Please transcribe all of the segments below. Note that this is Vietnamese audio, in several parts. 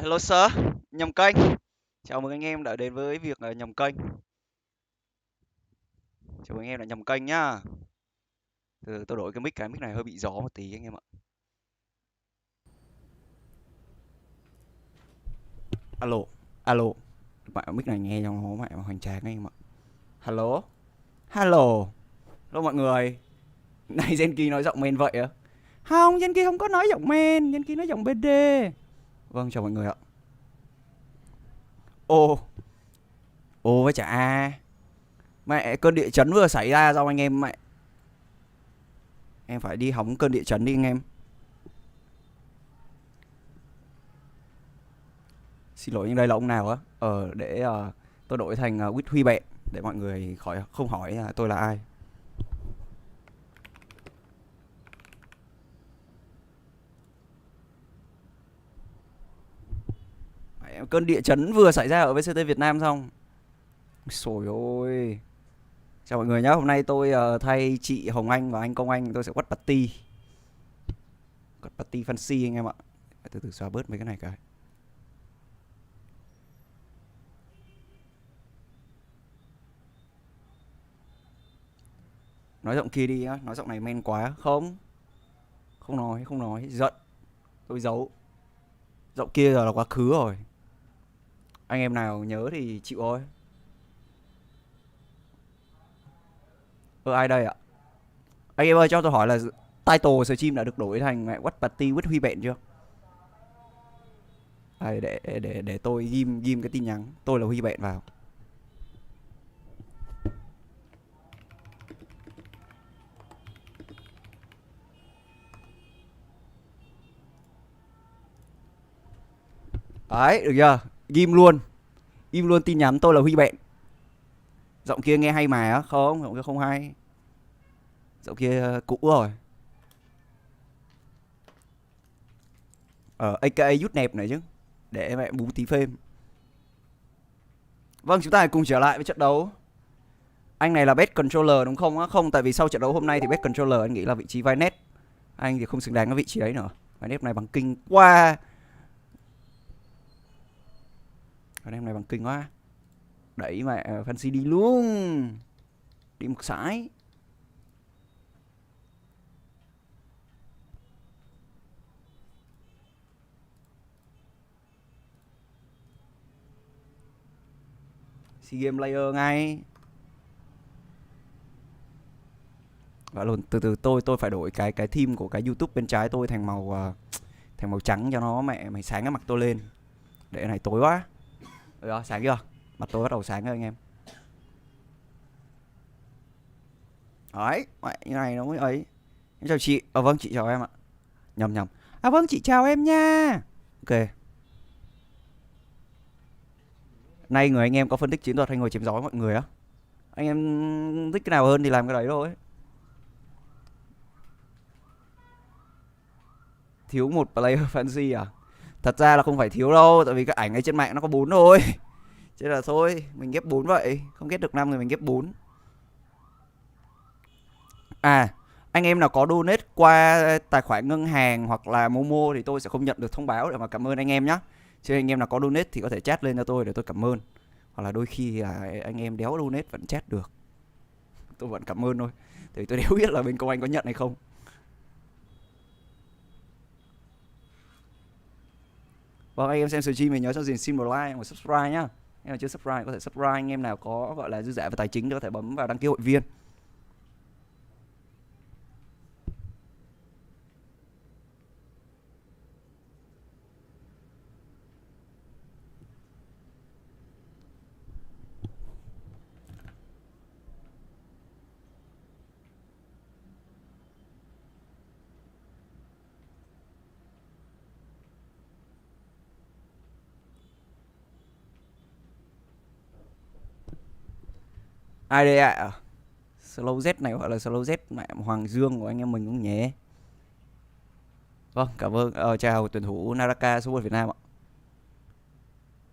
Hello sir, nhầm kênh. Chào mừng anh em đã đến với việc nhầm kênh. Chào mừng anh em đã nhầm kênh nhá. Tôi đổi cái mic này hơi bị gió một tí anh em ạ. Alo, alo. Mẹ mic này nghe trong nó mẹ mà hoành tráng anh em ạ. Hello, hello, hello mọi người. Này Genki nói giọng men vậy á? Không, Genki không có nói giọng men, Genki nói giọng BD. Vâng, chào mọi người ạ. Ô, ô với chả A. Mẹ cơn địa chấn vừa xảy ra sao anh em mẹ? Em phải đi hóng cơn địa chấn đi anh em. Xin lỗi nhưng đây là ông nào á? Để tôi đổi thành Huy Bẹn để mọi người khỏi không hỏi tôi là ai. Cơn địa chấn vừa xảy ra ở VCT Việt Nam xong. Trời ơi. Chào mọi người nhé, hôm nay tôi thay chị Hồng Anh và anh Cong Anh tôi sẽ WatchParty. WatchParty fancy anh em ạ. Từ từ xóa bớt mấy cái này cái. Nói giọng kia đi á, nói giọng này men quá. Không nói, giận. Tôi giấu. Giọng kia là quá khứ rồi. Anh em nào nhớ thì chịu thôi. Ai đây ạ? Anh em ơi cho tôi hỏi là title stream đã được đổi thành WatchParty with Huy Bẹn chưa? Để tôi ghim cái tin nhắn tôi là Huy Bẹn vào. Đấy, được chưa? Ghim luôn tin nhắn tôi là Huy Bẹn. Giọng kia nghe hay mà á? Không, giọng kia không hay. Giọng kia cũ rồi. AKA Yút nẹp này chứ. Để mẹ bú tí phêm. Vâng, chúng ta cùng trở lại với trận đấu. Anh này là best controller đúng không á? Không, tại vì sau trận đấu hôm nay thì best controller anh nghĩ là vị trí vai net. Anh thì không xứng đáng với vị trí đấy nữa. Vai net này bằng kinh quá. Vai net này bằng kinh quá. Đẩy mẹ fancy đi luôn. Đi một sải. SEA Games layer ngay. Và luôn từ tôi phải đổi cái theme của cái YouTube bên trái tôi thành màu trắng cho nó mày sáng cái mặt tôi lên. Để này tối quá. Được rồi, sáng chưa? Mặt tôi bắt đầu sáng rồi anh em. Đấy, mẹ như này nó mới ấy. Em chào chị. Vâng chị chào em ạ. Nhầm. Vâng chị chào em nha. Ok. Nay người anh em có phân tích chiến thuật hay ngồi chém gió mọi người á? Anh em thích cái nào hơn thì làm cái đấy thôi. Thiếu một player fancy à? Thật ra là không phải thiếu đâu, tại vì cái ảnh ấy trên mạng nó có 4 thôi. Thế là thôi, mình ghép 4 vậy, không ghép được 5 thì mình ghép 4. À, anh em nào có donate qua tài khoản ngân hàng hoặc là MoMo thì tôi sẽ không nhận được thông báo để mà cảm ơn anh em nhé. Chứ anh em nào có donate thì có thể chat lên cho tôi để tôi cảm ơn. Hoặc là đôi khi là anh em đéo donate vẫn chat được. Tôi vẫn cảm ơn thôi. Thì tôi đéo biết là bên Công Anh có nhận hay không. Vâng, anh em xem stream mình nhớ cho xin một like và subscribe nhá. Anh nào chưa subscribe có thể subscribe, anh em nào có gọi là dư giả về tài chính thì có thể bấm vào đăng ký hội viên. Ai đây ạ? Slow Z này gọi là Slow Z mẹ Hoàng Dương của anh em mình cũng nhé. Vâng, cảm ơn. Chào tuyển thủ Naraka số 1 Việt Nam ạ.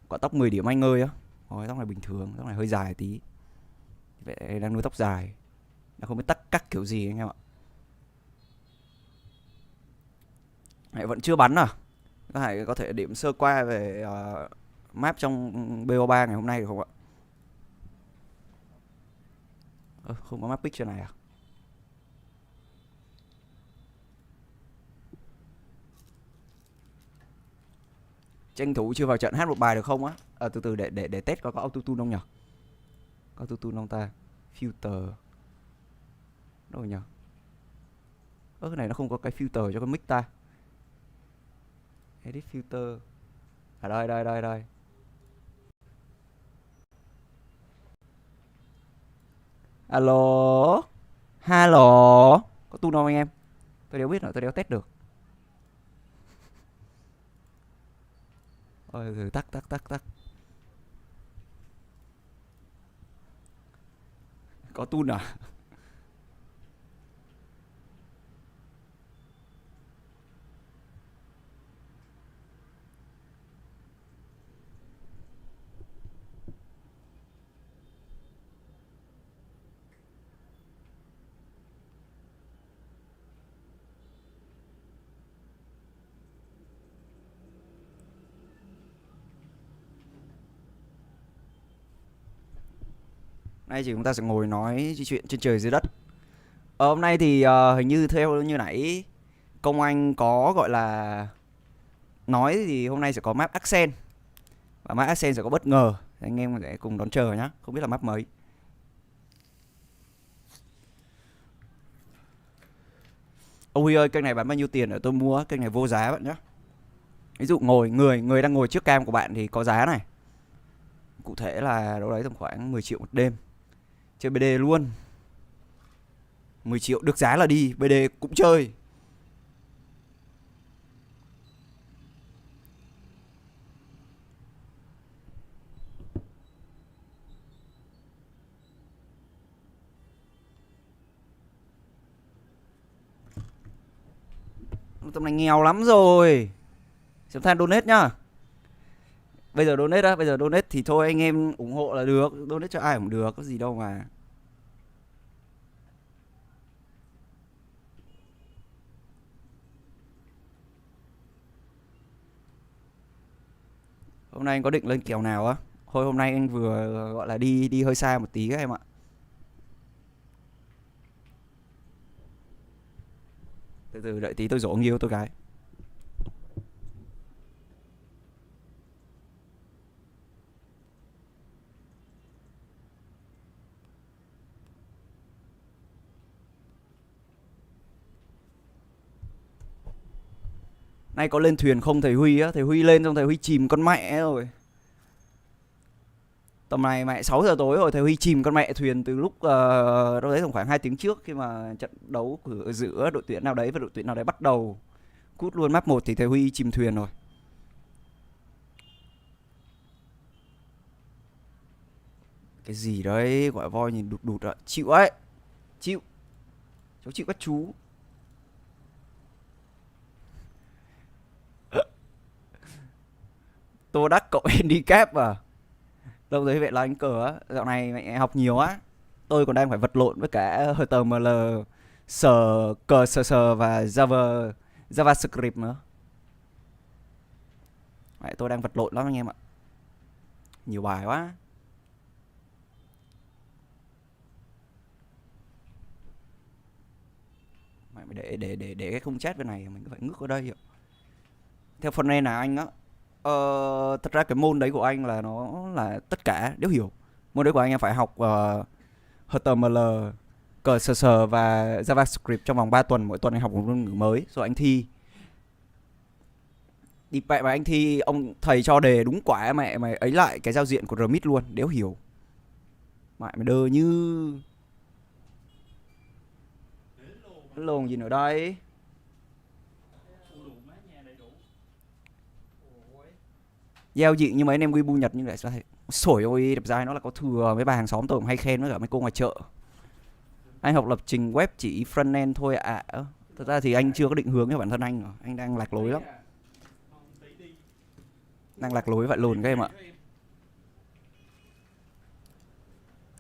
Quả tóc 10 điểm anh ơi á. Ôi, tóc này bình thường, tóc này hơi dài tí. Vậy đang nuôi tóc dài. Đang không biết cắt kiểu gì anh em ạ. Mẹ vẫn chưa bắn à? có thể điểm sơ qua về map trong BO3 ngày hôm nay được không ạ? Không có map picture này à? Tranh thủ chưa vào trận hát một bài được không á? Từ từ để test coi có auto tune không nhỉ? Có auto tune không ta? Filter đâu nhỉ? Cái này nó không có cái filter cho cái mic ta. Edit filter. Đây. Alo. Hello. Có tune không anh em? Tôi đéo biết nữa, tôi đéo test được. Ôi, tắt. Có tune à? Nay thì chúng ta sẽ ngồi nói chuyện trên trời dưới đất. Hôm nay thì hình như theo như nãy Công Anh có gọi là nói thì hôm nay sẽ có map Accent. Và map Accent sẽ có bất ngờ. Anh em sẽ cùng đón chờ nhá. Không biết là map mấy. Ông Huy ơi, kênh này bán bao nhiêu tiền để tôi mua? Kênh này vô giá bạn nhá. Ví dụ người đang ngồi trước cam của bạn thì có giá này. Cụ thể là đâu đấy tầm khoảng 10 triệu một đêm. Chơi BD luôn. 10 triệu được giá là đi, BD cũng chơi. Tầm này nghèo lắm rồi. Xem than donate nhá. Bây giờ donate á, bây giờ donate thì thôi anh em ủng hộ là được, donate cho ai cũng được, có gì đâu mà. Hôm nay anh có định lên kèo nào á? Thôi hôm nay anh vừa gọi là đi hơi xa một tí các em ạ. Từ từ đợi tí tôi dỗ người yêu tôi cái. Nay có lên thuyền không thầy Huy á? Thầy Huy lên xong thầy Huy chìm con mẹ rồi. Tầm này mẹ 6 giờ tối rồi, thầy Huy chìm con mẹ thuyền từ lúc đâu đấy khoảng 2 tiếng trước khi mà trận đấu giữa đội tuyển nào đấy và đội tuyển nào đấy bắt đầu. Cút luôn map 1 thì thầy Huy chìm thuyền rồi. Cái gì đấy, gọi voi nhìn đụt ạ. Chịu ấy. Chịu. Cháu chịu các chú. Tô Đắc cậu handicap à? Đâu đấy vậy là anh cờ á. Dạo này mẹ học nhiều á. Tôi còn đang phải vật lộn với cả HTML, sờ và JavaScript nữa. Mẹ tôi đang vật lộn lắm anh em ạ. Nhiều bài quá. Mẹ để cái khung chat bên này mình phải ngước ở đây. Theo phần này là anh á. Thật ra cái môn đấy của anh là nó là tất cả đều hiểu. Môn đấy của anh em phải học HTML, CSS và JavaScript trong vòng 3 tuần. Mỗi tuần anh học một ngôn ngữ mới rồi anh thi. Đi mẹ mà anh thi ông thầy cho đề đúng quả mẹ mày ấy lại cái giao diện của Remit luôn, đéo hiểu. Mẹ mày đơ như lồn gì nữa đây. Gieo dị như mấy anh em Weibo Nhật như vậy sao? Sổi ôi đẹp dai nó là có thừa, mấy bà hàng xóm tôi cũng hay khen với cả mấy cô ngoài chợ. Anh học lập trình web chỉ frontend thôi ạ. Thật ra thì anh chưa có định hướng cho bản thân anh đang lạc lối lắm. Đang lạc lối vậy lồn các em ạ.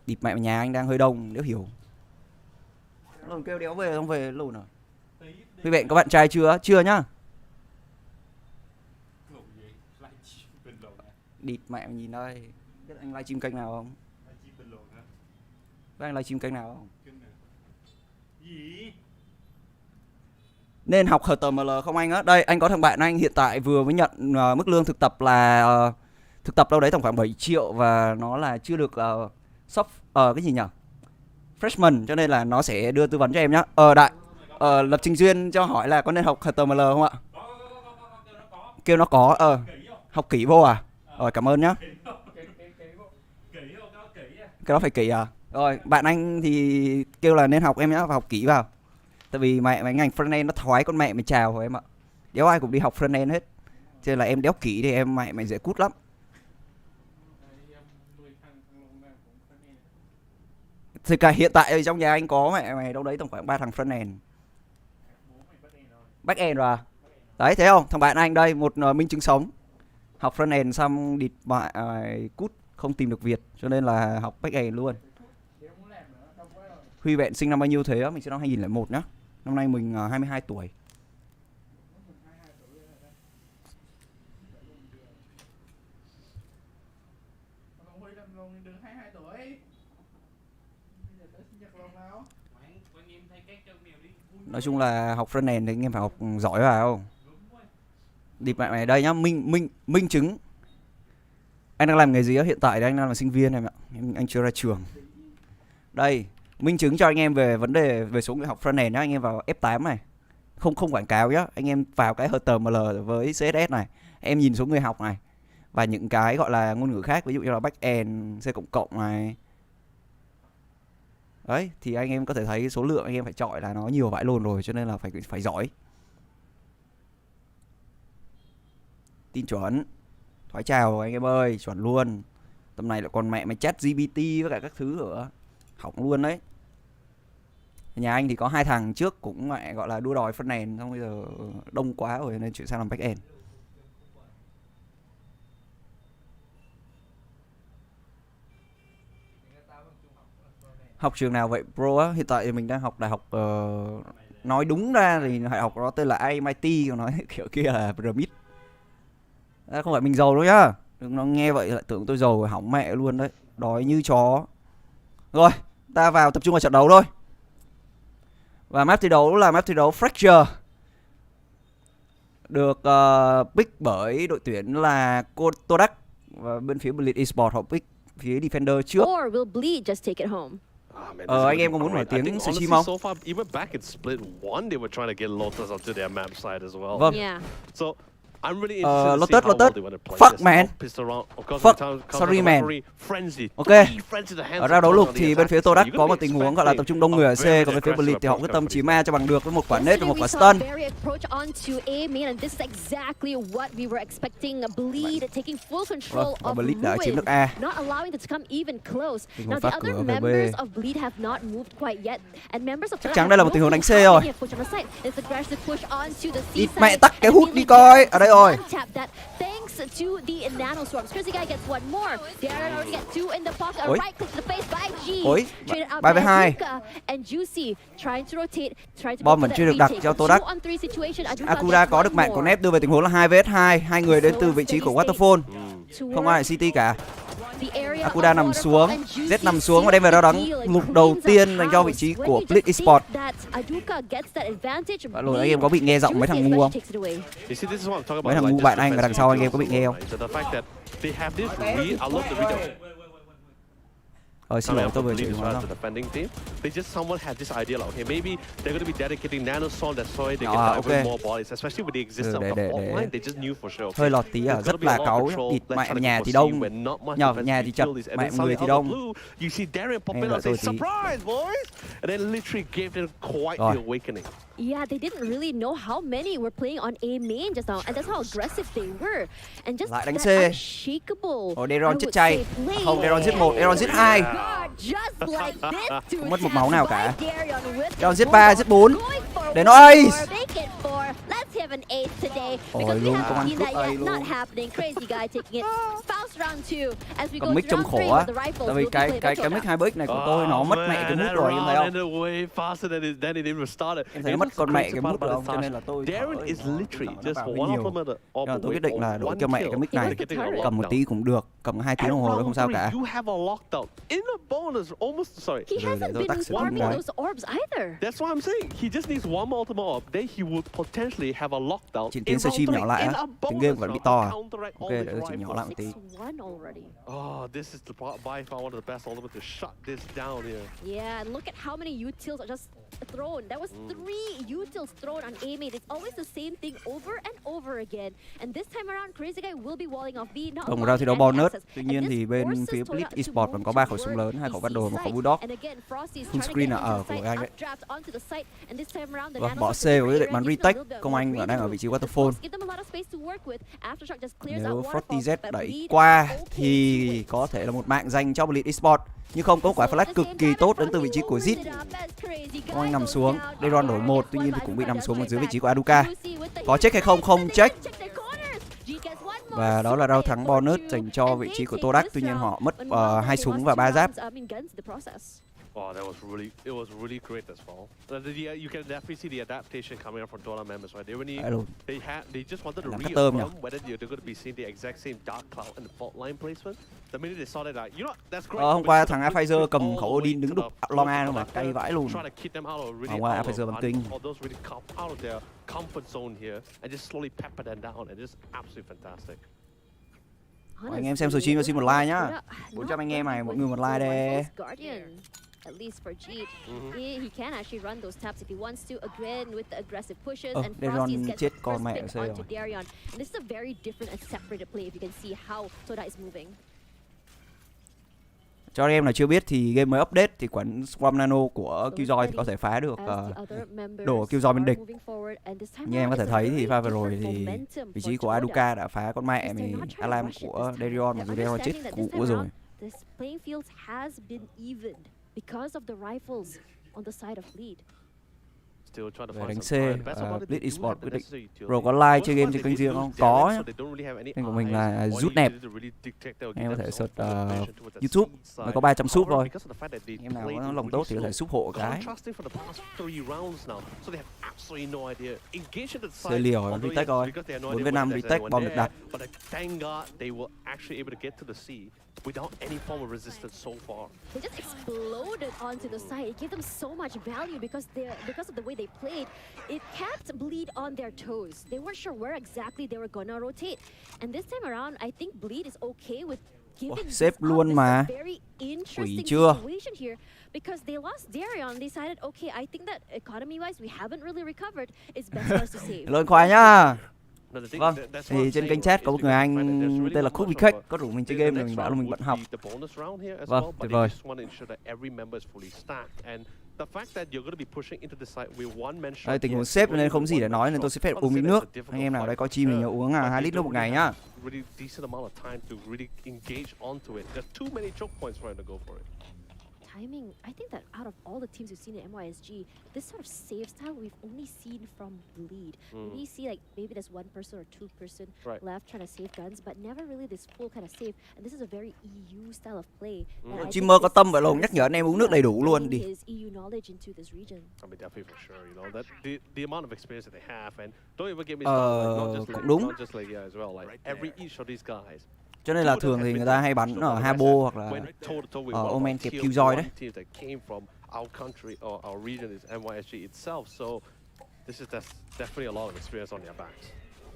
Địt mẹ nhà anh đang hơi đông, nếu hiểu. Lồn kêu đéo về không về lồn à? Huy Bẹn có bạn trai chưa? Chưa nhá. địt mẹ mày nhìn đây. Biết anh livestream kênh nào không? Biết anh livestream kênh nào không? Gì? Nên học HTML không anh á? Đây, anh có thằng bạn anh hiện tại vừa mới nhận mức lương thực tập là thực tập đâu đấy tầm khoảng 7 triệu và nó là chưa được cái gì nhỉ? Freshman, cho nên là nó sẽ đưa tư vấn cho em nhá. Đại lập trình duyên cho hỏi là có nên học HTML không ạ? Kêu nó có. Học kỹ vô à? Rồi cảm ơn nhá. Cái đó phải kỹ à? Rồi bạn anh thì kêu là nên học em nhá, và học kỹ vào. Tại vì mẹ ngành frontend nó thoái con mẹ mày chào rồi em ạ. Đéo ai cũng đi học frontend hết. Cho nên là em đéo kỹ thì em mày dễ cút lắm. Thì cả hiện tại trong nhà anh có mẹ mày đâu đấy tầm khoảng 3 thằng frontend. Backend rồi à? Đấy thấy không? Thằng bạn anh đây một minh chứng sống. Học frontend xong địt mẹ cút không tìm được việc, cho nên là học backend luôn. Huy Bẹn sinh năm bao nhiêu thế á? Mình sinh năm 2001 nhá. Năm nay mình 22 tuổi. Nói chung là học frontend thì anh em phải học giỏi vào. Địt mẹ mày đây nhá, minh chứng. Anh đang làm nghề gì á? Hiện tại anh đang là sinh viên em ạ. Anh chưa ra trường. Đây, minh chứng cho anh em về vấn đề về số người học frontend nhá, anh em vào F8 này. Không quảng cáo nhá, anh em vào cái HTML với CSS này, em nhìn số người học này và những cái gọi là ngôn ngữ khác, ví dụ như là backend, C++ này. Đấy, thì anh em có thể thấy số lượng anh em phải chọi là nó nhiều vãi lồn rồi, cho nên là phải giỏi. Tin chuẩn. Thoái chào anh em ơi, chuẩn luôn. Tầm này lại còn mẹ mày chat GPT với cả các thứ nữa. Hỏng luôn đấy. Nhà anh thì có 2 thằng trước cũng mẹ gọi là đua đòi frontend, xong bây giờ đông quá rồi nên chuyển sang làm backend. Học trường nào vậy bro á? Hiện tại thì mình đang học đại học nói đúng ra thì đại học nó tên là MIT, còn nói kiểu kia là Pyramid. Không phải mình giàu đâu nhá. Đừng nó nghe vậy lại tưởng tôi giàu rồi hỏng mẹ luôn đấy. Đói như chó. Rồi, ta vào tập trung vào trận đấu thôi. Và map thi đấu là map thi đấu Fracture. Được pick bởi đội tuyển là DyAC. Và bên phía Bleed Esports họ pick phía Defender trước. Anh em có muốn nổi tiếng stream không? Vâng. Lotus. Fuck man. Fuck. Sorry man. Ok. Ở ra đấu lục thì bên phía DyAC có một tình huống gọi là tập trung đông người ở C, còn bên phía Bleed thì họ quyết tâm chím A cho bằng được với một quả nết và một quả stun. Và Bleed đã chiếm được A. Tình huống phá cửa về B. Chắc chắn đây là một tình huống đánh C rồi. Ít mẹ tắt cái hút đi coi. Ở đây rồi. Ôi, 3v2. Bom vẫn chưa được đặt cho DyAC. Akura có được mạng của Nep đưa về tình huống là 2vs2. Hai người đến từ vị trí của Waterfall. Không ai ở CT cả. Akuda nằm xuống, Z nằm xuống và đem về đó đắng mục đầu tiên dành cho vị trí của Bleed Esports. Và rồi anh em có bị nghe giọng mấy thằng ngu không? Mấy thằng ngu bạn anh ở đằng sau anh em có bị nghe không? Xin lỗi tôi vừa chửi nó rồi. Hơi lọt tí à, rất là cáu. Địt mẹ nhà thì đông, nhờ nhà thì chật, mẹ người thì đông. Em đợi tôi tí. Rồi. Yeah, they didn't really know how many were playing on A main just now, and that's how aggressive they were. And just lại đánh C. Unshakable. Deron chết chay. Không, Deron giết 1, Deron giết 2. Không mất một máu nào cả. Deron giết 3, giết 4. Để nó ace. 7-8 today Ôi, because we luôn, haven't Công Anh seen cướp that A yet. luôn. Not happening. Crazy guy taking it. Bounce round 2 as we go Cầm mic to trông round khổ 3 á. with the rifles. Tại vì cái mic HyperX này của tôi nó mất mẹ cái mút rồi, em thấy không? Em thấy nó mất con mẹ cái mút rồi không? Cho nên là tôi tôi quyết định là đổi cho mẹ cái mic này. Cầm một tí cũng được, cầm 2 tiếng đồng hồ không sao cả. He hasn't been farming those orbs either. That's what I'm saying. He just needs one more ultimate orb. Then he would potentially have a lockdown. Chỉnh tiếng stream nhỏ lại á. Tiếng game vẫn bị to à? Ok, để tôi chỉnh nhỏ lại một tí. Oh, this is by far one of the best ultimates to shut this down here. Yeah, and look at how many utils are just thrown. That was 3 utils thrown on A main. It's always the same thing over and over again. And this time around, Crazy Guy will be walling off B. Tổng ra thi đấu bonus. Tuy nhiên thì bên phía Blitz Esports còn có 3 khẩu súng lớn, 2 khẩu bundle, 1 khẩu bulldog. Full screen là ở của anh đấy. Vâng, bỏ C và quyết định bắn retake. Công Anh vẫn đang ở vị trí waterfall. Nếu FortiZ đẩy qua thì có thể là một mạng danh cho Blitz Esports. Nhưng không, có quả flash cực kỳ tốt đến từ vị trí của Zit. Công Anh nằm xuống, Deron đổi 1, tuy nhiên thì cũng bị nằm xuống ở dưới vị trí của Aduka. Có check hay không? Không check. Và đó là round thắng bonus dành cho vị trí của Todak. Tuy nhiên họ mất 2 súng và 3 giáp. Oh, it was really great as well. You can definitely see the adaptation coming up from Dota members, right? They just wanted to reaffirm whether they're going to be seeing the exact same dark cloud and the fault line placement. The minute they saw that, like, you know, that's great. Hôm qua thằng Pfizer cầm khẩu Odin đứng đục Long A luôn mà cay vãi luôn. Hôm qua Pfizer bắn kinh. Comfort zone here and just slowly pepper them down and just absolutely fantastic. Anh em xem stream cho xin một like nhá. 400 anh em này, mọi người một like đi. At least for Jeet, he can actually run those taps if he wants to. Again with the aggressive pushes and Frosties gets chết the con first mẹ pick ở C onto rồi. Darion. And this is a very different and separated play if you can see how Soda is moving. Cho anh em nào chưa biết thì game mới update thì quán Swarm Nano của Killjoy thì có thể phá được đổ Killjoy bên địch. Như em có thể thấy thì pha vừa rồi thì vị trí của Aduka đã phá con mẹ mày alarm của Darion, mà dù Darion chết cũ rồi. This playing field has been evened because of the rifles on the side of lead. Về đánh C, Blitz Esports quyết định. Rồi có like chơi game trên kênh riêng không? Có nhá. Kênh của mình là rút nẹp. Em có thể search YouTube, mới có 300 sub thôi. Em nào có lòng tốt thì có thể sub hộ cái. Chơi liều retake rồi. 4v5 retake bom được đặt. Without any form of resistance so far. They just exploded onto the side. It gave them so much value because of the way they played. It kept Bleed on their toes. They weren't sure where exactly they were gonna rotate. And this time around, I think Bleed is okay with giving save luôn mà. Very interesting chưa? situation here because they lost Darion. They decided, okay, I think that economy-wise we haven't really recovered. It's best for us to save. Lỗi khoai nhá. Vâng, thì trên kênh chat có một người anh tên là Cookie Cake có rủ mình chơi game rồi mình bảo là mình bận học. Vâng, tuyệt vời. Đây, tình huống sếp nên không gì để nói nên tôi sẽ phép uống miếng nước. Anh em nào đây có chi mình nhớ uống 2 lít nước một ngày nhá. Timing, I think that out of all the teams we've seen in MYSG, this sort of save style we've only seen from Bleed. We see like maybe there's 1 person or 2 person left trying to save guns, but never really this full kind of save. And this is a very EU style of play. Chimmer có tâm vậy luôn, nhắc nhở anh em uống nước đầy đủ luôn đi. EU knowledge into this region. I mean, definitely for sure, you know that the amount of experience that they have, and don't even get me started. Not just like as well, like every each of these guys. Cho nên là thường thì người ta hay bắn ở Habo hoặc là Omen kẹp Killjoy đấy.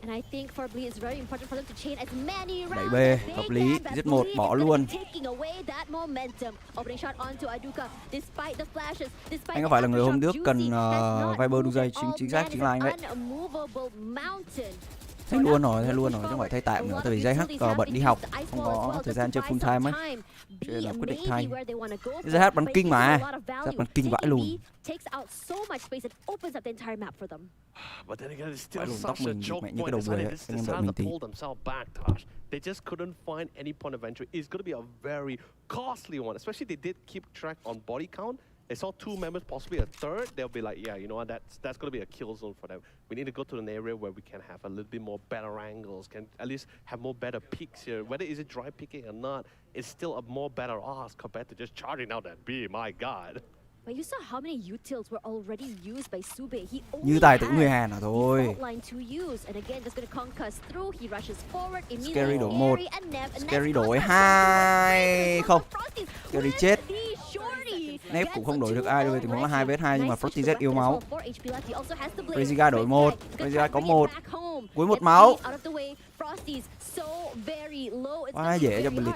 And I think for Bleed it's very important for them to chain as many rounds. Đẩy B, hợp lý, giết một, bỏ luôn. Anh có phải là người hôm trước cần Viper đu dây, chính xác chính là anh đấy. Thay luôn rồi, chứ không phải thay tạm nữa, tại vì ZH bận đi học, không có thời gian chơi full time ấy. Cho nên là quyết định thay. ZH bắn kinh mà, ZH bắn kinh vãi luôn. Vãi luôn, tóc mình mẹ như cái đầu người ấy, anh em đợi mình tí. They just couldn't find any point of entry. It's going to be a very costly one, especially they did keep track on body count. they saw 2 members, possibly a third, they'll be like, yeah, you know what, that's going to be a kill zone for them. We need to go to an area where we can have a little bit more better angles, can at least have more better peaks here. Whether is it dry picking or not, it's still a more better odds compared to just charging out that B. My God. But you saw how many utils were already used by Sube. He Như tài tử người Hàn à thôi. line to use, and again just gonna concuss through. He rushes forward immediately. Scary đổi 1, Scary đổi 2 không. Scary chết. Nép cũng không đổi được ai đâu, tình huống là 2 vs 2 nhưng mà Frosty Z yếu máu. crazyguy đổi 1, crazyguy có 1. Cuối 1 máu. Quá dễ cho Bleed.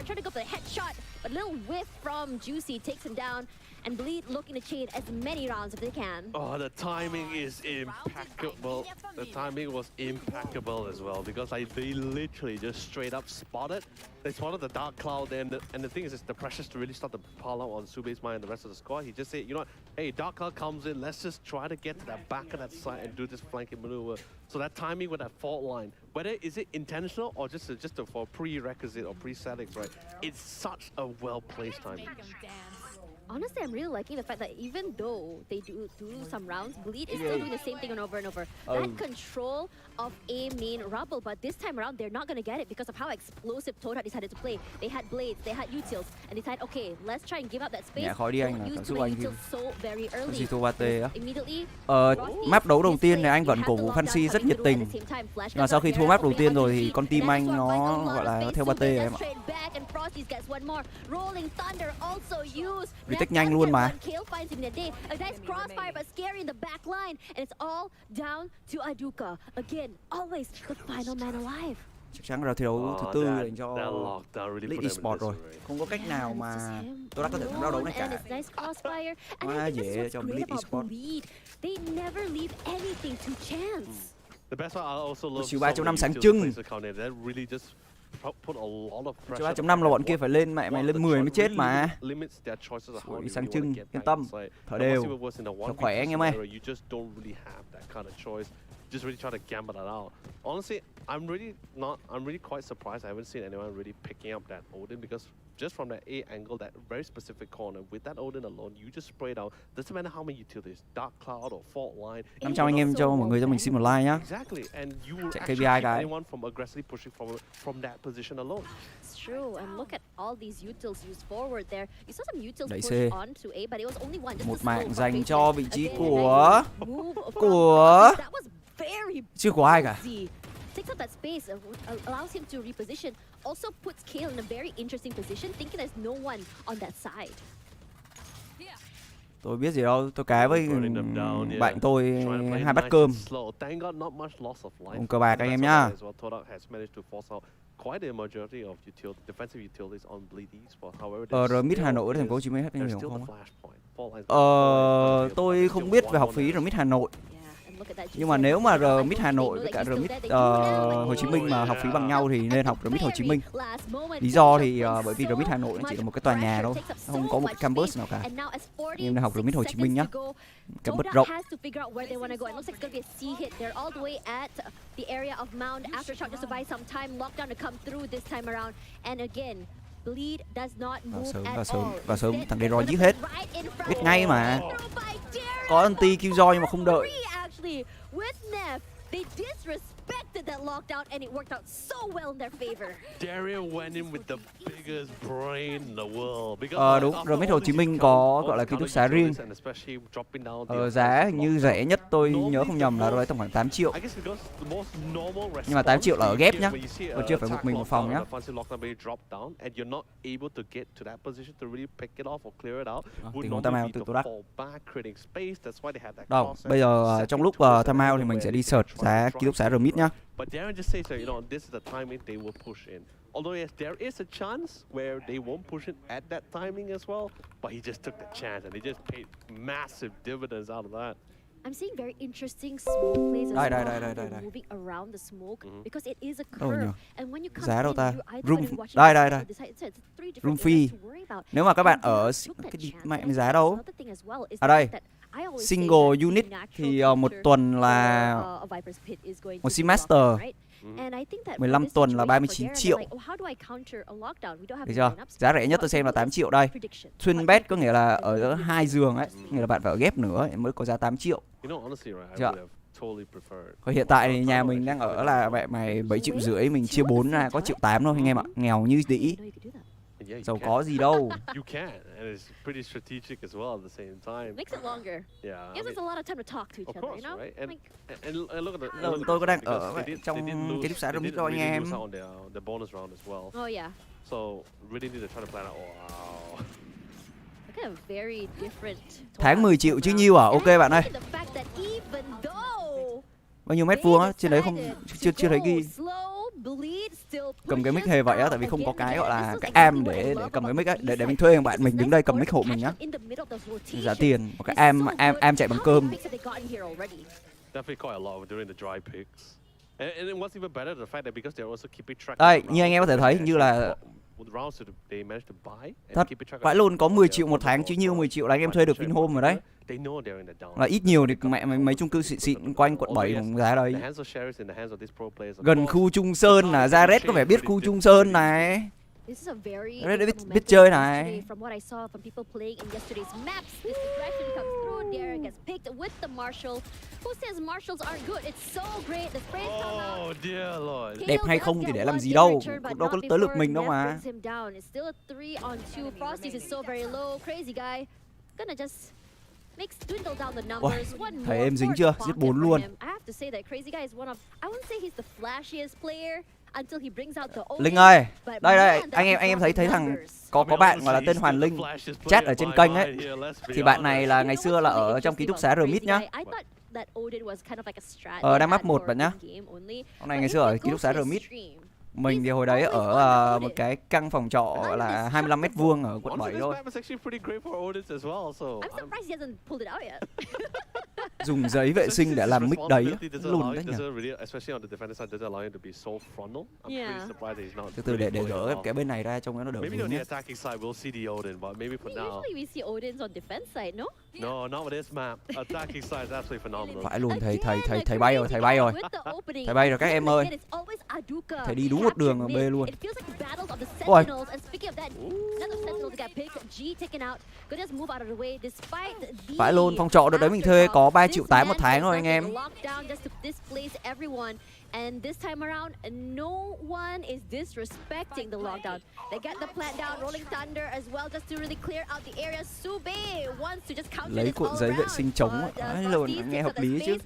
And Bleed looking to chain as many rounds if they can. Oh, the timing is impeccable. The timing was impeccable as well because they literally just straight up spotted. They spotted the dark cloud, and the thing is, the pressures to really start to pile out on Sube's mind and the rest of the squad. He just said, you know what, hey, dark cloud comes in, let's just try to get to that back of that side and do this flanking maneuver. So that timing with that fault line, whether is it intentional or just for prerequisite or pre-settings, right? It's such a well-placed timing. Honestly, I'm really liking the fact that even though they do some rounds, Bleed is still doing the same thing over and over. That control of A main rubble, but this time around, they're not going to get it because of how explosive Toad decided to play. They had blades, they had utils, and decided, okay, let's try and give up that space. Dạ, khỏi đi anh, Don't cảm use xúc the anh utils so very early. Immediately, map đấu đầu tiên này anh vẫn cổ vũ Fancy rất nhiệt tình. Nhưng mà sau khi thua map đầu tiên rồi thì con team anh nó gọi là theo pate em ạ. Retake nhanh luôn mà. Chắc chắn là thi đấu thứ tư dành cho League Esports rồi. Không có cách nào mà tôi đã có thể thắng đấu này cả. Quá dễ cho League Esports. The best part I also love. 3.5 sáng trưng. 3.5 là bọn kia phải lên, mẹ mày lên 10 mới chết mà. Ui, sáng trưng, yên tâm, thở đều, thở khỏe anh em ơi. Just really try to gamble that out. Honestly, I'm really quite surprised I haven't seen anyone really picking up that Odin because just from that A angle, that very specific corner, with that Odin alone, you just spray it out. Doesn't matter how many utilities, dark cloud or fault line. 500 anh em cho mọi người cho mình xin một like nhá. Exactly, and you will chạy actually KPI keep cái. anyone from aggressively pushing from that position alone. It's true, and look at all these utils used forward there. You saw some utils Đẩy push C. on to A, but it was only one. Just Một mạng dành cho vị trí của chưa có ai cả. Takes up that space, allows him to reposition. Also puts Kale in a very interesting position, thinking there's no one on that side. Tôi biết gì đâu, tôi cá với bạn tôi 2 bát cơm. Ông cờ bạc anh em nhá. RMIT Hà Nội ở thành phố Hồ Chí Minh hết anh hiểu không? Tôi không biết về học phí RMIT Hà Nội. Nhưng mà nếu mà RMIT Hà Nội với cả RMIT Hồ Chí Minh mà học phí bằng nhau thì nên học RMIT Hồ Chí Minh. Lý do thì bởi vì RMIT Hà Nội chỉ là một cái tòa nhà thôi, không có một cái campus nào cả. Em đang học RMIT Hồ Chí Minh nhá. Campus rộng. Vào sớm thằng đấy roi giết hết. Biết ngay mà. Có anti Killjoy nhưng mà không đợi. They disrespected that lockdown and it worked out so well in their favor. Darian went in with the biggest brain in the world. Đúng, RMIT Hồ Chí Minh có gọi là ký túc xá riêng. Giá hình như rẻ nhất tôi nhớ không nhầm là đâu đấy tầm khoảng 8 triệu. Nhưng mà 8 triệu là ở ghép nhá. Còn chưa phải một mình một phòng nhá. Tình huống time out từ tôi đắt. Đâu, bây giờ trong lúc time out thì mình sẽ đi search giá ký túc xá RMIT nhá. But Darren just says that, you know, this is the timing they will push in. Although yes, there is a chance where they won't push it at that timing as well, but he just took the chance and he just paid massive dividends out of that. I'm seeing very interesting smoke plays as well. Moving around the smoke because it is a curve. And when you come giá đâu ta? Room Room fee. Nếu mà các bạn ở cái gì mẹ giá đâu? À đây. Single unit thì một tuần là một semester 15 tuần là 39 triệu. Được chưa? Giá rẻ nhất tôi xem là 8 triệu đây. Twin bed có nghĩa là ở 2 giường ấy, nghĩa là bạn phải ghép nữa mới có giá 8 triệu. Còn hiện tại thì nhà mình đang ở là mày 7 triệu rưỡi, mình chia 4 ra có 1,8 triệu thôi anh em ạ. Nghèo như đĩ. Giàu có gì đâu. You can, and it's pretty strategic as well at the same time. Makes it longer. Yeah. Gives us a lot of time to talk to each other, you know? Right? And look at the. Tôi có đang ở trong cái trúc xá remix cho anh em. The bonus round as well. Oh yeah. So really need to try to plan out. Wow. Kind of very different. Tháng 10 triệu chứ nhiêu à? Ok bạn ơi. Bao nhiêu mét vuông á? Trên đấy không chưa thấy ghi. Cầm cái mic hề vậy á, tại vì không có cái gọi là cái am để cầm cái mic á, để mình thuê bạn mình đứng đây cầm mic hộ mình á. Giá tiền, một cái am chạy bằng cơm. Đây, như anh em có thể thấy như là thật, phải luôn có 10 triệu một tháng chứ nhiêu 10 triệu là anh em thuê được Vinhome rồi đấy. Là ít nhiều thì mẹ mấy chung cư xịn quanh quận 7 cũng giá đấy. Gần khu Trung Sơn là Jared có vẻ biết khu Trung Sơn này. Biết chơi này. Đẹp hay không thì để làm gì đâu, đâu có tới lượt mình đâu mà. Ôi, thấy em dính chưa? Giết 4 luôn. Linh ơi, đây anh em thấy thằng có bạn gọi là tên Hoàn Linh chat ở trên kênh ấy, thì bạn này là ngày xưa là ở trong ký túc xá Remit nhá. Đang map 1 bạn nhá. Hôm nay ngày xưa ở ký túc xá Remit. Mình thì hồi đấy ở một cái căn phòng trọ là 25 mét vuông ở quận 7 thôi. Dùng giấy vệ sinh để làm mic đấy luôn đấy nhỉ. Từ từ để gỡ cái bên này ra trông nó đỡ vướng nhé. Phải luôn, thầy bay rồi. Thầy bay rồi các em ơi. Thầy đi đúng một đường ở B luôn. Ôi. Phải luôn, phòng trọ đợt đấy mình thuê có 3,8 triệu một tháng thôi anh em. And this time around, no one is disrespecting the lockdown. They get the plant down, rolling thunder as well, just to really clear out the area. Sube wants to just counter lấy cuộn giấy vệ sinh chống luôn, nghe hợp lý chứ.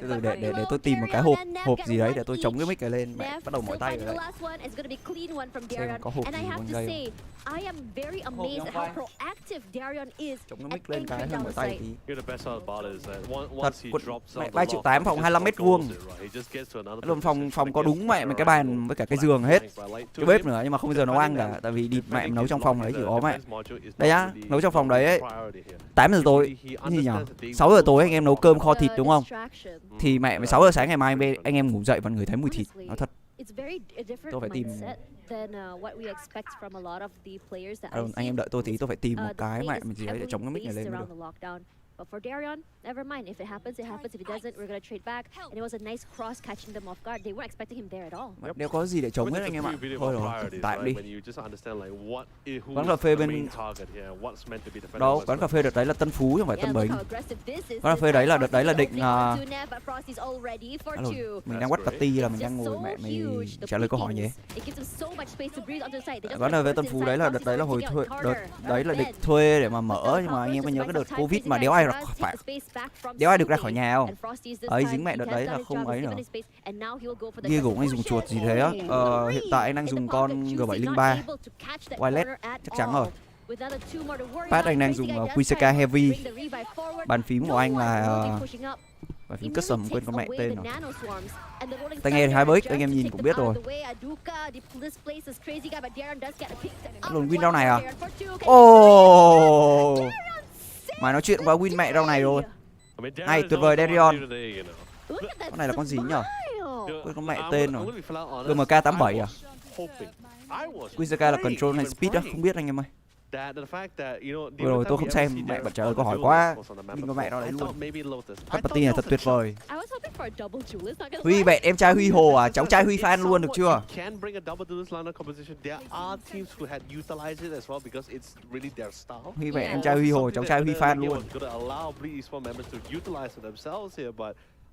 Từ từ để tôi tìm một cái hộp gì đấy để tôi chống cái mic này lên. Mẹ bắt đầu mỏi tay rồi đấy. Xem có hộp gì trong đây. I am very amazed at how proactive DyAC is. Chống cái mic lên cái hơi mỏi tay tí. Thật, 3,8 triệu phòng 25 mét vuông. Luôn phòng có đúng mẹ cái bàn với cả cái giường hết, cái bếp nữa, nhưng mà không bao giờ nấu ăn cả, tại vì đi mẹ nấu trong phòng đấy chỉ có mẹ đây á, nấu trong phòng đấy ấy. 8 giờ tối gì nhỉ, 6 giờ tối anh em nấu cơm kho thịt đúng không, thì mẹ 6 giờ sáng ngày mai anh em ngủ dậy vẫn ngửi thấy mùi thịt, nói thật. Tôi phải tìm anh em đợi tôi tí, tôi phải tìm một cái mẹ gì đấy để chống cái mic này lên mới được. But for DyAC, never mind. If it happens, it happens. If it doesn't, we're gonna trade back. And it was a nice cross catching them off guard. They weren't expecting him there at all. Nếu có gì để chống hết anh em ạ. Thôi rồi, tạm đi. Quán cà phê bên đó, quán cà phê đợt đấy là Tân Phú chứ không phải Tân Bình. Quán cà phê đấy là đợt đấy là định mình đang WatchParty là mình đang ngồi mẹ mày trả lời câu hỏi nhé. Quán cà phê Tân Phú đấy là đợt đấy là hồi thuê, đợt đấy là định thuê để mà mở, nhưng mà anh em có nhớ cái đợt Covid mà đéo ai được ra khỏi nhà không? Ấy dính mẹ đợt đấy là không ấy nữa. Ghê gủng anh dùng chuột gì thế á? Hiện tại anh đang dùng con G703 wireless chắc chắn rồi. Pad anh đang dùng QCK Heavy. Bàn phím của anh là bàn phím custom, quên con mẹ tên rồi. Tai nghe HyperX anh em nhìn cũng biết rồi. Luôn win round này à? Oh. Mà nói chuyện qua win mẹ rau này rồi. Hay tuyệt vời DyAC. Con này là con gì nhở? Quên con mẹ tên rồi. GMK87 à? QZK là control hay speed á, không biết anh em ơi. Vừa rồi tôi không xem, mẹ bật trả lời câu hỏi quá. Nhưng mà mẹ nó đấy luôn. WatchParty này thật tuyệt vời. Huy Bẹn, em trai Huy Hồ à? Cháu trai Huy fan luôn được chưa? Huy Bẹn, em trai Huy Hồ, cháu trai Huy fan luôn.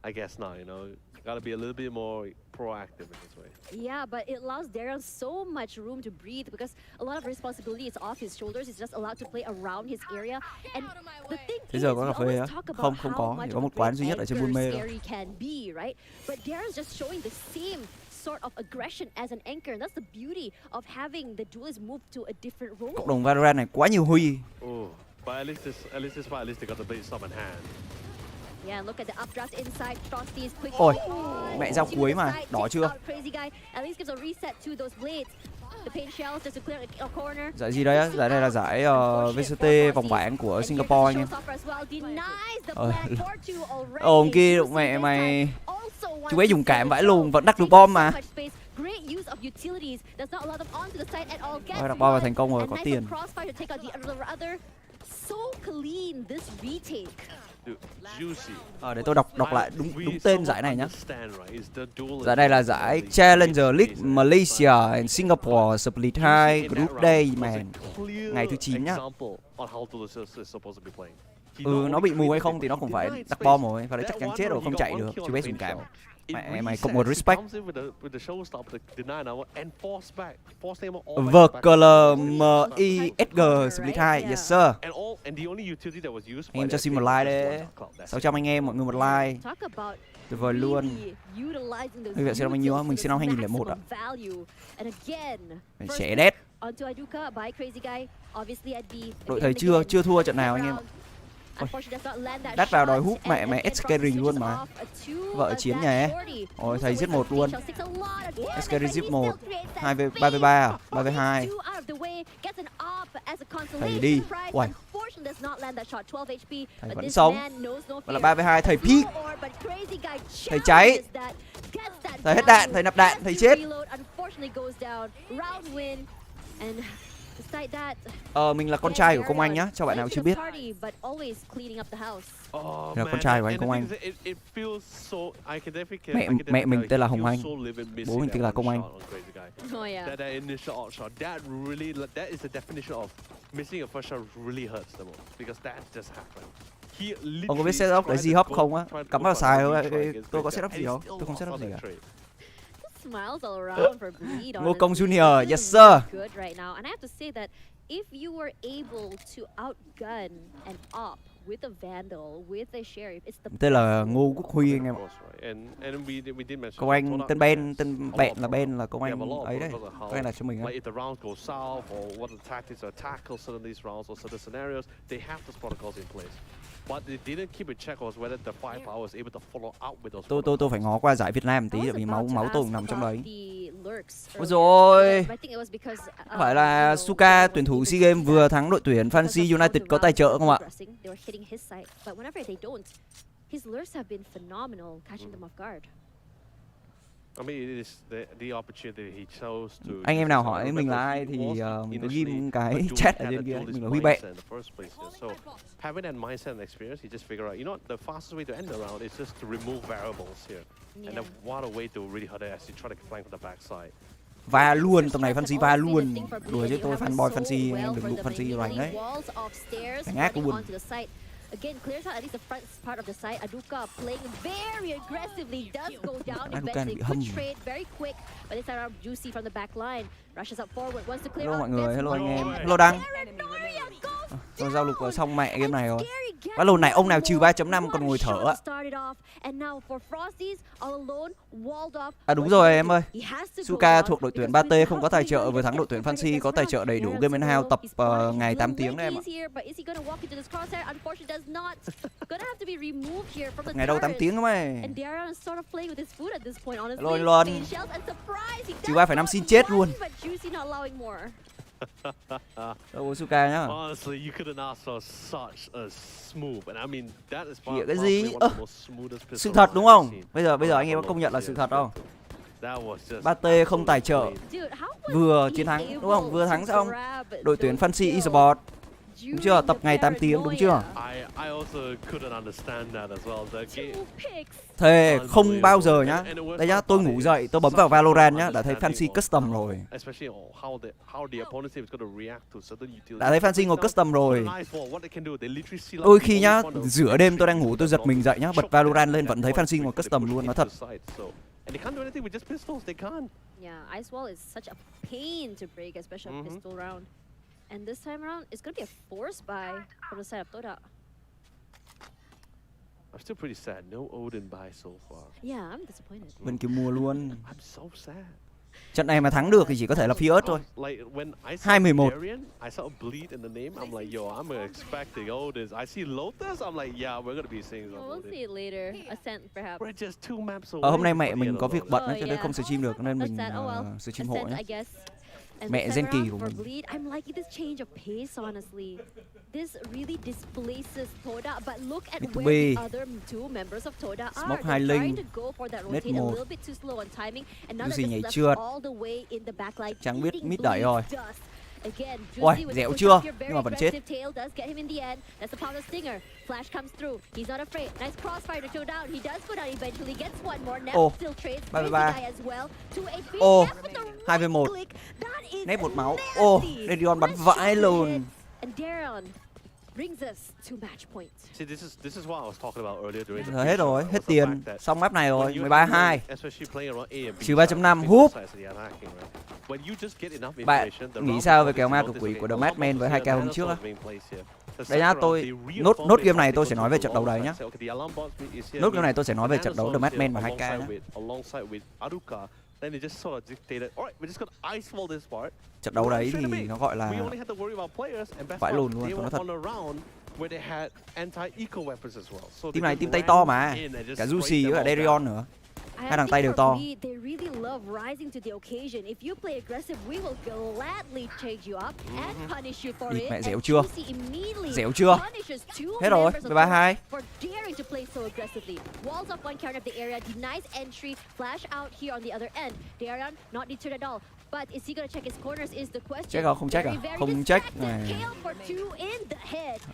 I guess not, you know, gotta be a little bit more proactive in this way. Yeah, but it allows Daryl so much room to breathe because a lot of responsibility is off his shoulders. He's just allowed to play around his area. And the thing Thế giờ có cà phê á? Không, không có, chỉ có một quán duy nhất ở trên Buôn Mê thôi. But Daryl's just showing the same sort of aggression as an anchor, and that's the beauty of having the duelist move to a different role. Cộng đồng Valorant này quá nhiều Huy. But at least this fight, at least they got the blade stop in hand. Yeah, look at the updraft inside. Frosty is quick. Ôi, mẹ giao cuối mà, đỏ chưa? Giải gì đấy á? Giải này là giải VCT vòng bảng của Singapore anh em. Ồn kia mẹ mày. Chú ấy dùng cảm vãi luôn, vẫn đắc được bom mà. Rồi đặt bom vào thành công rồi, có tiền. Để tôi đọc lại đúng tên giải này nhá. Giải này là giải Challenger League Malaysia and Singapore Split 2 Group Day man. Ngày thứ 9 nhá. Nó bị mù hay không thì nó cũng phải đặt bom rồi, phải chắc chắn chết rồi, không chạy được. Chú bé dùng cảm. Mày cộng một respect. VCLMISG Split 2, yes sir. Em cho xin một like đấy. 600 anh em, mọi người một like. Tuyệt vời luôn. Như vậy sẽ năm bao nhiêu á? Mình sẽ năm 2001 ạ. Trẻ đét. Đội thầy chưa thua trận nào anh em. Đắt vào đòi húp mẹ Escary luôn mà. Vợ chiến nhà ấy. Ôi thầy giết một luôn. Escary giết 1. 3v3 à? 3v2. Thầy đi. Uầy. Thầy vẫn sống. Và là 3v2 thầy peek. Thầy cháy. Thầy hết đạn, thầy nạp đạn, thầy chết. Mình là con trai của Công Anh nhá, cho bạn nào chưa biết. Là con trai của anh Công Anh. Mẹ mình tên là Hồng Anh. Bố mình tên là Công Anh. Ông có biết setup cái gì hấp không á? Cắm vào xài thôi. Tôi có setup gì không? Tôi không setup gì cả. Ngô Công Junior, yes sir. Good right now, and I have to say that if you were able to outgun an op with a vandal, with a sheriff, it's the tên là Ngô Quốc Huy anh em. Công Anh tên Ben là Ben là Công Anh ấy đấy. Công Anh là cho mình á. Tôi phải ngó qua giải Việt Nam một tí tại vì máu tôi nằm trong đấy. Ôi rồi. Phải là Suka tuyển thủ SEA Games vừa thắng đội tuyển Fancy United có tài trợ không ạ? Anh em nào hỏi mình là ai thì mình có ghim cái chat ở trên kia. Mình là Huy Bẹn. Having that mindset and experience, he just figure out, you know what, the fastest way to end the round is just to remove variables here. And then what a way to really hurt it as you try to flank from the backside. Va luôn, tầm này Fancy va luôn. Đùa chứ tôi fanboy Fancy, anh em đừng đụng Fancy rành đấy. Cảnh ác luôn. Again, clears out at least the front part of the site. Aduka playing very aggressively, does go down eventually. Good trade, very quick, but this time Juicy from the back line rushes up forward, wants to clear hello out. Mọi người, hello anh em, hello Đăng. Rồi giao lục ở xong mẹ game này rồi. Bắt lồn này ông nào trừ 3.5 còn ngồi thở ạ. Đúng rồi em ơi. Suka thuộc đội tuyển 3T không có tài trợ, vừa thắng đội tuyển Fancy có tài trợ đầy đủ Game and House tập ngày 8 tiếng đấy em ạ. Ngày đâu 8 tiếng mày. Hello anh Luân. Trừ 3,5 xin chết luôn. Đâu có Suka nhá. Cái gì? Sự thật đúng không? Bây giờ anh em có công nhận là sự thật không? Bate không tài trợ, vừa chiến thắng đúng không? Vừa thắng xong đội tuyển Fancy Esports. Đúng chưa? Tập ngày 8 tiếng đúng chưa? Thề không bao giờ nhá. Đây nhá, tôi ngủ dậy, tôi bấm vào Valorant nhá, đã thấy Fancy custom rồi. Đã thấy Fancy ngồi custom rồi. Đôi khi nhá, giữa đêm tôi đang ngủ tôi giật mình dậy nhá, bật Valorant lên vẫn thấy Fancy ngồi custom luôn, nó thật. And they can't do anything with just pistols, they can't. Yeah, Ice Wall is such a pain to break, especially a pistol round. And this time around, it's gonna be a force buy from the side of Toda. I'm still pretty sad. No Odin buy so far. Yeah, I'm disappointed. BenQ mua luôn. I'm so sad. Trận này mà thắng được thì chỉ có thể là Fierce thôi. 2-11. I saw bleed in the name. I'm like, yo, I'm expecting Odins. I see Lotus. I'm like, yeah, we're gonna be seeing some We'll see it later. Ascent, perhaps. We're just 2 maps away. Hôm nay mẹ mình có việc bận cho nên không stream được, nên mình stream hộ nhé. Mẹ Zenki của mình. I'm liking this change of pace, honestly. This really displaces Toda, but look at where the other two members of Toda are. They're trying to go for that rotate a little bit too slow on timing, and now they're just left all the way in the backline. Chẳng biết mid đẩy rồi. Ôi, dẻo chưa? Nhưng mà vẫn chết. Ồ, 3v3. Ồ, 2v1. Nép một máu. Ồ, Radion bắn vãi luôn. Hết rồi, hết tiền. Xong map này rồi, 13-2. Trừ 3.5 húp. Bạn nghĩ sao về kèo ma cực quỷ của The Madman với 2k hôm trước á? Đây nhá, tôi nốt game này tôi sẽ nói về trận đấu đấy nhá. Nốt game này tôi sẽ nói về trận đấu The Madman và 2k nhá. Trận đấu đấy thì nó gọi là vãi lùn luôn, tôi nói thật. Team này team tay to mà, cả Juicy với cả Darion nữa. Hai thằng tay đều to. Mẹ dẻo chưa? Dẻo chưa? Hết rồi, 13-2. Check không? Không check à? Không check này.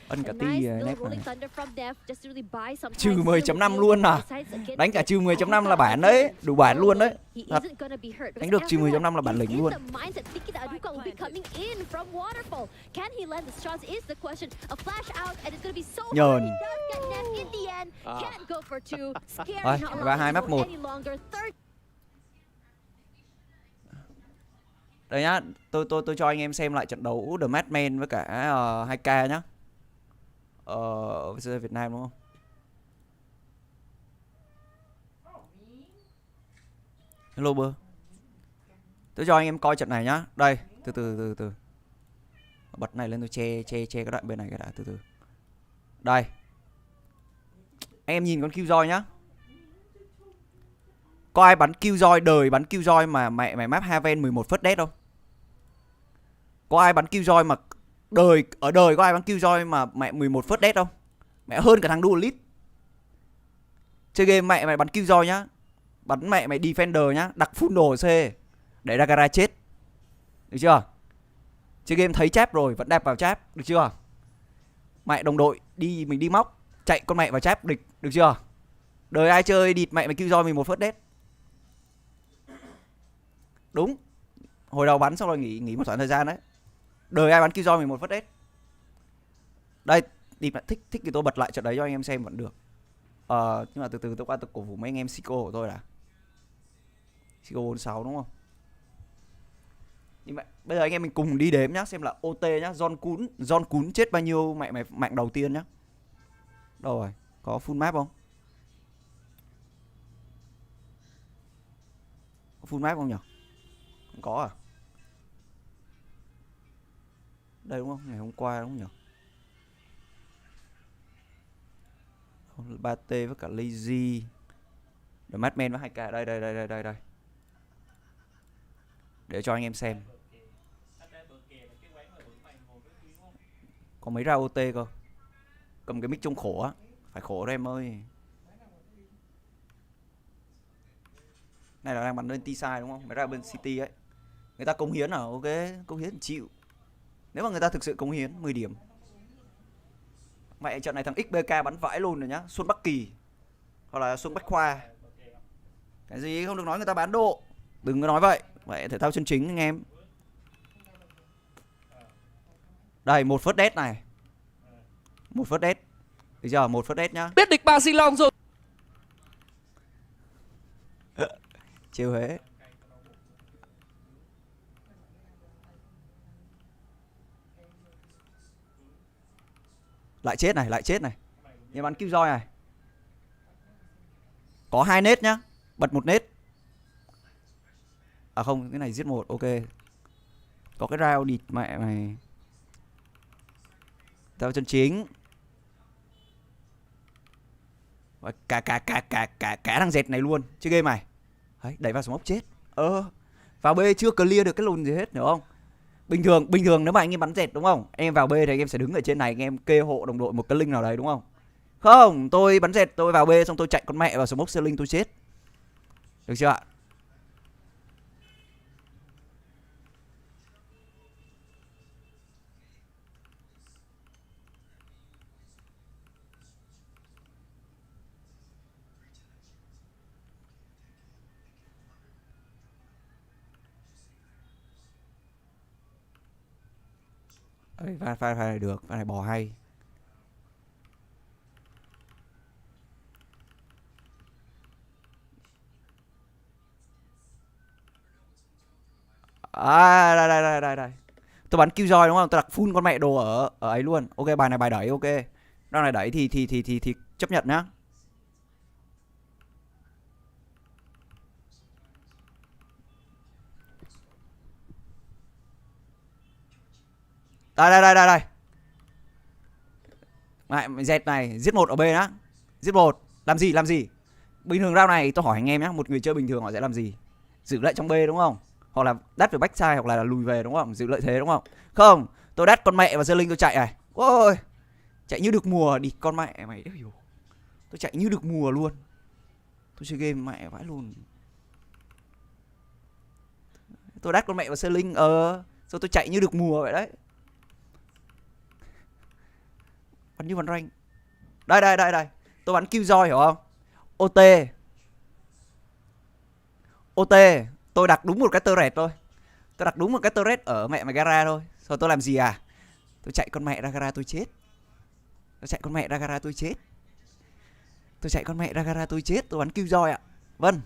Ân cả ti nép này. Trừ 10.5 luôn à? Đánh cả trừ 10.5 là bản đấy, đủ bản luôn đấy. Thật. Đánh được trừ 10.5 là bản lĩnh luôn. Nhờn. Rồi, 3-2 map 1. Đây nhá, tôi cho anh em xem lại trận đấu The Madman với cả 2k nhá. Việt Nam đúng không? Hello bơ. Tôi cho anh em coi trận này nhá. Đây, từ từ. Bật này lên tôi che cái đoạn bên này cái đã, từ từ. Đây. Anh em nhìn con Killjoy nhá. Có ai bắn Killjoy đời bắn Killjoy mà mày map Haven 11 first death không? Có ai bắn Killjoy mà ở đời có ai bắn Killjoy mà mẹ 11 first death không? Mẹ hơn cả thằng Duelist. Chơi game mày bắn Killjoy nhá. Bắn mày Defender nhá, đặt full đồ C để ra gara chết. Được chưa? Chơi game thấy cháp rồi vẫn đạp vào cháp, được chưa? Mẹ đồng đội mình đi móc, chạy con mẹ vào cháp địch, được chưa? Đời ai chơi địt mày Killjoy 11 first death. Đúng. Hồi đầu bắn xong rồi nghỉ một khoảng thời gian đấy. Đời ai bắn Killjoy 11 first death. Đây, thích thì tôi bật lại trận đấy cho anh em xem vẫn được. Nhưng mà từ từ tôi qua tôi cổ vũ mấy anh em Siko của tôi đã. Siko 46 đúng không? Nhưng mà bây giờ anh em mình cùng đi đếm nhá, xem là OT nhá, John Cún chết bao nhiêu mạng đầu tiên nhá. Đâu rồi? Có full map không? Có full map không nhỉ? Không có à? Đây đúng không? Ngày hôm qua đúng không nhỉ? Bate với cả Lazy. The Madman với 2k. Đây. Để cho anh em xem. Có mấy ra OT cơ. Cầm cái mic trông khổ á. Phải khổ đó em ơi. Này là đang bắn lên T-side đúng không? Mới ra bên City ấy. Người ta cống hiến à? Ok, cống hiến chịu. Nếu mà người ta thực sự cống hiến 10 điểm. Mẹ trận này thằng XBK bắn vãi luôn rồi nhá. Xuân Bắc Kỳ hoặc là Xuân Bách Khoa. Cái gì không được nói người ta bán độ. Đừng có nói vậy. Vậy thể thao chân chính anh em. Đây, một first death này. Một first death. Được chưa? Một first death nhá. Biết địch ba sinh long rồi. Chiều hết. Lại chết này, lại chết này. Nhìn bắn kill roi này. Có 2 nết nhá. Bật 1 nết. À không, cái này giết 1, ok. Có cái round địt mẹ mày. Theo chân chính. Cả thằng dẹt này luôn. Chơi game này. Đấy, đẩy vào smoke chết. Vào B chưa clear được cái lùn gì hết, hiểu không? Bình thường nếu mà anh em bắn dẹt đúng không? Em vào B thì anh em sẽ đứng ở trên này, anh em kê hộ đồng đội một cái link nào đấy đúng không? Không, tôi bắn dẹt, tôi vào B xong tôi chạy con mẹ vào smoke ceiling tôi chết. Được chưa ạ? Pha này được, pha này bỏ hay. Đây. Tôi bắn Killjoy đúng không? Tôi đặt full con mẹ đồ ở ấy luôn. Ok, bài này bài đẩy, ok. Round này đẩy thì chấp nhận nhá. Đây. Mày dẹt này, giết 1 ở B nhá. Giết 1, làm gì? Bình thường round này tôi hỏi anh em nhá, một người chơi bình thường họ sẽ làm gì? Giữ lại trong B đúng không? Hoặc là đắt về backside hoặc là lùi về đúng không? Giữ lợi thế đúng không? Không, tôi đắt con mẹ và Zerling tôi chạy này. Ôi, chạy như được mùa đi con mẹ mày đéo hiểu. Tôi chạy như được mùa luôn. Tôi chơi game mẹ vãi luôn. Tôi đắt con mẹ và Zerling sao tôi chạy như được mùa vậy đấy. Bắn như bắn rank. Đây. Tôi bắn Killjoy hiểu không? OT. Tôi đặt đúng một cái turret thôi. Tôi đặt đúng một cái turret ở mẹ mày gara thôi. Rồi tôi làm gì à? Tôi chạy con mẹ ra gara tôi chết. Tôi bắn Killjoy ạ. Vâng.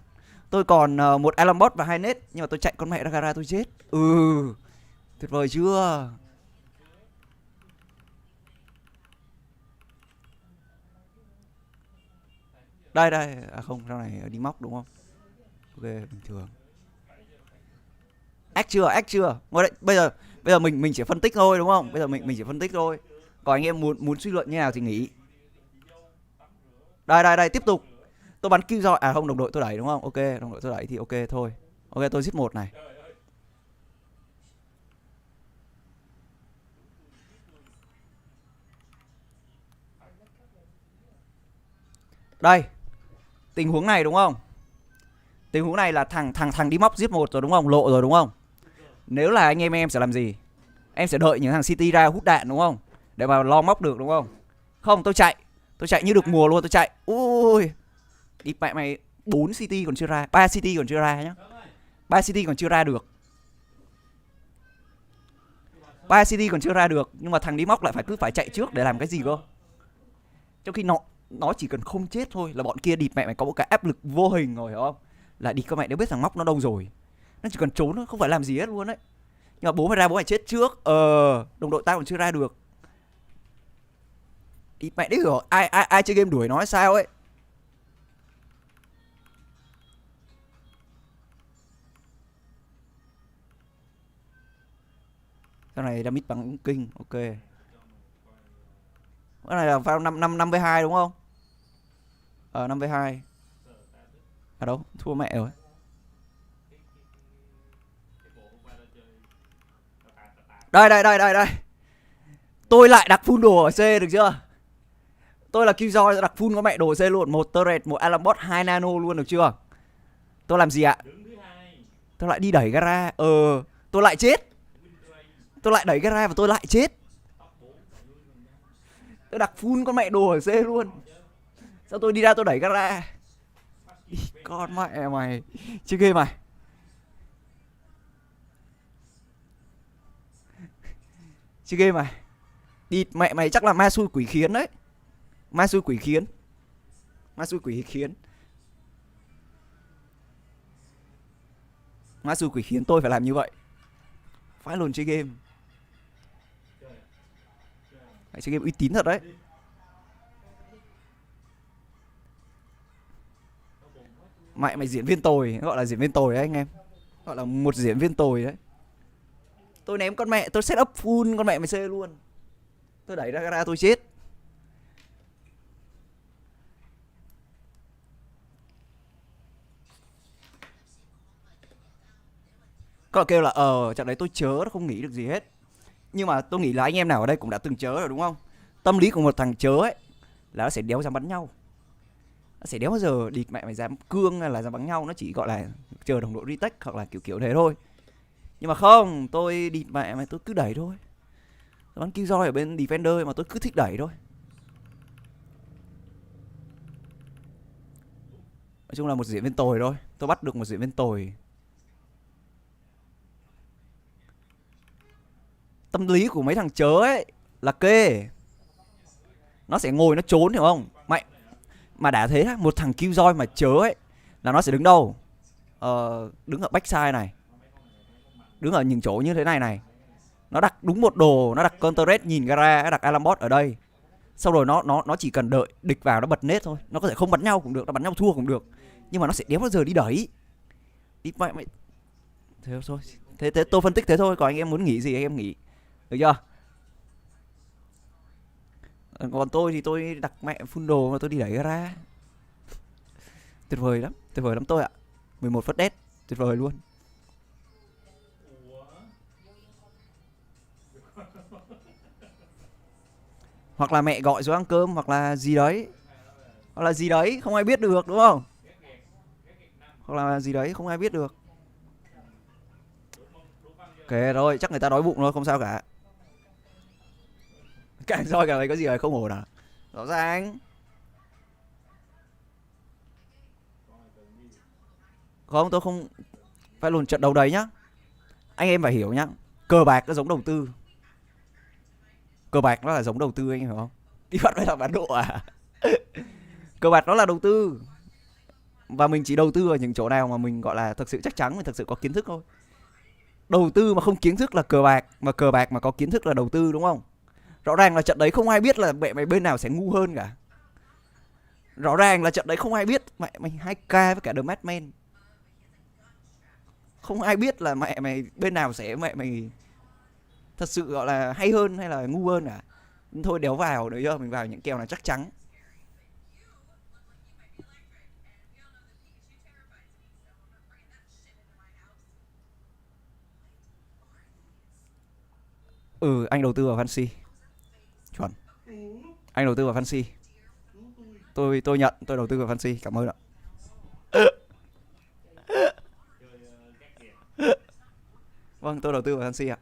Tôi còn một alarm bot và 2 nết. Nhưng mà tôi chạy con mẹ ra gara tôi chết. Tuyệt vời chưa? Đây. À không, rau này đi móc đúng không? Ok, bình thường. Ách chưa? Ngồi đây, bây giờ mình chỉ phân tích thôi đúng không? Bây giờ mình chỉ phân tích thôi. Còn anh em muốn suy luận như nào thì nghỉ. Đây, tiếp tục. Tôi bắn kill rồi. À không, đồng đội tôi đẩy đúng không? Ok, đồng đội tôi đẩy thì ok thôi. Ok, tôi giết 1 này. Đây. Tình huống này đúng không? Tình huống này là thằng đi móc giết 1 rồi đúng không? Lộ rồi đúng không? Nếu là anh em sẽ làm gì? Em sẽ đợi những thằng City ra hút đạn đúng không? Để mà lo móc được đúng không? Không, tôi chạy như được mùa luôn, tôi chạy. Ui. Đi mẹ mày 4 City còn chưa ra, 3 City còn chưa ra nhá. 3 City còn chưa ra được. 3 City còn chưa ra được, nhưng mà thằng đi móc lại phải chạy trước để làm cái gì cơ? Trong khi nó chỉ cần không chết thôi là bọn kia địt mẹ mày có một cái áp lực vô hình rồi hiểu không? Là địt con mẹ nếu biết thằng móc nó đâu rồi. Nó chỉ cần trốn thôi, không phải làm gì hết luôn đấy. Nhưng mà bố mày ra bố mày chết trước. Đồng đội tao còn chưa ra được. Địt mẹ đấy hiểu ai chơi game đuổi nó sao ấy. Cái này damage bằng kinh, ok. Cái này là vào 5v2 đúng không? 5v2. À đâu, thua mẹ rồi. Đây. Tôi lại đặt full đồ ở C được chưa? Tôi là Killjoy đặt full có mẹ đồ C luôn, 1 turret, 1 alarm bot, 2 nano luôn được chưa? Tôi làm gì ạ? Tôi lại đi đẩy gara. Tôi lại chết. Tôi lại đẩy gara và tôi lại chết. Tôi đặt full con mẹ đồ ở C luôn. Sao tôi đi ra tôi đẩy gara? Con mẹ mày. Chơi game mày. Chơi game mày. Địt mẹ mày chắc là ma xui quỷ khiến đấy. Ma xui quỷ khiến. Ma xui quỷ khiến. Ma xui quỷ khiến tôi phải làm như vậy. Phải luôn chơi game. Phải chơi game uy tín thật đấy. Mày diễn viên tồi, gọi là diễn viên tồi đấy anh em. Gọi là một diễn viên tồi đấy. Tôi ném con mẹ, tôi set up full con mẹ mày C luôn. Tôi đẩy ra gara tôi chết. Có kêu là trận đấy tôi chớ, nó không nghĩ được gì hết. Nhưng mà tôi nghĩ là anh em nào ở đây cũng đã từng chớ rồi đúng không? Tâm lý của một thằng chớ ấy là nó sẽ đéo dám bắn nhau. Nó sẽ đéo bao giờ địt mẹ mày dám cương hay là dám bắn nhau. Nó chỉ gọi là chờ đồng đội retake hoặc là kiểu thế thôi. Nhưng mà không, tôi địt mẹ mày tôi cứ đẩy thôi. Tôi bắn Killjoy ở bên Defender mà tôi cứ thích đẩy thôi. Nói chung là một diễn viên tồi thôi. Tôi bắt được một diễn viên tồi. Tâm lý của mấy thằng chớ ấy là kê. Nó sẽ ngồi nó trốn hiểu không? Mà đã thế một thằng Killjoy mà chớ ấy là nó sẽ đứng đâu? Đứng ở backside này. Đứng ở những chỗ như thế này này. Nó đặt đúng một đồ, nó đặt counter red nhìn gara, nó đặt alarm bot ở đây. Sau rồi nó chỉ cần đợi địch vào nó bật nết thôi. Nó có thể không bắn nhau cũng được, nó bắn nhau thua cũng được. Nhưng mà nó sẽ đéo bao giờ đi đẩy. Đi mày. Thế thôi. Thế tôi phân tích thế thôi, còn anh em muốn nghĩ gì anh em nghĩ. Được chưa? Còn tôi thì tôi đặt mẹ full đồ mà tôi đi đẩy gara. Tuyệt vời lắm tôi ạ. 11 first death, tuyệt vời luôn. Hoặc là mẹ gọi xuống ăn cơm hoặc là gì đấy. Hoặc là gì đấy không ai biết được đúng không? Hoặc là gì đấy không ai biết được. Ok rồi, chắc người ta đói bụng thôi, không sao cả. Càng soi càng thấy có gì đấy không ổn à? Rõ ràng. Không, tôi không phải lùn trận đấu đấy nhá. Anh em phải hiểu nhá. Cờ bạc nó giống đầu tư. Cờ bạc nó là giống đầu tư anh hiểu không? Đi bắt phải là bán độ à? Cờ bạc nó là đầu tư. Và mình chỉ đầu tư ở những chỗ nào mà mình gọi là thực sự chắc chắn, mình thực sự có kiến thức thôi. Đầu tư mà không kiến thức là cờ bạc, mà cờ bạc mà có kiến thức là đầu tư đúng không? Rõ ràng là trận đấy không ai biết là mẹ mày bên nào sẽ ngu hơn cả. Rõ ràng là trận đấy không ai biết mẹ mày 2K với cả The Madman. Không ai biết là mẹ mày bên nào sẽ mẹ mày thật sự gọi là hay hơn hay là ngu hơn cả. Thôi đéo vào đấy, mình vào những kèo là chắc chắn. Anh đầu tư vào Fancy. Chuẩn. Anh đầu tư vào Fancy. Tôi nhận, tôi đầu tư vào Fancy, cảm ơn ạ. Vâng, tôi đầu tư vào Fancy ạ.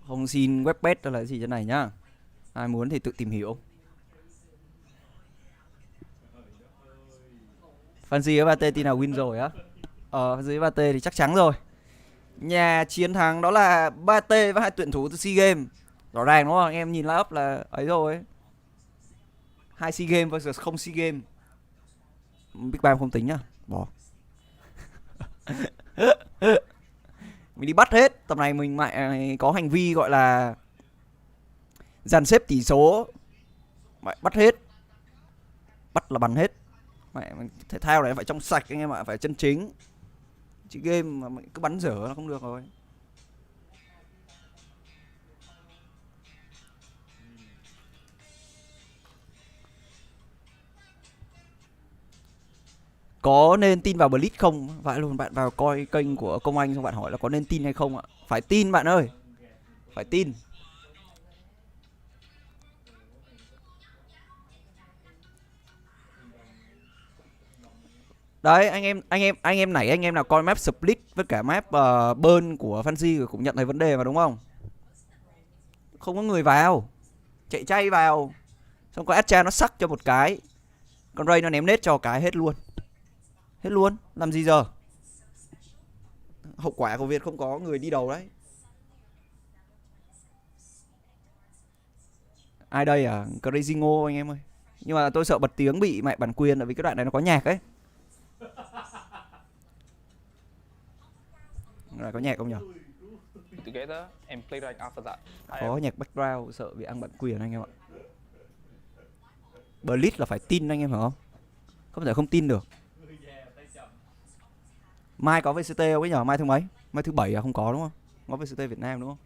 Không xin webpage hay là gì thế này nhá. Ai muốn thì tự tìm hiểu. Fancy với 3T team nào win rồi á? Fancy với 3T thì chắc chắn rồi. Nhà chiến thắng đó là 3T và hai tuyển thủ từ SEA Games. Rõ ràng đúng không? Anh em nhìn line up là ấy rồi. 2 SEA Games versus không SEA Games. Big Bang không tính nhá. Bỏ. Mình đi bắt hết. Tầm này mình mày có hành vi gọi là dàn xếp tỷ số. Mày bắt hết. Bắt là bắn hết. Mày thể thao này phải trong sạch anh em ạ, phải chân chính. Chứ game mà mày cứ bắn dở nó không được rồi. Có nên tin vào Blitz không? Vậy luôn, bạn vào coi kênh của Công Anh xong bạn hỏi là có nên tin hay không ạ? Phải tin bạn ơi. Phải tin. Đấy, anh em nãy anh em nào coi map split với cả map burn của Fancy cũng nhận thấy vấn đề mà đúng không? Không có người vào. Chạy chay vào. Xong có Astra nó sắc cho một cái. Con Ray nó ném nết cho cái hết luôn. Hết luôn, làm gì giờ? Hậu quả của việc không có người đi đầu đấy. Ai đây à? Crazy Ngo anh em ơi. Nhưng mà tôi sợ bật tiếng bị mẹ bản quyền, tại vì cái đoạn này nó có nhạc ấy. Là có nhạc không nhỉ? Có nhạc background, sợ bị ăn bản quyền anh em ạ. Blitz là phải tin anh em hiểu không? Không thể không tin được. Mai có VCT không ấy nhở? Mai thứ mấy? Mai thứ 7 à? Không có đúng không? Có VCT Việt Nam đúng không?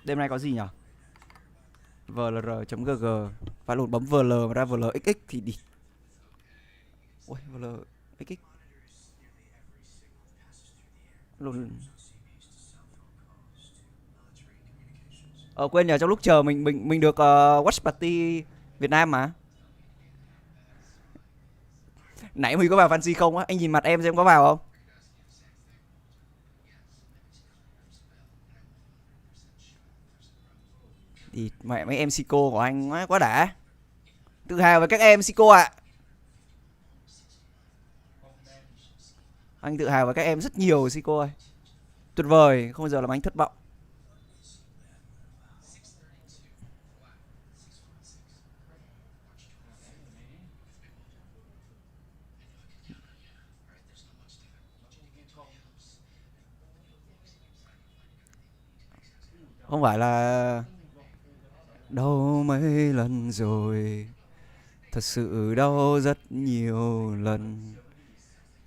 Đêm nay có gì nhở? VLR.gg. Phải lột bấm VL mà ra VLXX thì đi. Ui, VLXX. Lồn. Quên nhờ, trong lúc chờ mình được WatchParty Việt Nam mà. Nãy Huy có vào Fancy không á? Anh nhìn mặt em xem có vào không? Thì mẹ mấy em Sico của anh quá đã. Tự hào với các em Sico ạ. Anh tự hào với các em rất nhiều Sico ơi. Tuyệt vời, không bao giờ làm anh thất vọng. Không phải là đau mấy lần rồi, thật sự đau rất nhiều lần,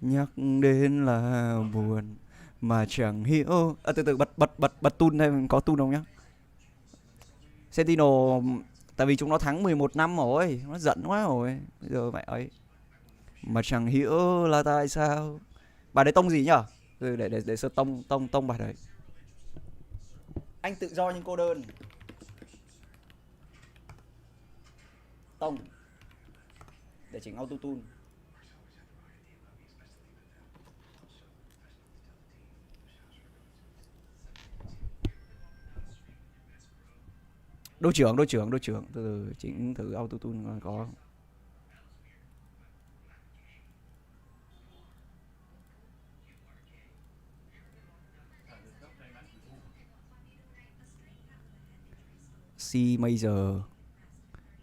nhắc đến là buồn mà chẳng hiểu. Từ từ bật tune thêm, có tune không nhá? Sentinel, tại vì chúng nó thắng 11 năm rồi, nó giận quá rồi. Bây giờ mẹ ấy mà chẳng hiểu là tại sao. Bài đấy tông gì nhở? Để sơ tông bài đấy. Anh tự do nhưng cô đơn. Tông. Để chỉnh auto tune. Đô trưởng. Từ chỉnh thử auto tune có. C major.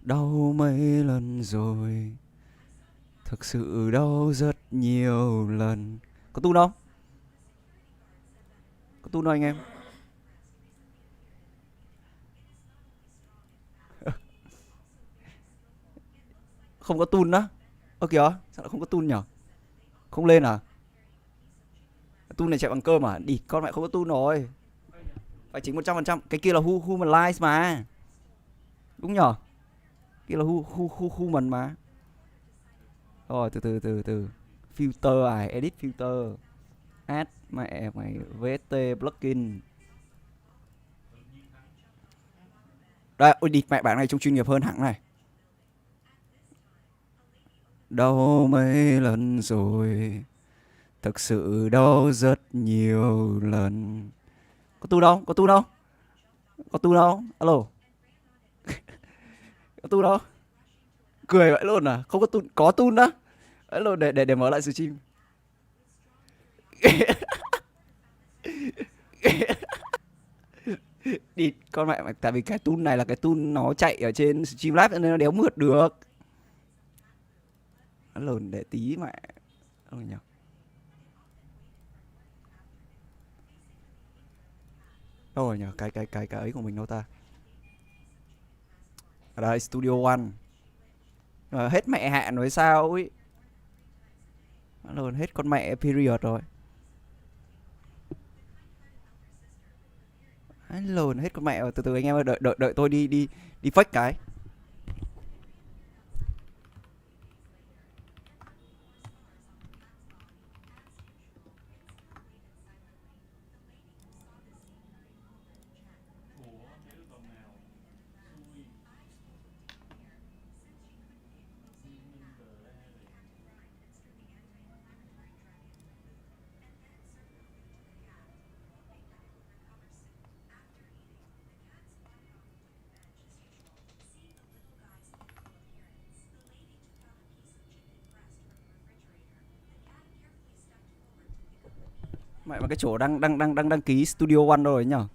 Đau mấy lần rồi, thực sự đau rất nhiều lần. Có tune không? Có tune không anh em? Không có tune á? Ơ kìa, sao lại không có tune nhở? Không lên à? Tune này chạy bằng cơm à? Đi, con mẹ không có tune rồi. Phải chỉnh 100%. Cái kia là humanize mà. Đúng nhở? Kia là human mà. Rồi, từ. Filter à? Edit filter. Add mẹ mày VST plugin. Đây, ôi địt mẹ, bạn này trông chuyên nghiệp hơn hẳn này. Đau mấy lần rồi, thực sự đau rất nhiều lần. Có tu đâu? Có tu đâu? Có tu đâu? Alo. Có tu đâu? Cười vậy luôn à? Không có tu, có tu đó. Alo, để mở lại stream. Đi con mẹ, tại vì cái tool này là cái tool nó chạy ở trên Streamlabs nên nó đéo mượt được. Nó lồn để tí mẹ. Ôi nhỉ. Đâu rồi nhỉ? Cái ấy của mình đâu ta? Ở đây Studio One. Hết mẹ hạn rồi sao ấy. Hết con mẹ period rồi. Lồn hết con mẹ rồi. Từ từ anh em ơi, đợi tôi đi fake cái. Mẹ mà cái chỗ đăng ký Studio One rồi nhở?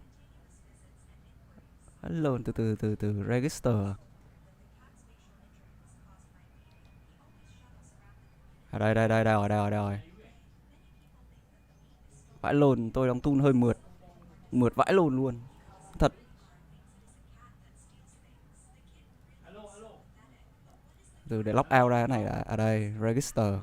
Lồn từ register. Đây rồi. Vãi lồn, tôi đóng tune hơi mượt vãi lồn luôn. Thật. Từ để lock out ra cái này là ở đây register.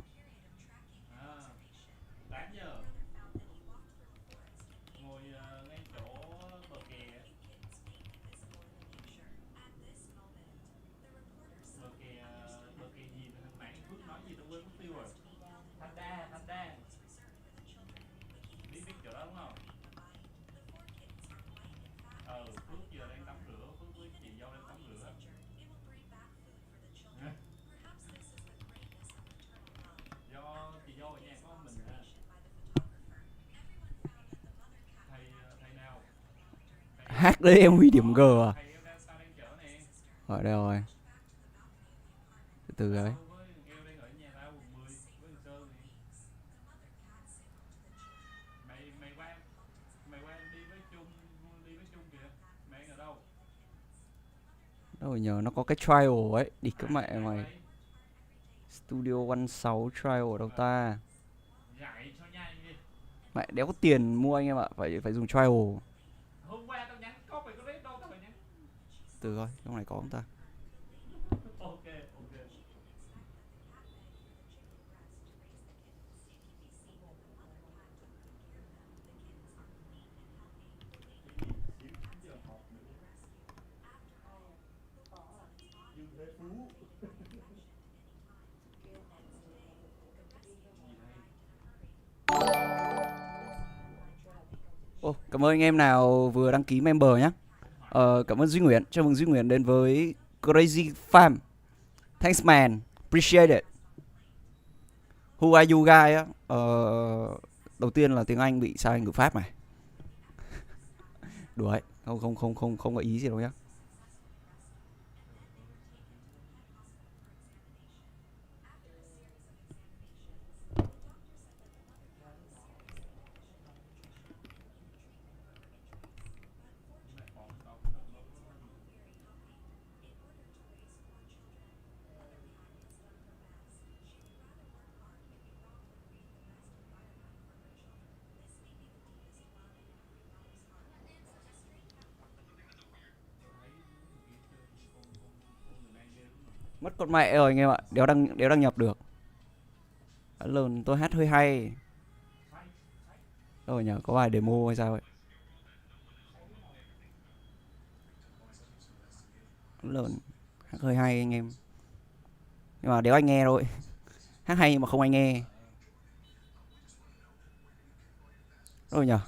HD em Huy điểm G à? Ở đây rồi. Từ từ đấy. Đâu rồi nhờ, nó có cái trial ấy, đi các mẹ mày. Studio One 6 trial ở đâu ta? Mẹ đéo có tiền mua anh em ạ, phải dùng trial. Từ coi, trong này có không ta? Cảm ơn anh em nào vừa đăng ký member nhé. Cảm ơn Duy Nguyễn, chào mừng Duy Nguyễn đến với Crazy Farm. Thanks man, appreciate it. Who are you guys á? Đầu tiên là tiếng Anh bị sai ngữ pháp này. Đùa ấy, không có ý gì đâu nhá. Mất con mẹ rồi anh em ạ, đéo đăng nhập được. Lần tôi hát hơi hay. Rồi nhờ, có bài demo hay sao ấy. Lần hát hơi hay anh em. Nhưng mà đéo anh nghe rồi. Hát hay nhưng mà không anh nghe. Rồi nhờ.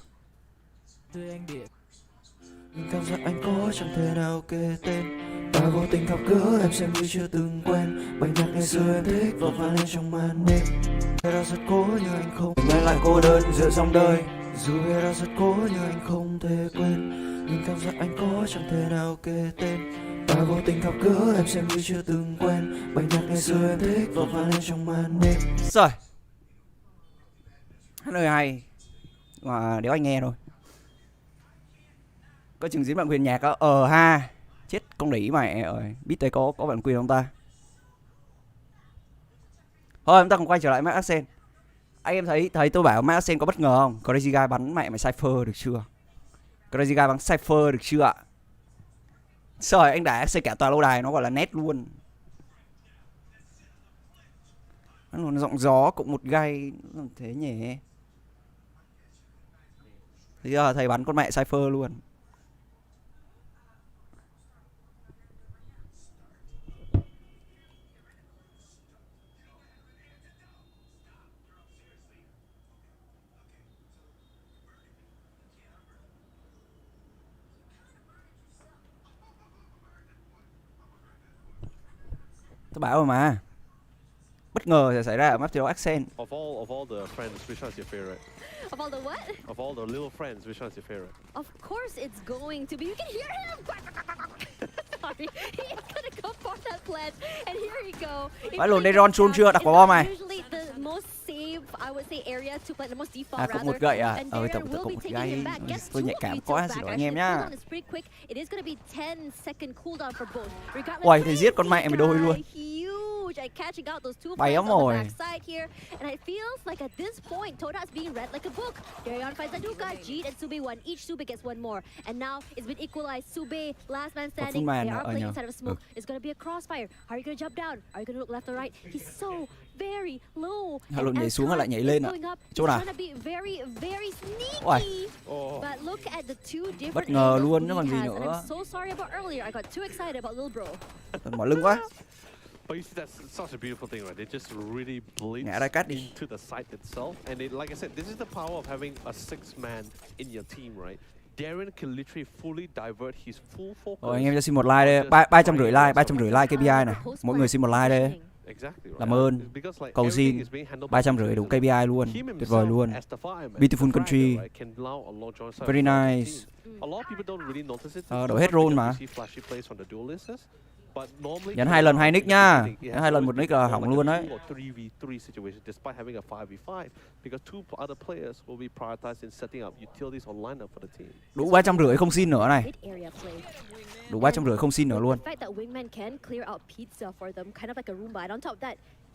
Cảm giác anh có chẳng thể nào kể tên. Ta vô tình gặp gỡ em xem như chưa từng quen. Bài nhạc ngày xưa em thích vọng vang lên trong màn đêm. Em đã rất cố nhưng anh không. Em lại cô đơn giữa dòng đời. Dù em đã rất cố nhưng anh không thể quên. Nhưng cảm giác anh có chẳng thể nào kể tên. Ta vô tình gặp gỡ em xem như chưa từng quen. Bài nhạc ngày xưa em thích vọng vang lên trong màn đêm. Rồi. Hát lời hay mà đéo anh nghe rồi. Có chừng diễn bản quyền nhạc á. Ha. Chết con đỉ mẹ rồi. Biết đây có bản quyền không ta? Thôi chúng ta cùng quay trở lại Max Accent. Anh em thấy tôi bảo Max Accent có bất ngờ không? Crazy Guy bắn mẹ mày Cypher được chưa? Crazy Guy bắn Cypher được chưa ạ? Trời, anh đã xây cả tòa lâu đài nó gọi là nét luôn. Nó giọng gió cũng một gai thế nhỉ. Bây giờ thầy bắn con mẹ Cypher luôn. Tôi bảo rồi mà. Bất ngờ sẽ xảy ra ở map thi đấu Accent. Of all the friends, which one is your favorite? Of all the what? Of all the little friends, which one is your favorite? Of course it's going to be. You can hear him! Sorry. He's gonna go for that plant. And here we go. Phải luôn, đây Ron Chun chưa đặt quả bom này. Usually the most safe, I would say, area to plant, the most default À, cũng một gậy à? Tổng will cũng be một taking gậy. him back. Gets Tôi nhạy two cảm vetoes quá, back. xin lỗi anh Actually, em the nhá. cooldown is pretty quick. It is gonna be 10-second cooldown for both. Regardless, Uầy, thầy giết con mẹ mày đôi luôn. Huge at catching out those two Bay plants lắm on rồi. the backside here. And it feels like at this point, Toda is being read like a book. Darion finds Aduka, Jeet and Sube one. Each Sube gets one more. And now it's been equalized. Sube, last man standing. They are playing inside of a smoke. It's gonna be a crossfire. Are you gonna jump down? Are you gonna look left or right? He's so very low. Hà Lộn nhảy xuống lại nhảy lên ạ. Chỗ nào? Uầy. But look at the two different Bất ngờ luôn chứ còn gì nữa. I'm so sorry about earlier. I got too excited about little bro. Mỏi lưng quá. But you see, that's such a beautiful thing, right? They just really blitz Ngã ra cắt đi. into the site itself. And it, like I said, this is the power of having a 6-man in your team, right? Darren can literally fully divert his full focus. Rồi anh em cho xin một like đây, 350 like, 350 like KPI này. Mỗi người xin một like đây. Làm ơn. Cầu xin 350 đủ KPI luôn. Tuyệt vời luôn. Beautiful country. Very nice. Đổi hết role mà. Nhấn 2 lần 2 nick nhá. Nhấn 2 lần một nick là hỏng luôn đấy. Đủ 350 không xin nữa này. Đủ 350 không xin nữa luôn.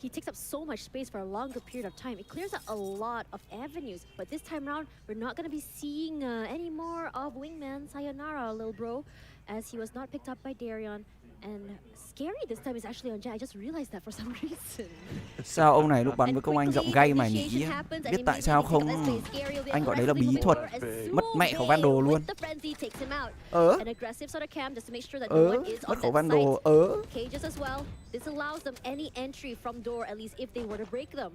He takes up so much space for a longer period of time. It clears out a lot of avenues. But this time around, we're not going to be seeing any more of Wingman Sayonara, little bro, as he was not picked up by Darion. And scary this time is actually on Jet. I just realized that for some reason. Sao ông này lúc bắn với Công Anh giọng gay mà nhỉ? Biết tại sao không? Anh gọi đấy là bí thuật. Mất mẹ khẩu Vandal luôn. Mất khẩu Vandal. This allows them any entry from door, at least if they were to break them.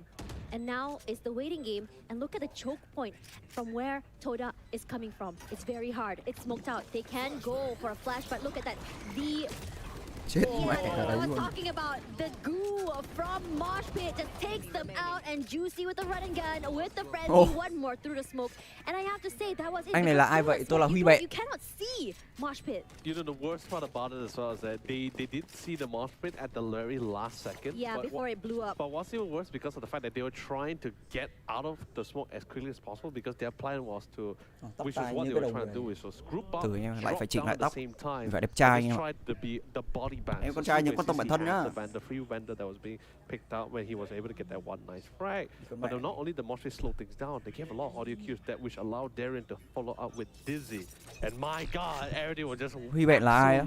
And now it's the waiting game, and look at the choke point from where Toda is coming from. It's very hard. It's smoked out. They can go for a flash, but look at that. Chết mẹ cả đấy I was luôn. talking about the goo from Moshpit just takes them out, and Juicy with the run and gun with the frenzy, one more through the smoke. And I have to say that was. Anh này là ai vậy? Tôi là Huy Bẹn. You cannot see Moshpit. You know the worst part about it as well is that they did see the Moshpit at the very last second. Yeah, before it blew up. But what's even worse because of the fact that they were trying to get out of the smoke as quickly as possible because their plan was to, which was what they were trying to do, which was group up, lại phải chỉnh lại tóc. Phải đẹp and trai just anh em. tried to be the body band. Em con trai nhưng quan tâm bản thân nhá. The free vendor that was being picked out when he was able to get that one nice frag. But not only the Moshpit slowed things down, they gave a lot of audio cues that which allowed Darren to follow up with Dizzy. And my God, everything was just Huy Bẹn là ai á?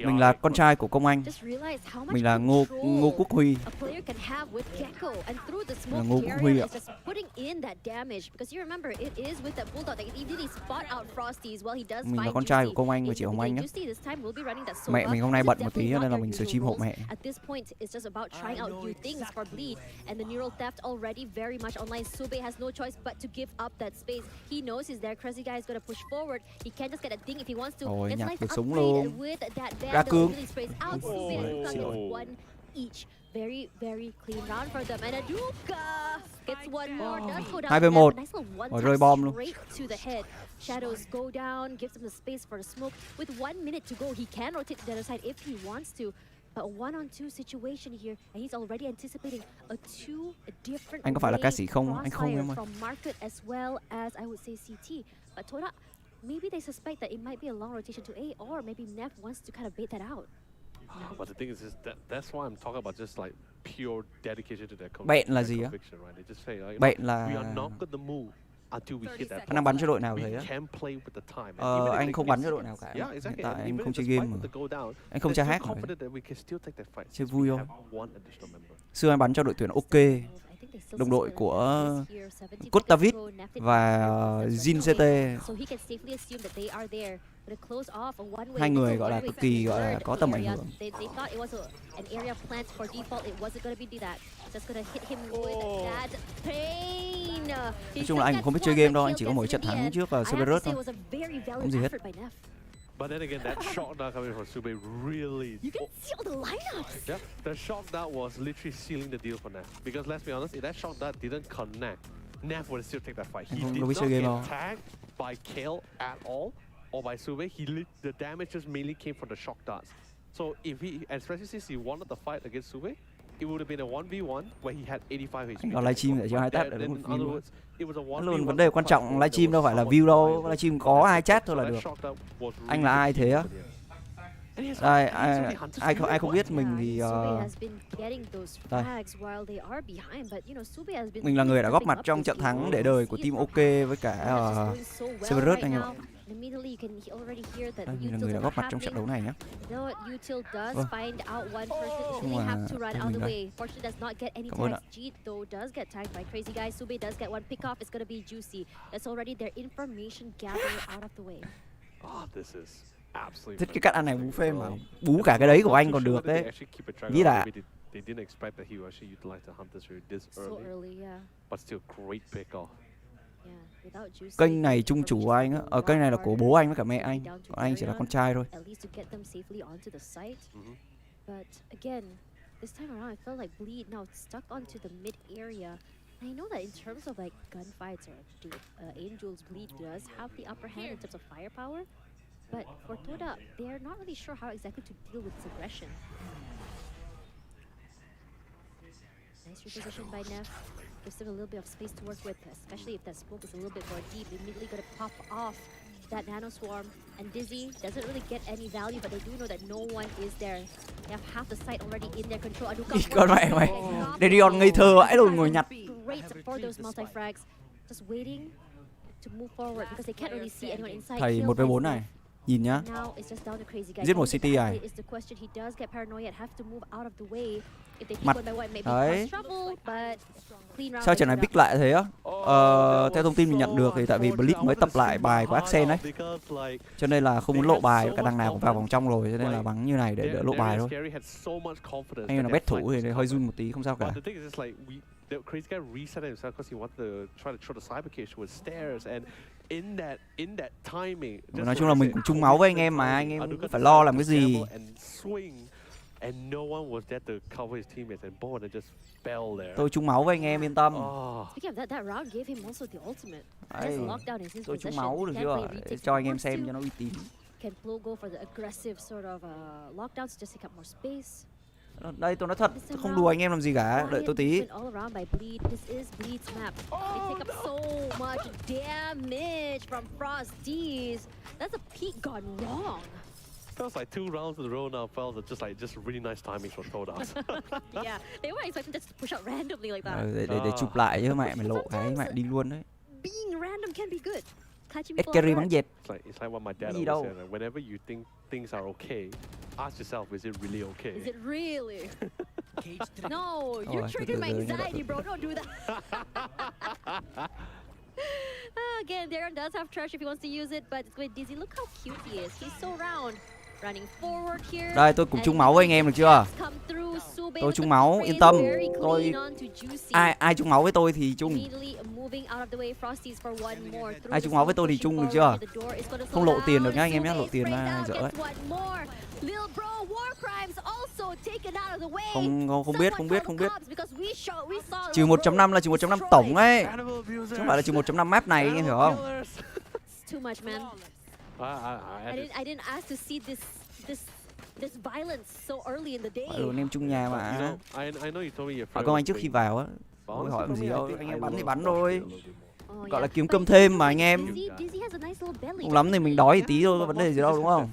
Mình là con trai của Công Anh. Mình là Ngô Quốc Huy. Là Ngô Quốc Huy ạ. Mình là con trai của Công Anh và chị Hồng Anh nhé. Mẹ mình hôm nay bận một tí nên là mình stream hộ mẹ. Ôi, nhặt được súng luôn. Ra cương. Very, very clean round for them. And Aduka gets one more. 2v1. Rồi rơi bom luôn. Shadows go down, gives him the space for the smoke. With 1 minute to go, he can rotate to the other side if he wants to. But a 1-on-2 situation here, and he's already anticipating a two different. Anh có phải là ca sĩ không? Anh không em ơi. From market as well as I would say CT. But Toda, maybe they suspect that it might be a long rotation to A, or maybe Neff wants to kind of bait that out. But the thing is that's why I'm talking about just like pure dedication to their Bẹn là gì á? conviction, right? They just say like, Bẹn là we are not going to move Anh đang bắn cho đội nào thế á? Anh không bắn cho đội nào cả. Hiện tại anh không chơi game mà. Anh không chơi hack mà. Chơi vui không? Xưa anh bắn cho đội tuyển OK, đồng đội của Cốt David và Jin CT. Hai người gọi là cực kỳ gọi là có tầm ảnh hưởng. Nói chung là anh cũng không biết chơi game đâu, anh chỉ có mỗi trận thắng trước Severus thôi, không gì hết. But then again, that shock dart coming from Sube really... You can see all the lineups! Yeah, the shock dart was literally sealing the deal for Neff. Because let's be honest, if that shock dart didn't connect, Neff would still take that fight. He did not get tagged by Kale at all, or by Sube. The damage just mainly came from the shock darts. So if he, especially since he wanted the fight against Sube, it would have been a 1v1 where he had 85 HP. Anh có livestream để cho hai tab để một view. Luôn vấn đề quan trọng livestream đâu phải là view đâu, livestream có hai chat thôi là được. Anh là ai thế á? Đây, ai không biết mình thì đây. Mình là người đã góp mặt trong trận thắng để đời của team OK với cả Severus anh em ạ. Đây, mình là người đã góp mặt trong trận đấu này nhé. Vâng, nhưng mà mình đây. Cảm ơn ạ. Thích cái cách ăn này bú phê mà bú cả cái đấy của anh còn được đấy. Nghĩ là kênh này chung chủ của anh á, ở kênh này là của bố anh với cả mẹ anh, còn anh chỉ là con trai thôi. I know that in terms of like gunfights or Angel's Bleed does have the upper hand in terms of firepower, but for Toda, they're not really sure how exactly to deal with his aggression. Nice reposition by Neff. Gives them a little bit of space to work with, especially if that smoke is a little bit more deep. Immediately gonna pop off that nano swarm, and Dizzy doesn't really get any value, but they do know that no one is there. They have half the site already in their control. Con mày, Darion ngây thơ vãi luôn ngồi nhặt. Great for those multi-frags, just waiting to move forward because they can't really see anyone inside. Thầy 1v4 này, nhìn nhá. Giết một City này. Mặt đấy. Sao trận này pick lại thế á? Theo thông tin mình nhận được thì tại vì Blitz mới tập lại bài của Axen đấy, cho nên là không muốn lộ bài, cả đằng nào cũng vào vòng trong rồi, cho nên là bắn như này để đỡ lộ bài thôi. Anh là bet thủ thì hơi run một tí không sao cả. The crazy guy reset himself because he wanted to try to throw the cyber cage with stairs, and in that timing. Nói chung là mình cũng chung máu với anh em mà, anh em phải lo làm cái gì. And no one was there to cover his teammates, and both of them just fell there. Tôi chung máu với anh em, yên tâm. Tôi chung máu được chưa? Để cho anh em xem cho nó uy tín. Đây tôi nói thật, tôi không đùa anh em làm gì cả, đợi tôi tí. That was like 2 rounds in a row now. Felt just really nice timing for Todas. Yeah, they weren't expecting just to push out randomly like that. Để chụp lại chứ mẹ mày lộ cái mẹ đi luôn đấy. Being random can be good. Carry bắn dệt. It's like what my dad always said. Whenever you think things are okay, ask yourself, is it really okay? Is it really? No, you're triggering my anxiety, bro. Don't do that. Again, Darren does have trash if he wants to use it, but it's going Dizzy. Look how cute he is. He's so round. Running forward here. Đây, tôi cùng chung máu với anh em được chưa? Tôi chung máu, yên tâm. Tôi ai chung máu với tôi thì chung. Ai chung máu với tôi thì chung được chưa? Không lộ tiền được nhá anh em nhé, lộ tiền là dở đấy. Không biết. Trừ 1.5 là trừ 1.5 tổng ấy. Chứ không phải là trừ 1.5 map này, anh em hiểu không? I didn't ask to see this violence so early in the day. Anh em chung nhà mà. I know you told me your Hỏi Công Anh trước khi vào á. Tôi hỏi làm gì đâu, anh em bắn thì bắn thôi. Gọi là kiếm cơm thêm mà anh em. Không lắm thì mình đói thì tí thôi, có vấn đề gì đâu đúng không?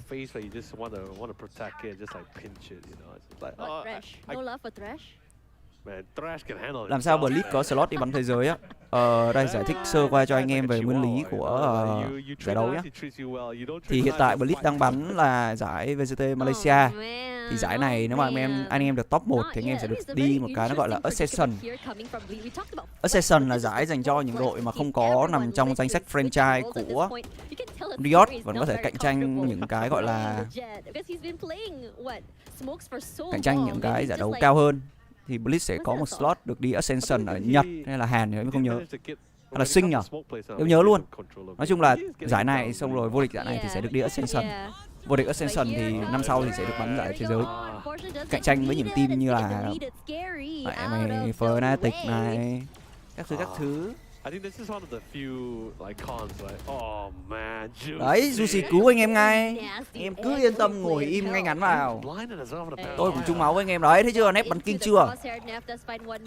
Làm sao Blitz có slot đi bắn thế giới á? Đây giải thích sơ qua cho anh em về nguyên lý của giải đấu nhé. Thì hiện tại Blitz đang bắn là giải VGT Malaysia. Thì giải này nếu mà anh em được top 1 thì anh em sẽ được đi một cái nó gọi là Ascension. Ascension là giải dành cho những đội mà không có nằm trong danh sách franchise của Riot, vẫn có thể cạnh tranh những cái gọi là cạnh tranh những cái giải đấu cao hơn. Thì Blitz sẽ có một slot được đi Ascension ở Nhật hay là Hàn, nếu không nhớ, hay là Sinh nhỉ? Em nhớ luôn. Nói chung là giải này xong rồi vô địch giải này thì sẽ được đi Ascension. Vô địch Ascension thì năm sau thì sẽ được bắn giải thế giới, cạnh tranh với những team như là Fnatic này, các thứ. Đấy, Juicy cứu anh em ngay. Anh em cứ yên tâm ngồi im ngay ngắn vào. Tôi cũng chung máu với anh em đấy, thấy chưa? Nép bắn kinh chưa?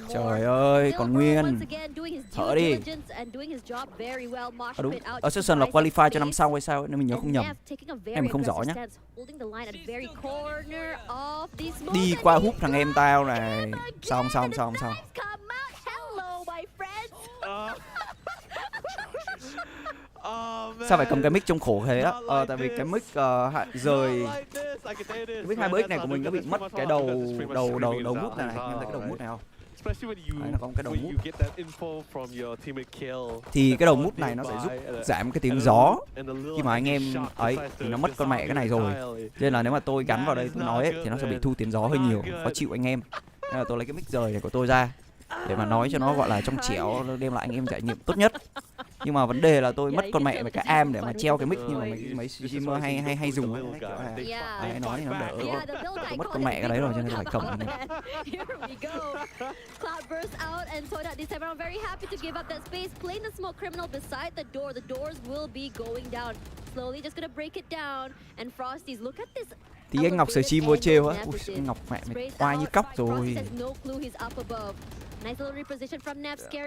Trời ơi, còn nguyên. Thở đi. Đúng, Ascension là qualify cho năm sau hay sao nên mình nhớ không nhầm. Em không rõ nhá. Đi qua hút thằng em tao này. Xong. Sao phải cầm cái mic trông khổ thế á? Tại vì cái mic rời cái mic HyperX này của mình nó bị mất cái đầu mút này. Em thấy cái đầu mút này không? Đấy, nó có một cái đầu mút. Thì cái đầu mút này nó sẽ giúp giảm cái tiếng gió khi mà anh em ấy thì nó mất con mẹ cái này rồi. Nên là nếu mà tôi gắn vào đây tôi nói ấy, thì nó sẽ bị thu tiếng gió hơi nhiều, khó chịu anh em. Nên là tôi lấy cái mic rời này của tôi ra để mà nói cho nó gọi là trong trẻo, đem lại anh em trải nghiệm tốt nhất. Nhưng mà vấn đề là tôi mất con mẹ với cái am để mà treo cái mic như mà mấy streamer hay dùng ấy, hay nói thì nó đỡ. Tôi mất con mẹ cái đấy rồi cho nên tôi phải cầm cái này. Thì anh Ngọc sở chi mua trêu á. Ui, anh Ngọc mẹ mày oai như cóc rồi.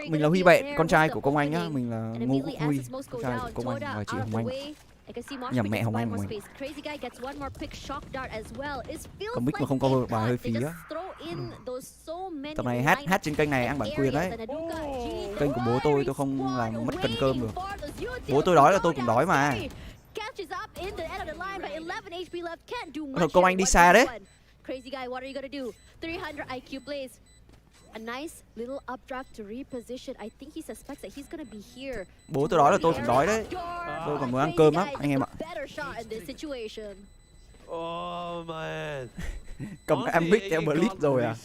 Mình là Huy Bẹn, con trai của Công Anh á, mình là Ngô Công Huy, con trai của Công Anh và chị Hồng Anh. Nhầm mẹ Hồng Anh của mình. Còn mic mà không cover bài hơi phí á. Tầm này hát trên kênh này ăn bản quyền đấy. Kênh của bố tôi không làm mất cần cơm được. Bố tôi đói là tôi cũng đói mà. Thôi Công Anh đi xa đấy. Bố tôi đói là tôi cũng đói đấy. Tôi còn muốn ăn cơm lắm anh em ạ. Cầm cái amic theo Blitz rồi à?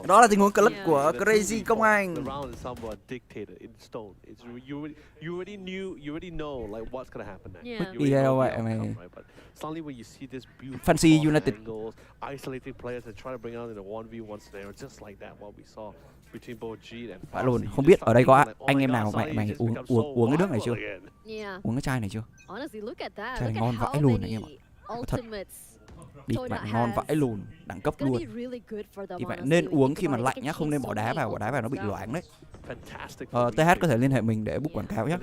Đó là tình huống clutch của Crazy Cong Anh. Đi đâu vậy mày? Fancy United. Phải luôn, không biết ở đây có anh em nào mày uống cái nước này chưa? Uống cái chai này chưa? Chai này ngon vãi luôn anh em ạ. Thật. Địt bạn ngon vãi lùn, đẳng cấp luôn. Thì bạn nên uống khi mà lạnh nhá, không nên bỏ đá vào nó bị loãng đấy. TH có thể liên hệ mình để book quảng cáo nhé.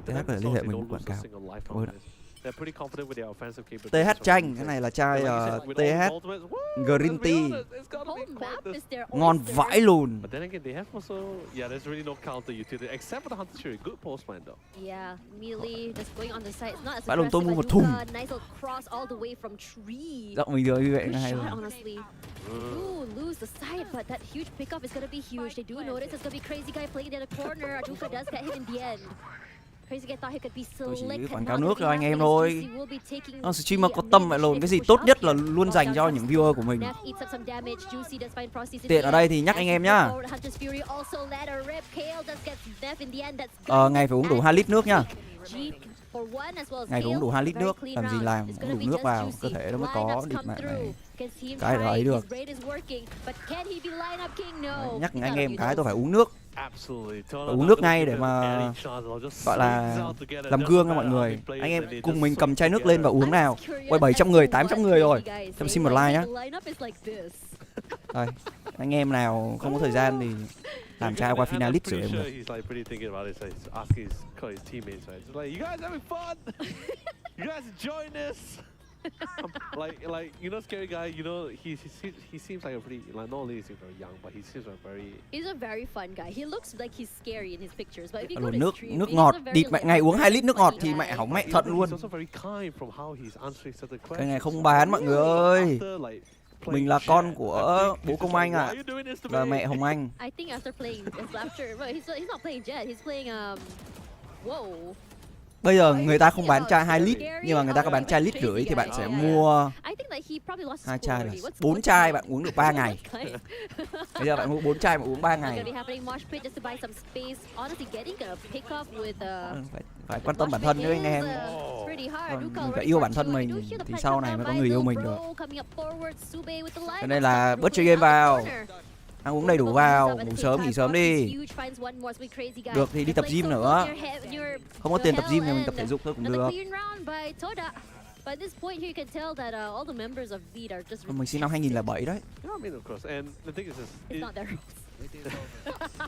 TH có thể liên hệ mình book quảng cáo. Cảm ơn ạ. TH chanh, cái này là chai TH Green Tea. Ngon vãi lùn. Vãi lùn, tôi mua một thùng. Giọng mình như vậy hay luôn. Lose the side, but that huge pickup is going to be huge. They do notice it's going to be Crazy Guy playing in the corner. Aduka does get hit in the end. Tôi chỉ quảng cáo nước cho anh em thôi. Streamer có tâm vậy luôn. Cái gì tốt nhất là luôn dành cho những viewer của mình. Tiện ở đây thì nhắc anh em nhá. Ngày phải uống đủ 2 lít nước nhá. Ngày uống đủ 2 lít nước. Làm gì làm, uống đủ nước vào cơ thể nó mới có địt mẹ này. Cái đó ấy được. Đấy, nhắc anh em cái tôi phải uống nước. Uống nước ngay để mà gọi là làm gương cho mọi người. Anh em cùng mình cầm chai nước lên và uống nào. Ôi 700 người, 800 người rồi. Em xin một like nhá. Đây, anh em nào không có thời gian thì làm chai qua finalist rồi em được. like you know, scary guy. You know, he seems like a pretty like not only he seems very young, but he seems like very. He's a very fun guy. He looks like he's scary in his pictures, but if you go Luôn to nước stream, nước he's ngọt, a very địt mẹ like ngày uống 2 lít nước ngọt funny thì guy. mẹ hỏng mẹ thật luôn. He's also very kind from how he's answering certain questions. Cái này không bán mọi người ơi. Mình là con của bố Công Anh ạ, và mẹ Hồng Anh. I think after playing after, he's not playing Jet. He's playing whoa. Bây giờ người ta không bán chai 2 lít, nhưng mà người ta có bán chai 1,5 lít thì bạn sẽ mua 2 chai là 4 chai bạn uống được 3 ngày. Bây giờ bạn mua 4 chai mà uống 3 ngày. Phải quan tâm bản thân nữa anh em. Mình phải yêu bản thân mình thì sau này mới có người yêu mình được. Cho nên là bớt chơi game vào, ăn uống đầy đủ vào, ngủ sớm nghỉ sớm đi. Được thì đi tập gym nữa. Không có tiền tập gym thì mình tập thể dục thôi cũng được. Mình sinh năm 2007 đấy.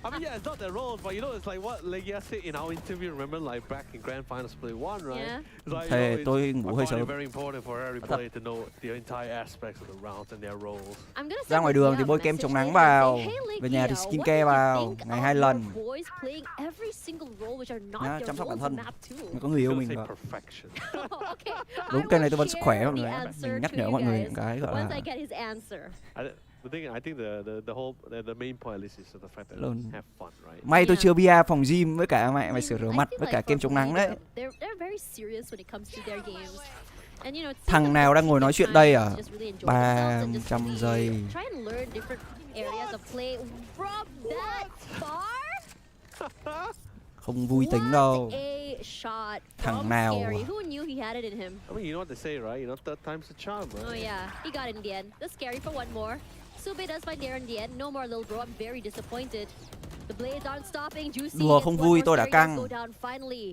I mean, yeah, it's not their roles, but you know, it's like what LGG said in our interview. Remember, like back in Grand Finals Play 1, right? Yeah. Like, Thề tôi ngủ hơi I find sớm. it very important for every player to know the entire aspects of the rounds and their roles. Ra ngoài đường thì bôi kem chống nắng vào, về nhà thì skincare vào, ngày 2 lần. Nhá, chăm sóc bản thân, mới có người yêu mình được. Đúng, cái này tôi vẫn sức khỏe mọi người. Mình nhắc nhở mọi người những cái gọi là I think the main point at least is the fact that have fun, right? may tôi chưa bia phòng gym với cả mẹ mày sửa rửa mặt với cả kem chống nắng đấy. Thằng nào đang ngồi nói chuyện đây à? 300 giây. Không vui tính đâu. Thằng nào? I mean, you know what they say, right? You know, third time's a charm, right? Oh yeah, he got it in the end. That's scary for one more. Sube does find there in the end. No more little bro. I'm very disappointed. The blades aren't stopping. Juicy. Đùa không vui tôi đã căng.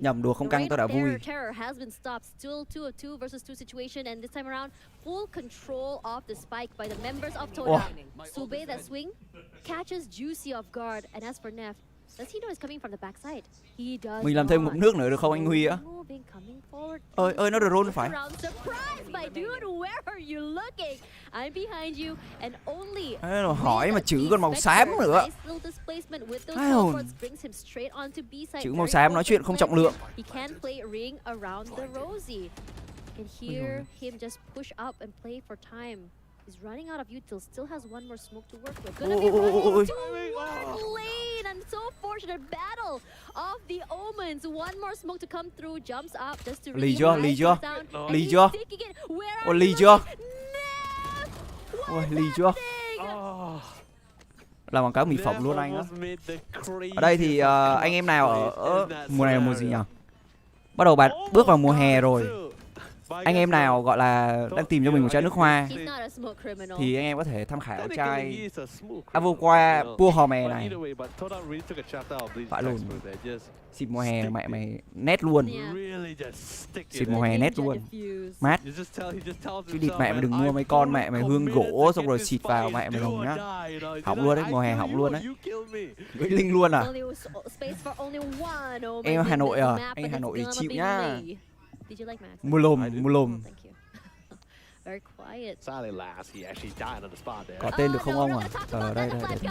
Nhầm, đùa không căng tôi đã vui. Terror has been stopped. Still 2-2 versus 2 situation, and this time around, full control of the spike by the members of Toda. Sube that swing catches Juicy off guard, and as for Neff, does he know it's coming from the backside? He does. Mình làm thêm một nước nữa được không anh Huy á? Ơi nó drone phải. Nó hỏi mà chữ con màu xám nữa. Chữ màu xám nói chuyện không trọng lượng. He's running out of utils, still has one more smoke to work with. Gonna be running into one lane, and so fortunate battle of the Omens. One more smoke to come through, jumps up just to lì chưa? Ôi lì chưa? Làm quảng cáo mỹ phẩm luôn anh á. Ở đây thì anh em nào ở mùa này là mùa gì nhỉ? Bắt đầu bước vào mùa hè rồi. Anh em nào gọi là đang tìm cho mình một chai nước hoa thì anh em có thể tham khảo chai Avocado Pua Hò Mè này. Phải luôn. Xịt mùa hè mẹ mày nét luôn. Xịt mùa hè nét luôn. Mát. Chứ địt mẹ mày đừng mua mấy con mẹ mày hương gỗ xong rồi xịt vào mẹ mày hồng nhá. Hỏng luôn đấy, mùa hè hỏng luôn đấy. Với Linh luôn à? Em Hà Nội à? Anh Hà Nội chịu nhá. Did you like Max? Mua lồm. Thank you. Very quiet. Sadly, last he actually died on the spot there. Có tên được không ông à? Đây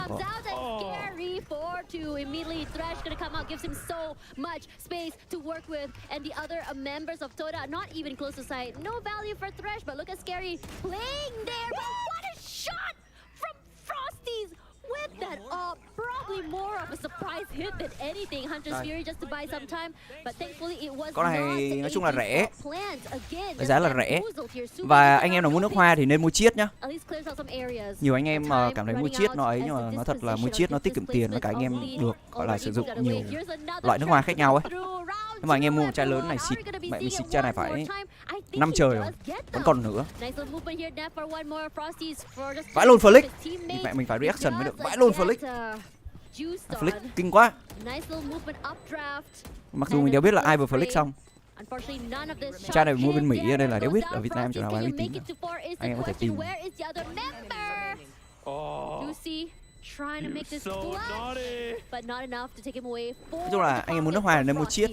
có. Scary 4-2. Immediately Thresh gonna come out, gives him so much space to work with, and the other members of Toda not even close to sight. No value for Thresh, but look at Scary playing there. But what a shot from Frosties! With that probably more of a surprise hit than anything. Hunter's Fury just to buy some time, but thankfully it was con này nói chung là rẻ. Cái giá là rẻ. Và anh em nào muốn nước hoa thì nên mua chiết nhá. Nhiều anh em cảm thấy mua chiết nó ấy, nhưng mà nói thật là mua chiết nó tiết kiệm tiền, và cả anh em được gọi là sử dụng nhiều loại nước hoa khác nhau ấy. Nhưng mà anh em mua một chai lớn này xịt, mẹ mình xịt chai này phải 5 trời rồi, vẫn còn nữa. Vãi luôn Felix. Mẹ mình phải reaction mới được. Vãi luôn Felix. Felix kinh quá. Mặc dù mình đều biết là ai vừa Felix xong. Chai này mua bên Mỹ nên là đéo biết ở Việt Nam chỗ nào bán uy tín. Anh em có thể tìm. Trying to make this splash, but not enough to take him away. Nói chung là anh em muốn nước hoa nên mua chiết.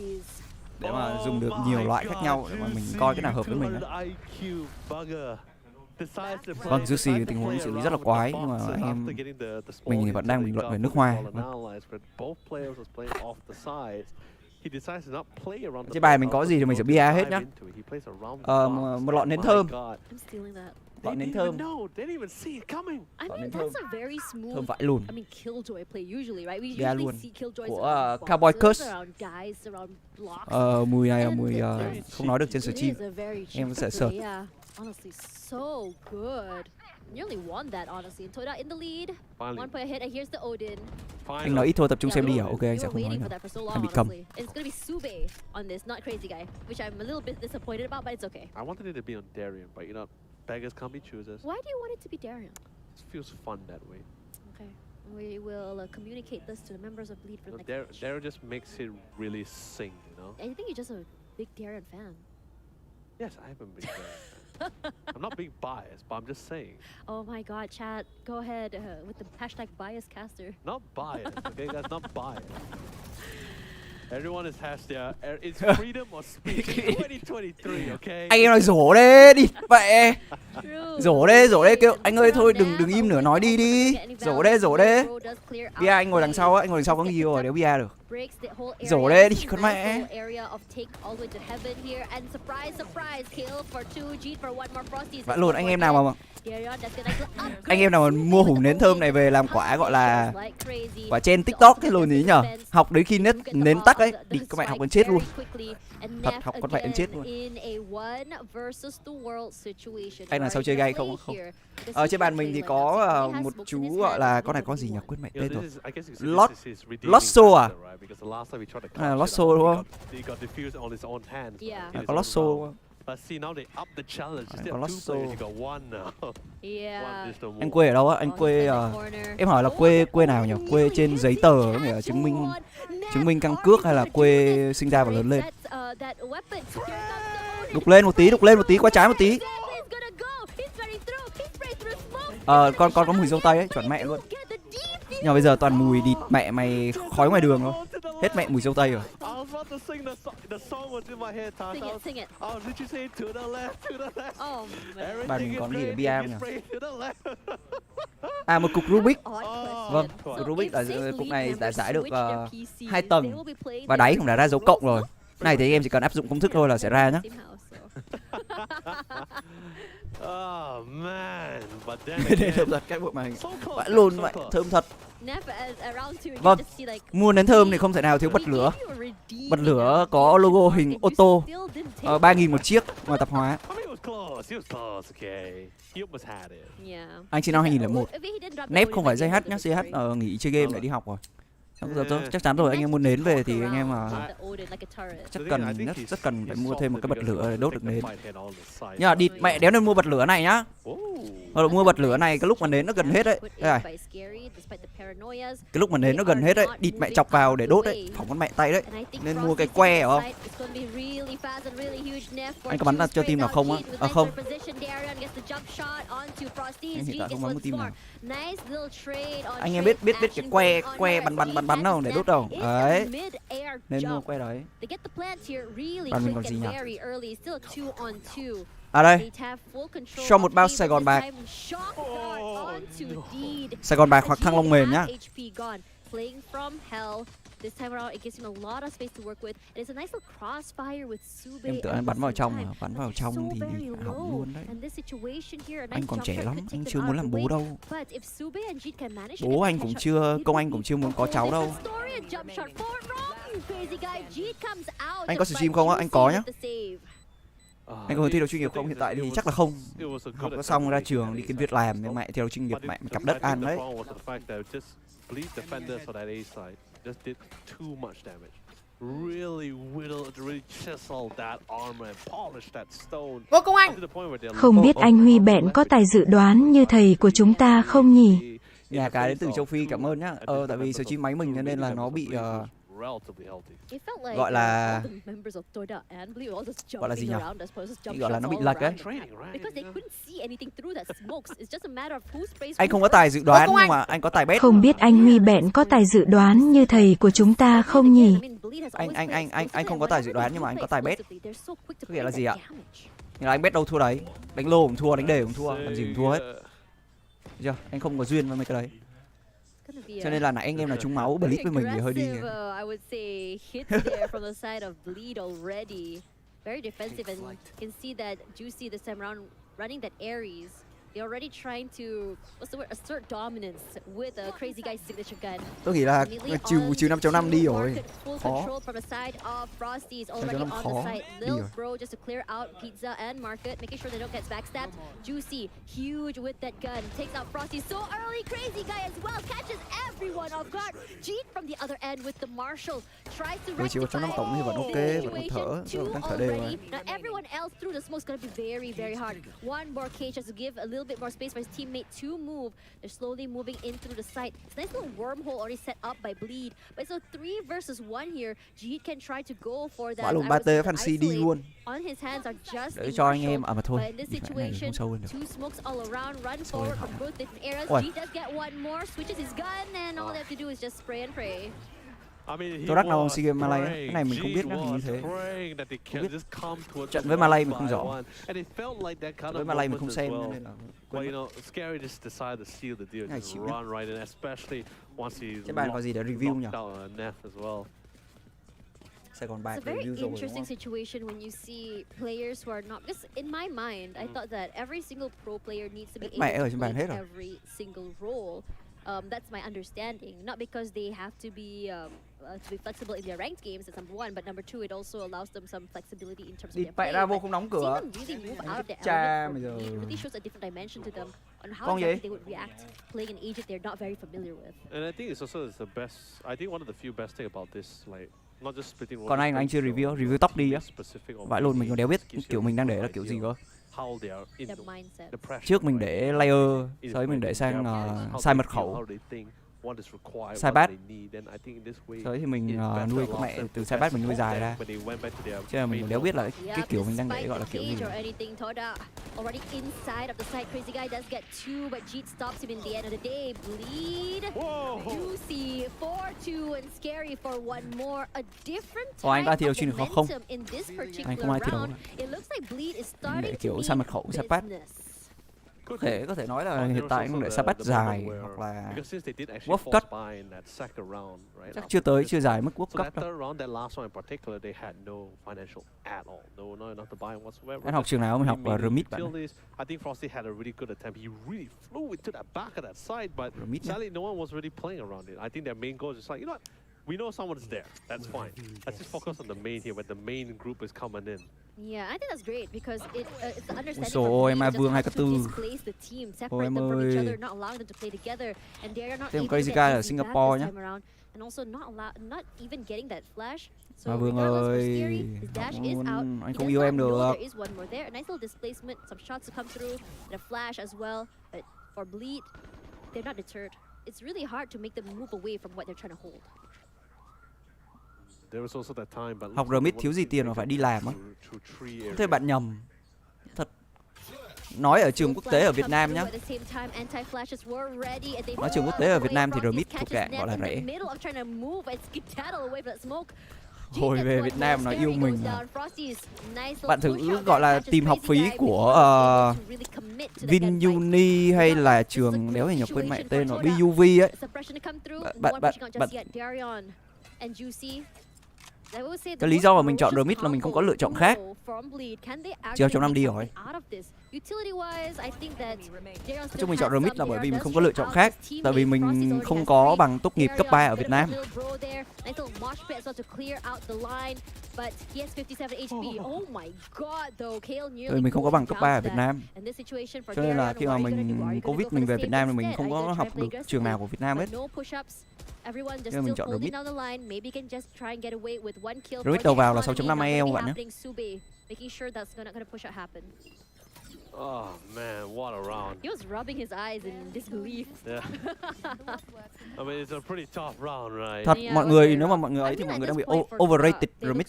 để mà dùng được nhiều loại khác nhau để mà mình coi cái nào hợp với mình ấy. Vâng, Juicy tình huống xử lý rất là quái, nhưng mà anh em mình thì vẫn đang bình luận về nước Hoa. Trên bài mình có gì thì mình sẽ bia hết nhá. Một lọ nến thơm. Lọ nến thơm. Thơm vãi luôn. Bia luôn. Của Cowboy Curse. Mùi này là mùi không nói được trên stream. Em sẽ search. Honestly, so good. Nearly won that, honestly. And Toda in the lead. 1 point ahead, and here's the Odin. Anh nói ít thôi, tập trung xem đi à? Ok, anh sẽ không nói nữa. Anh bị cầm. It's gonna be Sube on this, not crazyguy, which I'm a little bit disappointed about, but it's okay. I wanted it to be on Darian, but you know, beggars can't be choosers. Why do you want it to be Darian? It feels fun that way. Okay. We will communicate this to the members of Bleed for the next match. Darian just makes it really sing, you know? I think you're just a big Darian fan. Yes, I am a big Darian fan. I'm not being biased, but I'm just saying. Oh my god, chat. Go ahead with the hashtag biascaster. Not biased, okay? That's not biased. Everyone is hashtag. It's freedom of speech in 2023, okay? Anh em nói rổ đê đi, vậy. Rổ đê kêu anh ơi thôi đừng im nữa nói đi. Rổ đê. Bia anh ngồi đằng sau á, anh ngồi đằng sau có nhiều rồi, đéo bia được. Rổ đê đi con mẹ. Vậy luôn anh em nào mà mua hủ nến thơm này về làm quả gọi là quả trên TikTok cái luôn ý nhở. Học đến khi nến tắc ấy, đi các bạn học đến chết luôn. Thật học con mẹ đến chết luôn. Anh là sao chơi gay không? Ở trên bàn mình thì có một chú gọi là con này có gì nhỉ? Quên mẹ tên rồi. Losso à? Losso đúng không? Có Losso đúng không? Có Losso. Anh quê ở đâu á? Anh quê em hỏi là quê nào nhỉ? Quê trên giấy tờ có nghĩa là chứng minh căn cước hay là quê sinh ra và lớn lên? Đục lên một tí, qua trái một tí. Con có mùi dâu tây ấy, chuẩn mẹ luôn. Nhưng mà bây giờ toàn mùi địt mẹ mày khói ngoài đường thôi. Hết mẹ mùi dâu tây rồi. Bạn mình còn gì để bia không nhỉ? Một cục Rubik. Vâng, cục Rubik ở cục này đã giải được 2 tầng. Và đáy cũng đã ra dấu cộng rồi. Này thì em chỉ cần áp dụng công thức thôi là sẽ ra nhá. Oh man, but then đây là thật cái bộ màn hình vãi luôn vậy, thơm thật. Vâng, mua nến thơm thì không thể nào thiếu bật lửa. Bật lửa có logo hình ô tô, 3.000 một chiếc ngoài tạp hóa. Anh sinh năm 2001. Nép không phải JH nhá, JH nghỉ chơi game để đi học rồi. Chắc chắn rồi, anh em muốn nến về thì anh em rất cần phải mua thêm một cái bật lửa để đốt được nến. Nhưng mà địt mẹ đéo nên mua bật lửa này nhá. Hoặc là mua bật lửa này cái lúc mà nến nó gần hết đấy. Đây này. Cái lúc mà nến nó gần hết đấy, địt mẹ chọc vào để đốt đấy, phỏng con mẹ tay đấy. Nên mua cái que hiểu không? Anh có bắn cho team nào không á? Không. Anh hiện tại không bắn một team nào. Anh em biết cái que bắn đâu để đốt đâu. Đấy. Nên mua que đấy. Còn mình còn gì nhỉ? À đây. Cho một bao Sài Gòn bạc. Sài Gòn bạc hoặc thăng long mềm nhá. This time around, it gives him a lot of space to work with. And it's a nice little crossfire with Sube. Em tưởng anh bắn vào trong mà, bắn vào trong thì hỏng luôn đấy. Anh còn trẻ lắm, anh chưa muốn làm bố đâu. Bố anh cũng chưa, Công Anh cũng chưa muốn có cháu đâu. Anh có stream không á? Anh có nhá. Anh có thi đấu chuyên nghiệp không? Hiện tại thì chắc là không. Học có xong ra trường đi kiếm việc làm, nhưng mẹ thi đấu chuyên nghiệp mẹ cặp đất ăn đấy. Just did too much damage. Really chiseled that armor and polished that stone. Ngô Công Anh. Không biết anh Huy Bẹn có tài dự đoán như thầy của chúng ta không nhỉ? Nhà cái đến từ châu Phi, cảm ơn nhá. Tại vì stream máy mình nên là nó bị gọi là gì nhỉ? Gọi là nó bị lệch ấy. Anh không có tài dự đoán nhưng mà anh có tài bet. Không biết anh Huy Bẹn có tài dự đoán như thầy của chúng ta không nhỉ? Anh không có tài dự đoán nhưng mà anh có tài bet. Có nghĩa là gì ạ? Nhưng là anh bet đâu thua đấy, đánh lô cũng thua, đánh đề cũng thua, làm gì cũng thua hết. Được chưa? Anh không có duyên với mấy cái đấy. Cho nên là nãy anh em là trúng máu Bleed với mình thì hơi đi. Very defensive, and you can see that Juicy this time around running that Ares. They're already trying to, what's the word, assert dominance with a crazy guy signature gun. Tôi nghĩ là trừ 5.5 đi rồi. Khó. From the side of Frosty is already on the side. Lil Bro just to clear out Pizza and Market, making sure they don't get backstabbed. Juicy, huge with that gun, takes out Frosty so early. Crazy guy as well, catches everyone off guard. Jeet from the other end with the Marshall, tries to rectify the situation. Now everyone else through the smoke is going to be very, very hard. One more cage just to give a little bit more space for his teammate to move. They're slowly moving in through the site. It's a nice little wormhole already set up by Bleed. But it's a 3 versus 1 here. Jihad can try to go for that. On his hands are just để cho anh em mà thôi. But in this situation, 2 smokes all around, run forward from both different areas. Jihad does get one more, switches his gun, and all they have to do is just spray and pray. Tôi đắc nào SEA Games Malay cái này mình không biết nó như thế. Trận với Malay mình không rõ. Với Malay mình không xem nên là này chịu Cái bàn có gì để review nhỉ? Sài Gòn bài review rồi. It's a very interesting situation when you see players who are not, because in my mind I thought that every single pro player needs to be able to play every single role. That's my understanding. Not because they have to be flexible in their ranked games. That's number 1, but number 2, it also allows them some flexibility in terms of their play. Ra vô không đóng cửa. Really move out of their element. It really shows a different dimension to them on how exactly they would react playing an agent they're not very familiar with. And I think it's also the best. I think one of the few best thing about this, like not just splitting. Còn anh chưa review top đi á. Vãi luôn, mình còn đéo biết kiểu mình đang để là kiểu gì cơ. Trước mình để layer, sau đấy mình để sang sai mật khẩu, sai bát. Sau đấy thì mình nuôi con mẹ từ sai bát mình nuôi dài ra. Chứ là mình đéo biết là cái kiểu mình đang để gọi là kiểu gì. Already inside of the site, Crazy Guy does get 2, but Jeet stops him in the end of the day. Bleed, Juicy, 4-2, and Scary for one more. A different type of momentum in this particular round. It looks like Bleed is starting to be business. Có thể nói là hiện tại anh để Mousepad dài hoặc là Wolf cut. Chắc chưa dài mức Wolf cut đâu. Anh học trường nào? Mình học ở Remit bạn. We know someone's there. That's fine. Let's just focus on the main here when the main group is coming in. Yeah, I think that's great because it's the understanding for them to displace the team, separate them from each other, not allowing them to play together, and they are not able to Crazy get Guy ở this Singapore time around, and also not even getting that flash. So Vương ơi, his dash is out. Anh không yêu em được. There is one more there, a nice little displacement, some shots to come through, and a flash as well. But for Bleed, they're not deterred. It's really hard to make them move away from what they're trying to hold. Học Remit thiếu gì tiền mà phải đi làm á. Thế bạn nhầm. Thật. Nói ở trường quốc tế ở Việt Nam nhá. Nói trường quốc tế ở Việt Nam thì Remit thuộc dạng gọi là rẻ. Hồi về Việt Nam nó yêu mình mà. Bạn thử gọi là tìm học phí của VinUni hay là trường đéo thì nhớ quên mẹ tên nó BUV ấy. Cái lý do mà mình chọn Remit là mình không có lựa chọn khác. Chưa trong 5 đi rồi. Chúng mình chọn Remit là bởi vì mình không có lựa chọn khác. Tại vì mình không có bằng tốt nghiệp cấp 3 ở Việt Nam. Vì mình không có bằng cấp 3 ở Việt Nam. Cho nên là khi mà mình Covid mình về Việt Nam thì mình không có học được trường nào của Việt Nam hết. Nên mình chọn Remit. Remit đầu vào là 6.5 IELTS bạn nhé. Oh man, what a round. He was rubbing his eyes in disbelief. Yeah. I mean, it's a pretty tough round, right? Thật, mọi người, nếu mà mọi người ấy thì mọi người đang bị overrated Remit.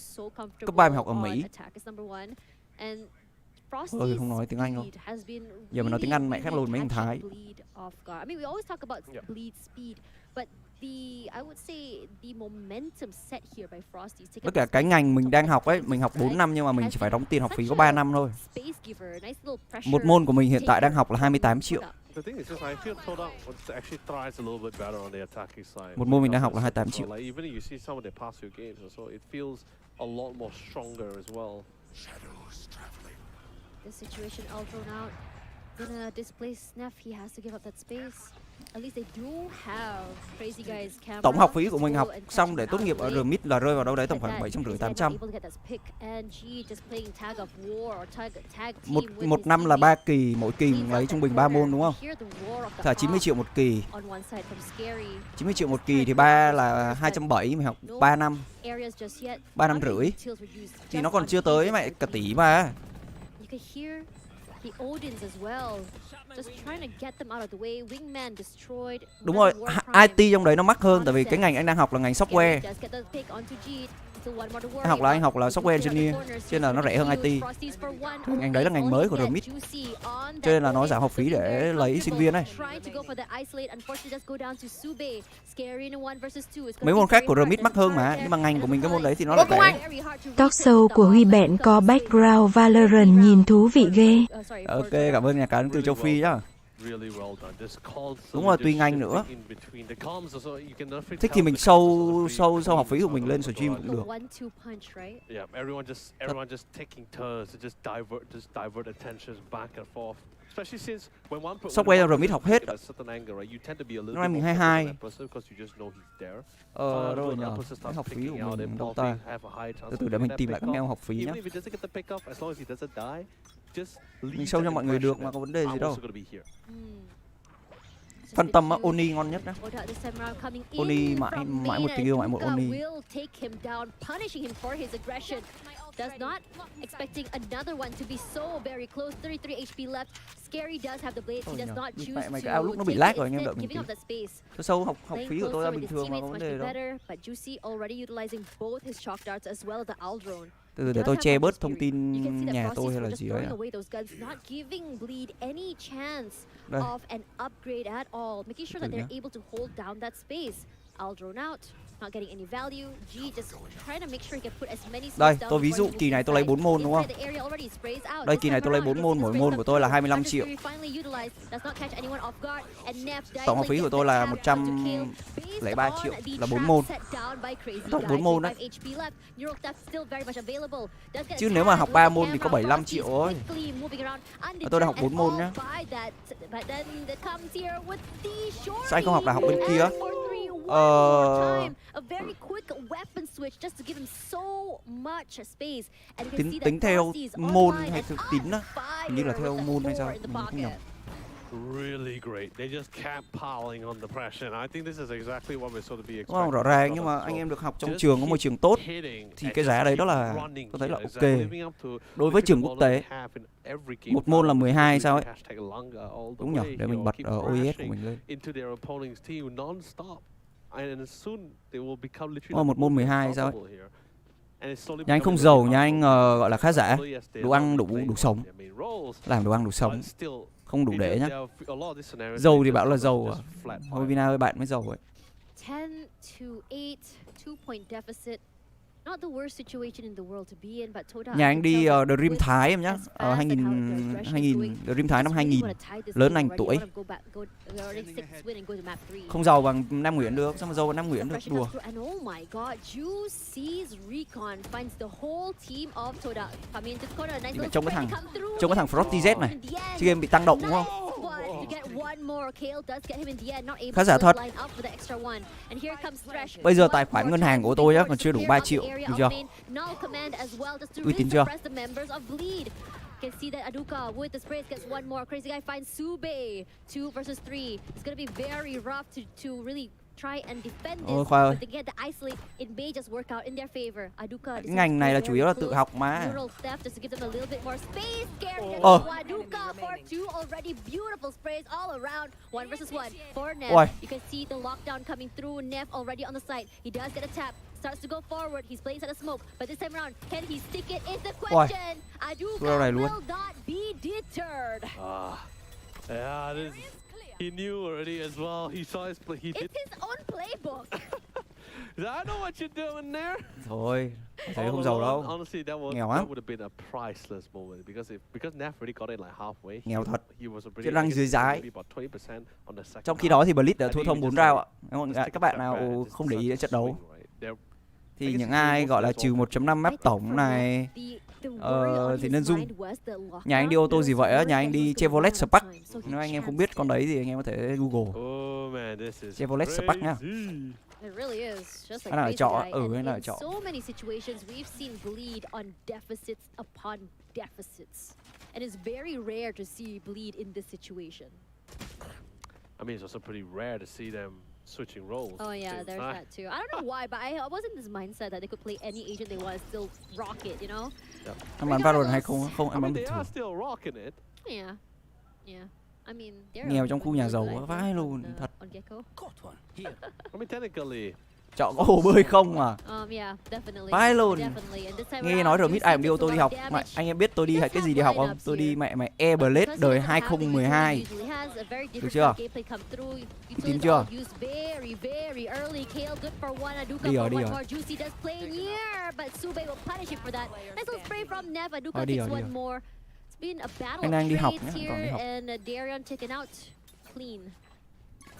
Cấp 3 mình học ở Mỹ. Ôi, không nói tiếng Anh đâu. Giờ mình nói tiếng Anh mẹ khác luôn mấy thằng Thái. Tất cả cái ngành mình đang học ấy, mình học 4 năm nhưng mà mình chỉ phải đóng tiền học phí có 3 năm thôi. Một môn của mình hiện tại đang học là 28 triệu. Một môn mình đang học là 28 triệu. Gonna displace Snap, he has to give up that space. At least they do have CrazyGuy's camera. Tổng học phí của mình học xong để tốt nghiệp ở RMIT là rơi vào đâu đấy tầm khoảng 750-800. Một năm là 3 kỳ, mỗi kỳ mình lấy trung bình 3 môn đúng không? Thả 90 triệu một kỳ. 90 triệu một kỳ thì 3 là 270, mình học 3 năm. 3 năm rưỡi. Thì nó còn chưa tới mẹ cả tỷ mà. Đúng rồi, IT trong đấy nó mắc hơn tại vì cái ngành anh đang học là ngành software. Anh học là software engineer, cho nên là nó rẻ hơn IT. Ngành đấy là ngành mới của RMIT, cho nên là nó giảm học phí để lấy sinh viên này. Mấy môn khác của RMIT mắc hơn mà, nhưng mà ngành của mình cái môn đấy thì nó là rẻ. Talk show của Huy Bẹn có background VALORANT nhìn thú vị ghê. Ok, cảm ơn nhà cái đến từ châu Phi nhá. Đúng rồi, tùy ngành nữa. Thích thì mình sâu học phí của mình lên stream cũng được. Software RMIT học hết. Năm nay mình 22. Đâu rồi nhờ? Cái học phí của mình đâu ta? Từ từ để mình tìm lại các ngành học phí nhé. Mình sâu cho mọi người được mà có vấn đề gì đâu. Phân tâm á, Oni ngon nhất đó. Oni mãi một tình yêu, mãi một Oni. Does not expecting another one to be so very close. 33 HP left. Scary does have the blade. He does not choose Mày cái áo lúc nó bị lag rồi, anh em đợi mình giving up tí. that space. Tôi sâu học phí của tôi là bình thường mà có vấn đề đâu. But Juicy already utilizing both his shock darts as well as the Al drone. Từ để tôi che bớt thông tin nhà tôi hay là gì đấy. Not giving bleed any chance of an upgrade at all. Making sure that they're able to hold down that space. Al drone out. Not getting any value. G just trying to make sure he can put as many. Đây, tôi ví dụ kỳ này tôi lấy 4 môn đúng không? Đây kỳ này tôi lấy 4 môn, mỗi môn của tôi là 25 triệu. Tổng học phí của tôi là 103 triệu là 4 môn. Tổng 4 môn đấy. Chứ nếu mà học 3 môn thì có 75 triệu thôi. Tôi đã học 4 môn nhá. Sao anh không học đại học bên kia? Tính theo môn hay tính á? Hình như là theo môn hay sao? Mình không nhầm. Really great. They just kept piling on the pressure. And I think this is exactly what we're sort of be expecting. Wow, rõ ràng nhưng mà anh em được học trong trường có môi trường tốt thì cái giá đấy đó là tôi thấy là ok. Đối với trường quốc tế, một môn là 12 sao ấy. Đúng nhỉ, để mình bật OES của mình lên. Một môn 12 sao ấy. Nhà anh không giàu, nhà anh gọi là khá giả. Đồ ăn đủ sống. Làm đồ ăn đủ sống. Không đủ để nhá. Giàu thì bảo là giàu. Hồi Vina ơi, bạn mới giàu ấy. 10-8, 2-point deficit. Nhà anh đi Dream Thái em nhá. 2000 Dream Thái năm 2000. Lớn anh tuổi. Không giàu bằng Nam Nguyễn được, sao mà giàu bằng Nam Nguyễn được, đùa. Trông cái thằng Frosty Z này. Chứ game bị tăng động đúng không? Khá giả thật. Bây giờ tài khoản ngân hàng của tôi á còn chưa đủ 3 triệu, được chưa? Uy tín chưa? Can see that Aduka with the sprays gets one more. CrazyGuy finds Sube. 2 versus 3. It's gonna be very rough to really try and defend this. But they get the isolate. It may just work out in their favor. Aduka. Cái ngành này là chủ yếu là tự học mà. Just to give them a little bit more space. Aduka for 2 already. Beautiful sprays all around. 1 versus 1 for Neff. You can see the lockdown coming through. Neff already on the side. He does get a tap. Starts to go forward. He's playing inside the smoke. But this time around, can he stick it? Is the question. Aduka will not be deterred. Yeah, this He knew already as well. He saw his play. It's his own playbook. I know what you're doing there. Thôi, thấy không giàu đâu. Honestly, that would have been a priceless moment because Naf already got it like halfway. Nghèo thật. He was already Chứ đang dưới giá. Trong khi half. đó thì Blitz đã thua thông 4 round ạ. Các bạn nào không để ý đến trận đấu thì những ai gọi là trừ 1.5 map tổng này thì nên dung. Nhà anh đi ô tô gì vậy á? Nhà anh đi Chevrolet Spark. Nếu anh em không biết con đấy thì anh em có thể Google. Chevrolet Spark nhá. It really is. Just like Hay là ở trọ, hay là ở trọ. So many situations we've seen Bleed on deficits upon deficits. And it's very rare to see Bleed in this situation. I mean, it's also pretty rare to see them switching roles. Oh yeah, there's that too. I don't know why, but I was in this mindset that they could play any agent they want and still rock it, you know? Em bắn Valorant hay không? Không, em bắn bình They are thường. still rocking it. Yeah. Yeah. I mean, Nghèo trong khu nhà giàu quá vãi luôn, thật. I mean, technically. Chọn có hồ bơi không mà. Yeah, definitely. Vãi luôn. Definitely. Nghe nói rồi biết ai cũng đi ô tô đi học. Mà anh em biết tôi đi hay cái gì đi học không? Tôi đi mẹ Airblade đời 2012. Được chưa? Tin chưa? Đi rồi, đi rồi. Đi rồi. Anh đang đi học nhé, còn đi học.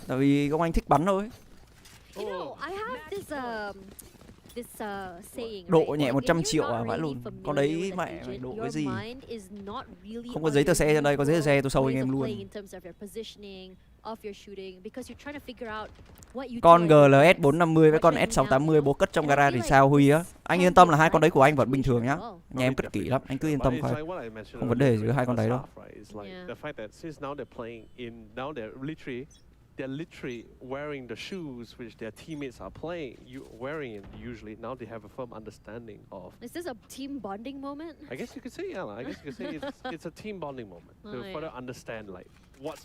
Tại vì Công Anh thích bắn thôi. You know, I have this saying. Độ nhẹ 100 triệu à, vãi luôn. Con đấy mẹ độ cái gì? Không có giấy tờ xe trên đây, có giấy tờ xe tôi sâu anh em luôn. Con GLS 450 với con S680 bố cất trong gara thì sao Huy á? Anh yên tâm là hai con đấy của anh vẫn bình thường nhá. Nhà em cất kỹ lắm, anh cứ yên tâm thôi. Không vấn đề giữa hai con đấy đâu. They're literally wearing the shoes which their teammates are playing. You wearing it usually. Now they have a firm understanding of. Is this a team bonding moment? I guess you could say, yeah. I guess you could say it's a team bonding moment to further understand like what's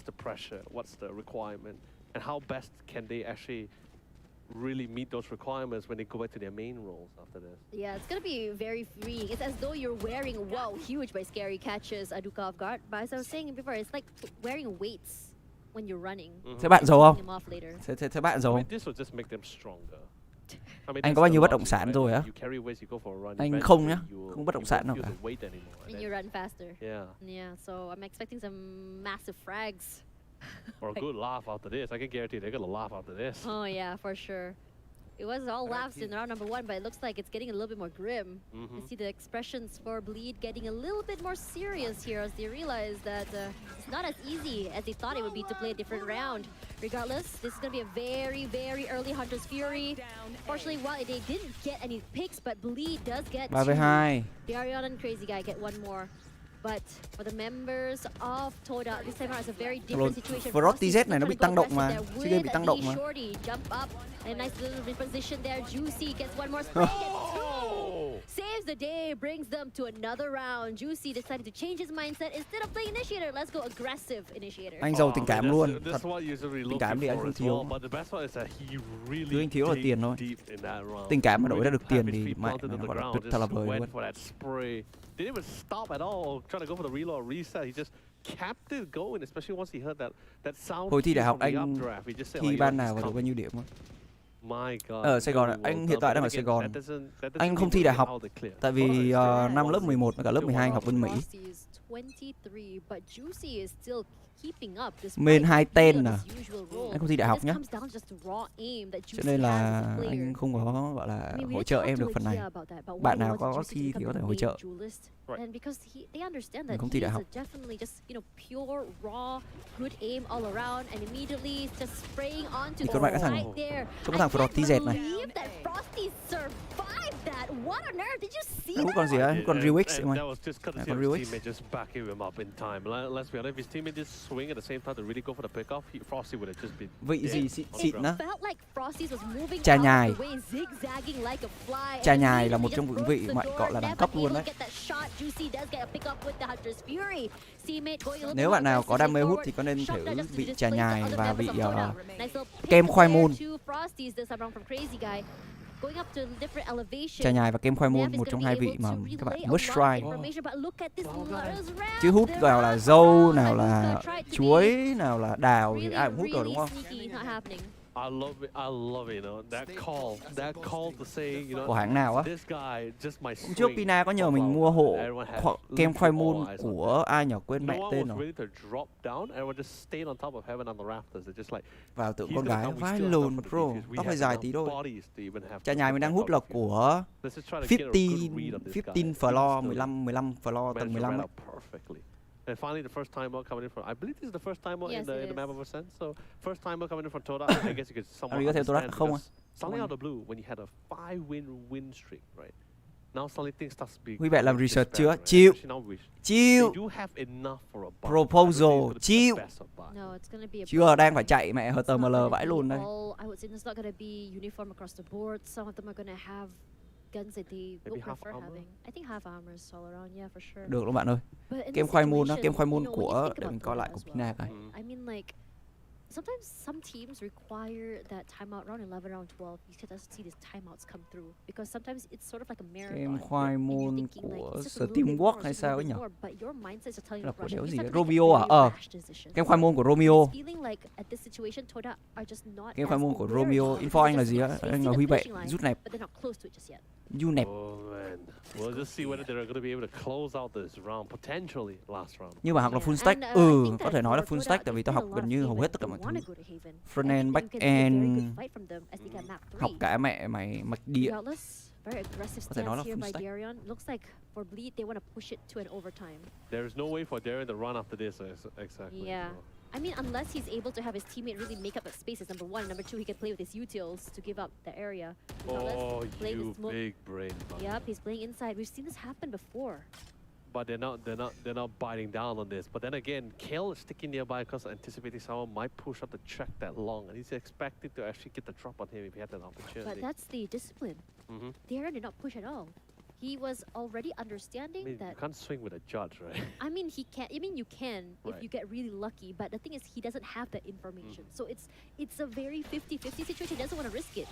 the pressure, what's the requirement, and how best can they actually really meet those requirements when they go back to their main roles after this. Yeah, it's gonna be very freeing. It's as though you're wearing huge by scary catches Aduka off guard. But as I was saying before, it's like wearing weights. When you're running. Thế bạn giàu không? Thế bạn giàu không? Anh có bao nhiêu bất động sản rồi á? Anh không nhá, không bất động sản nào cả. And you run faster. Yeah, so I'm expecting some massive frags. Or a good laugh after this. I can guarantee they're gonna laugh after this. Oh yeah, for sure. It was all laughs in round number 1, but it looks like it's getting a little bit more grim. You see the expressions for Bleed getting a little bit more serious here as they realize that it's not as easy as they thought it would be to play a different round. Regardless, this is going to be a very, very early Hunter's Fury. Fortunately, while they didn't get any picks, but Bleed does get 3v2. DyAC and crazyguy get one more. But for the members of Toda, this time around it's a very different situation. Frosty Z này nó bị tăng động mà. Chơi game bị tăng động mà. Jump up. A nice little reposition there. Juicy gets one more spray. Saves the day, brings them to another round. Juicy decided to change his mindset. Instead of playing initiator, let's go aggressive initiator. Anh giàu tình cảm luôn. Thật. Tình cảm thì anh không thiếu. Thứ anh thiếu là tiền thôi. Tình cảm mà đổi ra được tiền thì mẹ nó gọi là tuyệt thật là vời luôn. Didn't even stop at all trying to go for the reload or reset. He just kept it going, especially once he heard that sound. Hồi thi đại học anh thi ban nào và được bao nhiêu điểm không? Ở Sài Gòn, anh hiện tại đang ở Sài Gòn. Anh không thi đại học tại vì năm lớp 11 và cả lớp 12 anh học bên Mỹ. Main 2 ten à? Anh không thi đại học nhá. Cho nên là anh không có gọi là hỗ trợ em được phần này. Bạn nào có thi thì có thể hỗ trợ. Mình không thi đại học. Thì con bạn có thằng Frosty Z này. Nó có con gì á? Con RealX em ơi. Con RealX. Vị gì xịn á? Trà nhài. Trà nhài là một trong những vị mà gọi là đẳng cấp luôn đấy. Nếu bạn nào có đam mê hút thì có nên thử vị trà nhài và vị kem khoai môn. Trà nhài và kem khoai môn, một trong hai vị mà các bạn must try. Chứ hút nào là dâu, nào là chuối, nào là đào thì ai cũng hút rồi đúng không? I love it, you know, that call to say, you know, Của hãng nào á? This guy just my Hôm trước Pina có nhờ mình mua hộ kem khoai môn của ai nhỉ, quên mẹ tên rồi. Vào tượng con gái vãi lồn bro, tóc hơi dài tí thôi. Trà nhài mình đang hút là của 15 floor, 15 floor, tầng 15 ấy. And finally, the first timer coming in from, I believe this is the first timer in the map of Ascent. So first timer coming in from Toda, I guess you could somewhat understand because suddenly out of the blue, when you had a 5-win streak, right? Now suddenly things starts to be. Huy Bẹn làm research chưa? Chịu. Chịu. Proposal. Chịu. Chưa, đang phải chạy mẹ HTML vãi luôn đây. Guns that they will prefer having. I think half armor is all around, yeah, for sure. Được luôn bạn ơi. Kem khoai môn đó, kem khoai môn của để mình coi lại của Pina coi. I mean like sometimes some teams require that timeout round 11, round 12. You can see these timeouts come through because sometimes it's sort of like a marathon. Kem khoai môn của Steamwork hay sao ấy nhỉ? Là của đéo gì? Romeo à? Kem khoai môn của Romeo. Kem khoai môn của Romeo. Info anh là gì á? Anh là Huy Bẹn. Rút nẹp. You nẹp. Nhưng mà học là full stack. Có thể nói là full stack tại vì tao học gần như hầu hết tất cả mọi thứ. Front end, back end. Học cả mẹ mày mạch địa. Có thể nói là full stack. Looks like for Bleed they want to push it to an overtime. There is no way for Darren to run after this exactly. Yeah. I mean, unless he's able to have his teammate really make up the spaces, number one. Number two, he can play with his utils to give up the area. Oh, you big brain. Yep, he's playing inside. We've seen this happen before. But they're not biting down on this. But then again, Kale is sticking nearby because anticipating someone might push up the track that long, and he's expecting to actually get the drop on him if he had that opportunity. But that's the discipline. Darren did not push at all. He was already understanding that you can't swing with a judge, right? I mean, he can. I mean, you can if you get really lucky. But the thing is, he doesn't have that information. So it's a very 50-50 situation. He doesn't want to risk it.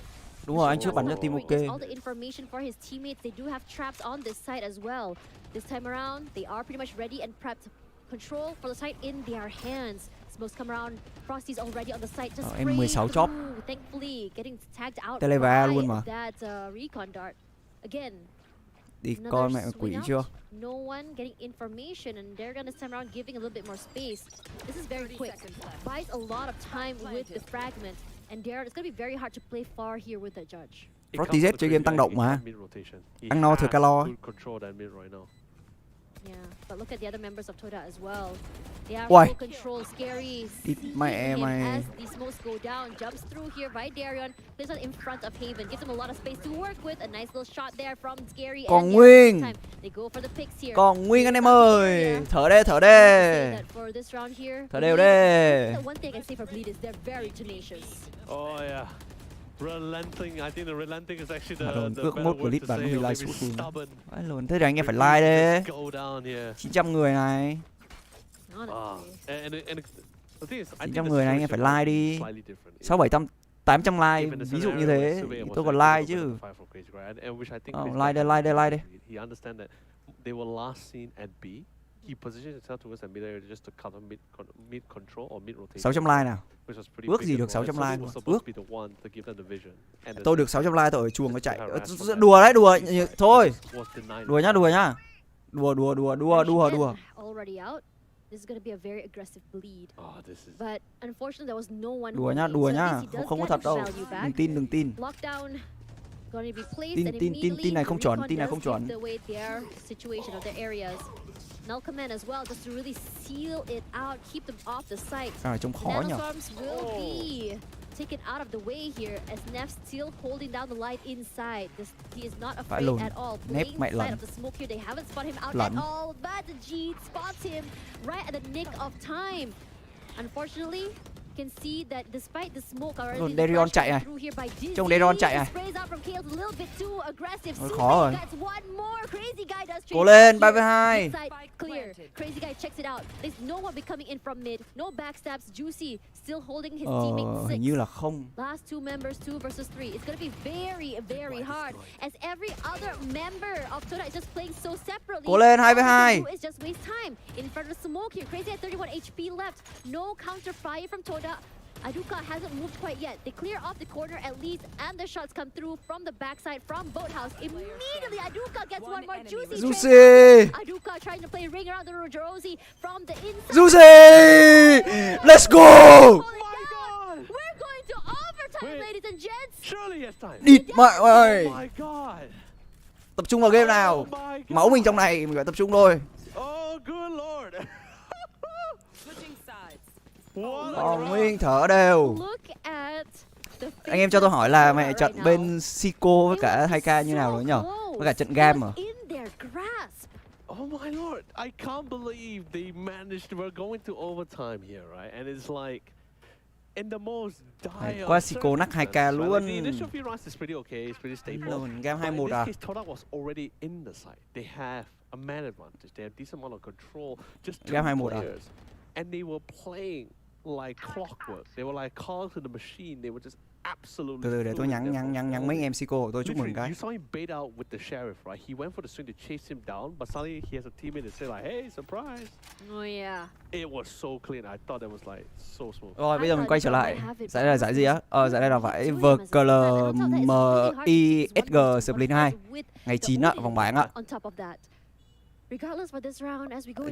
Đúng rồi, anh chưa bắn được team ok. All the information for his teammates. They do have traps on this side as well. This time around, they are pretty much ready and prepped. Control for the site in their hands. Smokes come around. Frosty's already on the site. Just em 16 chop. Thankfully, getting tagged out Televa luôn mà. That recon dart. Again. Đi con mẹ quỷ chưa? No one getting information, and they're gonna time around giving a little bit more space. This is very quick. Buys a lot of time with the fragment, and Darren, it's gonna be very hard to play far here with the judge. Frosty Z chơi game tăng động mà. Ăn no thừa calo. Yeah, but look at the other members of Toda as well. They are full control, scary. Mẹ mày. As these smokes go down, jumps through here by Darion, plays on in front of Haven, gives him a lot of space to work with. A nice little shot there from Scary. Còn Nguyên. They go for the picks here. Còn Nguyên anh em ơi. Thở đây, thở đây. Thở đều đây. The one thing I can say for Bleed is they're very tenacious. Oh yeah. Relenting, I think the relenting is actually the ước mốt của Lead bạn có bị live shoot luôn. stubborn. Vãi luôn, thế thì anh em phải like đấy. 900 người này. 900 người này anh em phải like đi. 600-700 800 like, ví dụ như thế tôi còn like chứ. Like đây. He understand that they were last seen at B. He positioned himself towards the mid area just to cover mid control or mid rotation. 600 like nào. Ước gì được 600 like luôn. Ước. Tôi được 600 like tôi ở chuồng tôi chạy. Đùa đấy, đùa. Thôi. Đùa nhá. Đùa. This is going to be a very aggressive Bleed. But unfortunately there was no one. Đùa nhá. Không có thật đâu. Đừng tin. Lockdown going to be placed and immediately tin này không chuẩn. the way their situation of their areas. Null command as well, just to really seal it out, keep them off the site. Trông khó nhỉ. Nanostorms will be taken out of the way here as Nef still holding down the light inside. He is not afraid at all. Playing inside of the smoke here, they haven't spotted him out at all. But the G spots him right at the nick of time. Unfortunately, Derion chạy này. Trông Derion chạy này. Ôi, khó rồi. Cố lên, 3v2. Hình như là không. Last two members, 2 versus 3. It's gonna be very, very hard as every other member of Toda is just playing so separately. Cố lên, 2v2. It's just waste time in front of the smoke here. Crazy at 31 HP left. No counter fire from Toda. Aduka hasn't moved quite yet. They clear off the corner at least, and the shots come through from the backside from Boathouse. Immediately, Aduka gets one more juicy. Juicy! Aduka trying to play ring around the Rosie from the inside. Juicy! Let's go! We're going to overtime, ladies and gents. Surely it's time. Địt mẹ ơi! Oh my god. Tập trung vào game nào. Máu mình trong này mình phải tập trung thôi. Oh good lord. Còn Nguyên thở đều. Anh em cho tôi hỏi là mẹ trận bên Sico với cả 2K như nào rồi nhở? Với cả trận game mà. Oh my lord, I can't believe they managed. We're going to overtime here, right? And it's like in the most dire. Qua Sico nắc 2K luôn. The initial few rounds is pretty okay, it's pretty stable. Game 2-1 à? In this case, Toda was already in the site. They have a man advantage. They have decent amount of control. Just two players, and they were playing like clockwork. They were like called to the machine. They were just absolutely. Từ từ để tôi nhắn mấy em Sico của tôi chúc mừng cái. You saw him bait out with the sheriff, right? He went for the swing to chase him down, but suddenly he has a teammate that say like, "Hey, surprise!" Oh yeah. It was so clean. I thought it was like so smooth. Rồi bây giờ mình quay trở lại. Giải này là giải gì á? Giải này là phải VALORANT Split 2 ngày 9 á, vòng bảng á. Regardless for this round, as we go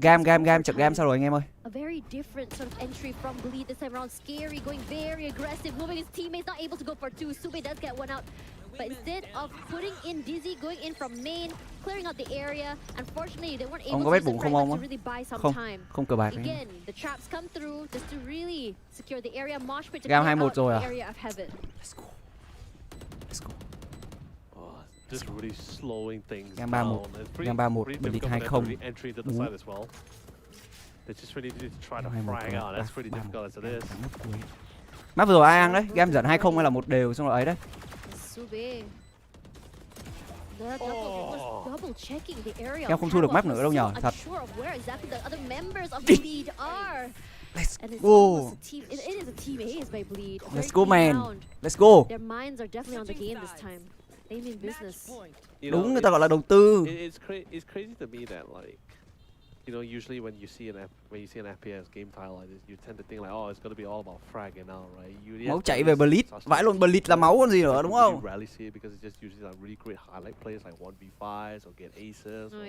trận game sao rồi anh em ơi? A very different sort of entry from Bleed this time around. Scary, going very aggressive, moving his teammates, not able to go for 2. Sube does get one out, but instead of putting in Dizzy, going in from main, clearing out the area. Unfortunately, they weren't able to really buy some time. Không cờ bạc. Again, the traps come through just to really secure the area. Moshpit to clear out the area of heaven. Let's go. Let's go. Just really slowing things down. Game 3-1, Bleed 2-0. Entry into the side as well. They just really need to try to frag out. That's pretty difficult as it is. Map vừa rồi ai ăn đấy? Game dẫn 2-0 hay là 1 đều xong rồi ấy đấy? Em không thua được map nữa đâu nhở, thật. Let's go. Let's go man. Let's go. Đúng, người ta gọi là đầu tư. It's crazy to me that like, you know, usually when you see an FPS game title like this, you tend to think like, oh, it's gonna be all about fragging out, right? Máu chạy về Bleed, vãi luôn, Bleed là máu còn gì nữa, đúng không? You rarely see it because it's just usually like really great highlight players like 1v5s or get aces or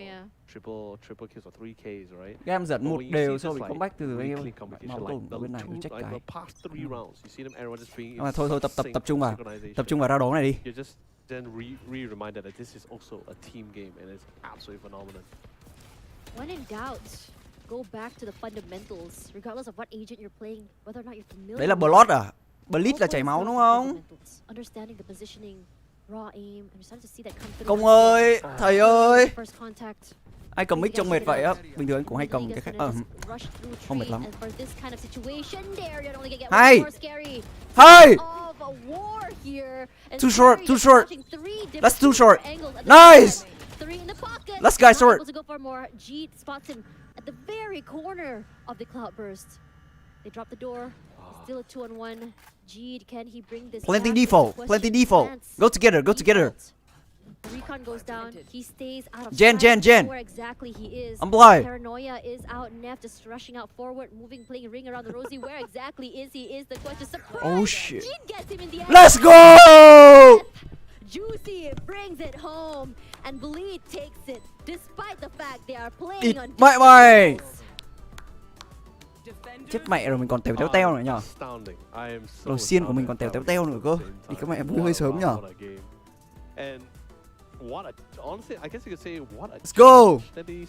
triple kills or 3Ks, right? Game dẫn 1 đều sau bị comeback từ anh em. Máu tổn ở bên này nó check cái. Thôi tập trung vào ra đấu này đi. Then reminded that this is also a team game and it's absolutely phenomenal. When in doubt, go back to the fundamentals, regardless of what agent you're playing, whether or not you're familiar. Đấy là Blood à? Bleed là chảy máu đúng không? Understanding the positioning, raw aim, and starting to see that come through. Công ơi, thầy ơi. Ai cầm mic trông mệt vậy á? Bình thường anh cũng hay cầm cái khác. Không mệt lắm. Hay. Hay. Too short. That's too short. Nice. Let's guys short. To go for more. G spots him at the very corner of the cloudburst. They drop the door. Still a 2-on-1. G, can he bring this? Planting default. Go together. Recon goes down. He stays out of Jen. where exactly he is. I'm blind. Paranoia is out. Neff just rushing out forward, playing ring around the Rosie. Where exactly is he? Is the question. Surprise! Oh shit! Jean gets him in the end. Let's go! Juicy brings it home, and Bleed takes it, despite the fact they are playing on. Mày! Chết mẹ rồi, mình còn tèo teo nữa nhở? Đầu xiên của mình còn tèo teo nữa cơ. Thì các mẹ vui hơi sớm nhở? Honestly, I guess you could say what a Let's go. That he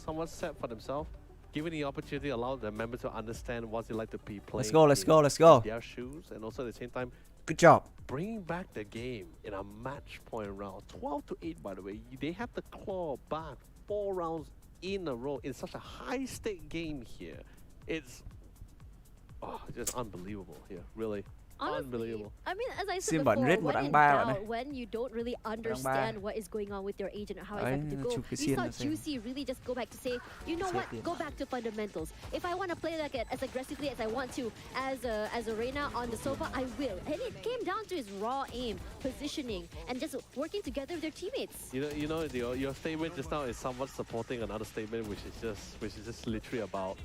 somewhat set for themselves, given the opportunity, allowed the members to understand what it like to be playing. Let's go. Their shoes, and also at the same time, good job. Bringing back the game in a match point round, 12-8. By the way, they have to claw back 4 rounds in a row in such a high-stake game here. It's just unbelievable here, really. Unbelievable. I mean, as I said Sim before, vẫn rít một when ăn in ba bạn doubt, này. when you don't really understand what is going on with your agent or how Đấy, exactly to go, chụp cái you xiên saw nó xem. Juicy really just go back to say, you know what, go back to fundamentals. If I want to play like as aggressively as I want to, as a Reina on the Sova, I will. And it came down to his raw aim, positioning, and just working together with their teammates. You know, your statement just now is somewhat supporting another statement, which is just literally about.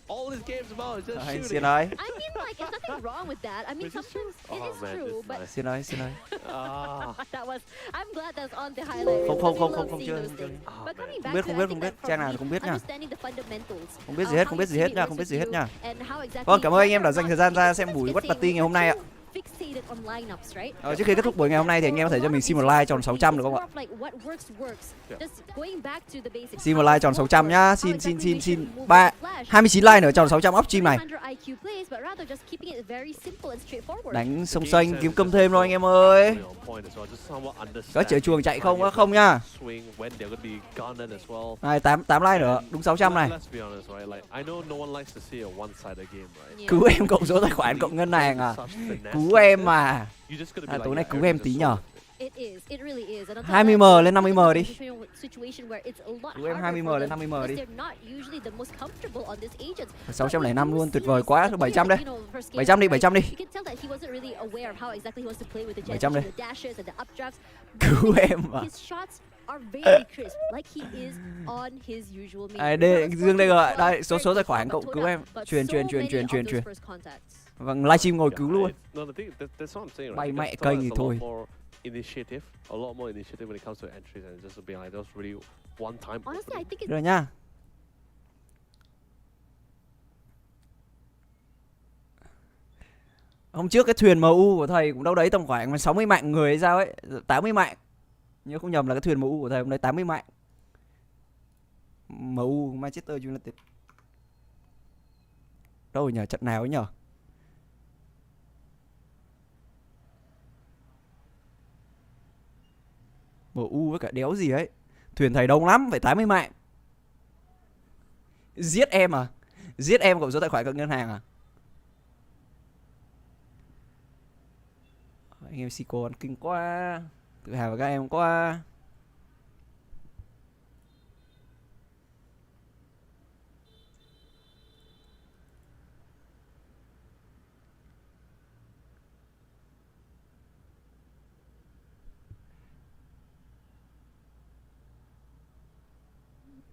All this game's about is just shooting. Xin ơi. I mean, like, there's nothing wrong with that. I mean, sometimes it is true, but Xin ơi. that was. I'm glad that's on the highlight. Không chưa. But coming back Không biết, trang nào không biết nha. Understanding the fundamentals. Không biết gì hết nha. Vâng, cảm ơn anh em đã dành thời gian ra xem buổi WatchParty ngày hôm nay ạ. Trước khi kết thúc buổi ngày hôm nay thì anh em có thể cho mình xin một like tròn 600 được không ạ? Xin một like tròn 600 nhá. Xin 29 like nữa tròn 600 up stream này. Đánh sông xanh kiếm cơm thêm thôi anh em ơi. Có chở chuồng chạy không á? Không nhá. Này 8 like nữa, đúng 600 này. Cứu em cộng số tài khoản cộng ngân hàng à? Cứu em mà. Tối nay cứu em tí nhờ. 20m lên 50m đi. Cứu em 20m lên 50m đi. 605 luôn, tuyệt vời quá. 700 đây. 700 đi. 700 đi. Cứu em mà. Dương đây rồi. Đây, số tài khoản cộng cứu em. Truyền. Vâng, livestream ngồi cứu luôn. Bay mẹ kênh thì thôi. A lot more initiative when it comes to entries, and just being like, that was really one time. Honestly, I think Rồi nha. Hôm trước cái thuyền MU của thầy cũng đâu đấy tầm khoảng 60 mạng người hay sao ấy, 80 mạng. Nhớ không nhầm là cái thuyền MU của thầy hôm đấy 80 mạng. MU Manchester United. Đâu rồi nhờ, trận nào ấy nhờ? MU với cả đéo gì ấy. Thuyền thầy đông lắm, phải 80 mạng. Giết em à? Giết em cộng số tài khoản cộng ngân hàng à? Anh em Sico ăn kinh quá. Tự hào với các em quá.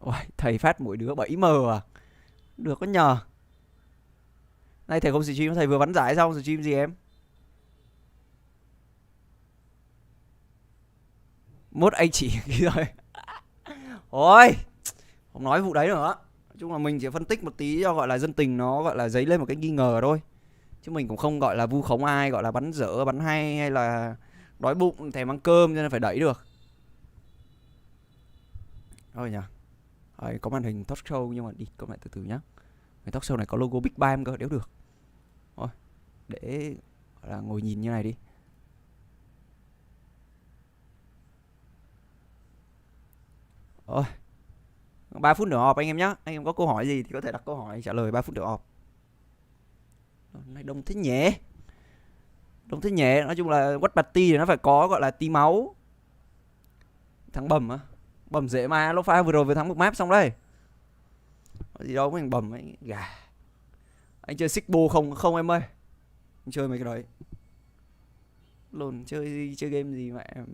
Ôi, thầy phát mỗi đứa 7M à? Được có nhờ. Nay thầy không stream, thầy vừa bắn giải xong stream gì em? Mốt anh chỉ rồi. Ôi, không nói vụ đấy nữa. Nói chung là mình chỉ phân tích một tí cho gọi là dân tình nó gọi là dấy lên một cái nghi ngờ thôi. Chứ mình cũng không gọi là vu khống ai, gọi là bắn dở, bắn hay là đói bụng thèm ăn cơm cho nên phải đẩy được. Thôi nhỉ. Có màn hình talk show nhưng mà đi công lại từ từ nhá. Cái talk show này có logo Big Bang cơ, đéo được. Thôi, để là ngồi nhìn như này đi. Ôi, 3 phút nữa họp anh em nhá. Anh em có câu hỏi gì thì có thể đặt câu hỏi trả lời 3 phút nữa họp. Này đông thế nhẹ. Đông thế nhẹ, nói chung là WatchParty thì nó phải có gọi là tí máu. Thắng bầm á. Bầm dễ mà, lúc pha vừa rồi vừa thắng một map xong đây. Có gì đâu mình bầm ấy, gà. Anh chơi Xích Bô không em ơi. Anh chơi mấy cái đấy. Lồn chơi game gì mà em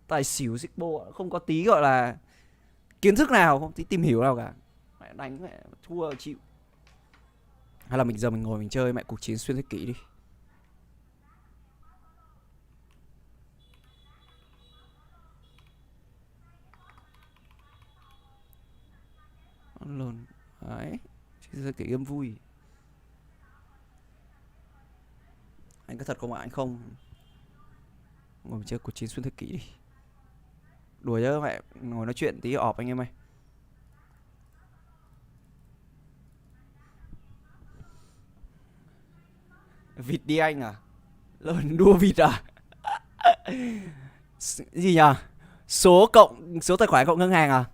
tài xỉu Xích Bô, không có tí gọi là kiến thức nào, không tí tìm hiểu nào cả. Mẹ đánh mẹ thua chịu. Hay là giờ mình ngồi mình chơi mẹ cuộc chiến xuyên thế kỷ đi. Lồn đấy, xuyên thế kỷ game vui. Anh có thật không ạ? Anh không. Ngồi mình chơi cuộc chiến xuyên thế kỷ đi. Đùa chứ mẹ, ngồi nói chuyện tí ọp anh em ơi. Vịt đi anh à? Lợn đua vịt à? Gì nhỉ? Số tài khoản cộng ngân hàng à?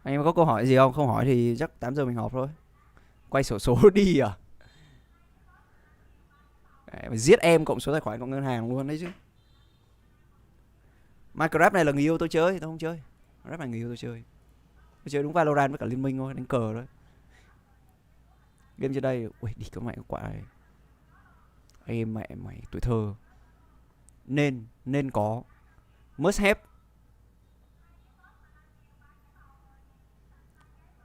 Anh em có câu hỏi gì không? Không hỏi thì chắc 8 giờ mình họp thôi. Quay sổ số đi à? Phải giết em cộng số tài khoản cộng ngân hàng luôn đấy chứ. Minecraft này là người yêu tôi chơi, tôi không chơi. Minecraft này người yêu tôi chơi. Tôi chơi đúng Valorant với cả Liên Minh thôi, đánh cờ thôi. Game trên đây, ui đi có mẹ quả này. Em mẹ mày tuổi thơ. Nên có must have.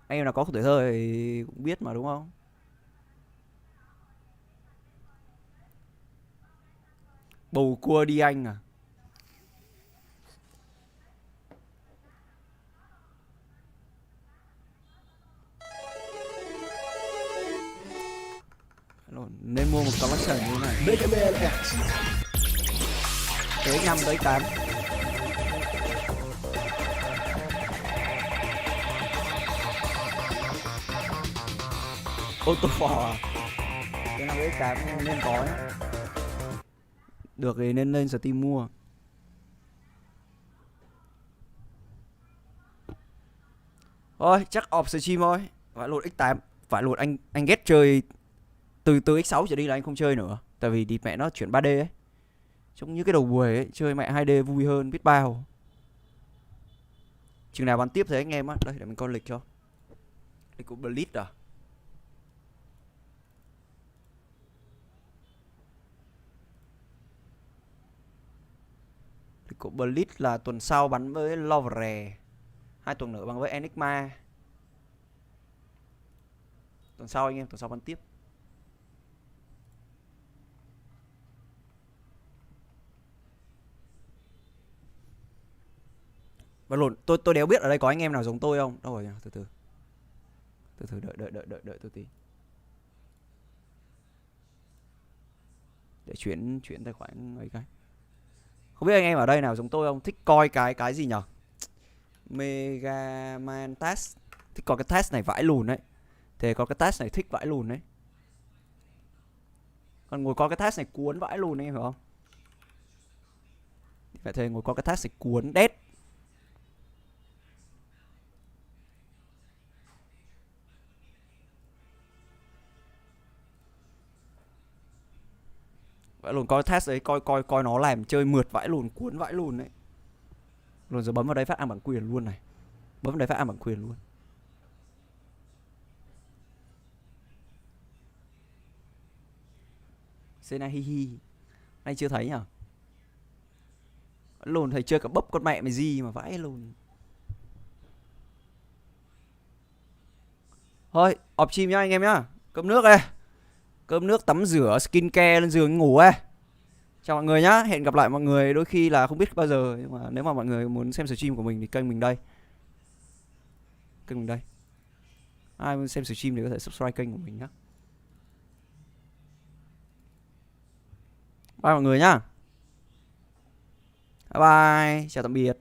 Anh em nào có tuổi thơ thì cũng biết mà đúng không? Bầu cua đi anh à? Nên mua một collection như thế này. Tới 5 tới 8. Ô tô phò à? Cái 5 tới 8 nên có ấy. Được thì nên lên Steam mua. Thôi chắc off stream thôi. Phải load X8. Phải load anh ghét chơi từ X6 trở đi là anh không chơi nữa. Tại vì đi mẹ nó chuyển 3D ấy. Trông như cái đầu buổi ấy, chơi mẹ 2D vui hơn biết bao. Chừng nào bán tiếp thế anh em á. Đây để mình coi lịch cho. Lịch của Blitz à? Lịch của Blitz là tuần sau bắn với Lovre. 2 tuần nữa bắn với Enigma. Tuần sau anh em, tuần sau bắn tiếp. Và lộn, tôi đéo biết ở đây có anh em nào giống tôi không? Đâu rồi nhỉ? Từ từ đợi tôi tí. Để chuyển tài khoản ấy cái. Không biết anh em ở đây nào giống tôi không? Thích coi cái gì nhở? Mega Man Task. Thích coi cái task này vãi lùn đấy. Thế có cái task này thích vãi lùn đấy. Còn ngồi coi cái task này cuốn vãi lùn anh em hiểu không? Phải thế ngồi coi cái task này cuốn đét. Vãi lùn coi test ấy, coi nó làm chơi mượt vãi lùn, cuốn vãi lùn đấy. Rồi giờ bấm vào đây phát ăn bản quyền luôn này. Bấm vào đây phát ăn bản quyền luôn. Sena hi hi. Anh chưa thấy nhỉ? Lùn thầy chơi cả bốc con mẹ mày gì mà vãi lùn. Thôi, off stream nhá anh em nhá. Cơm nước đây. Cơm nước tắm rửa skincare lên giường ngủ ấy. Chào mọi người nhá, hẹn gặp lại mọi người đôi khi là không biết bao giờ, nhưng mà nếu mà mọi người muốn xem stream của mình thì kênh mình đây. Kênh mình đây. Ai muốn xem stream thì có thể subscribe kênh của mình nhá. Bye mọi người nhá. Bye bye, chào tạm biệt.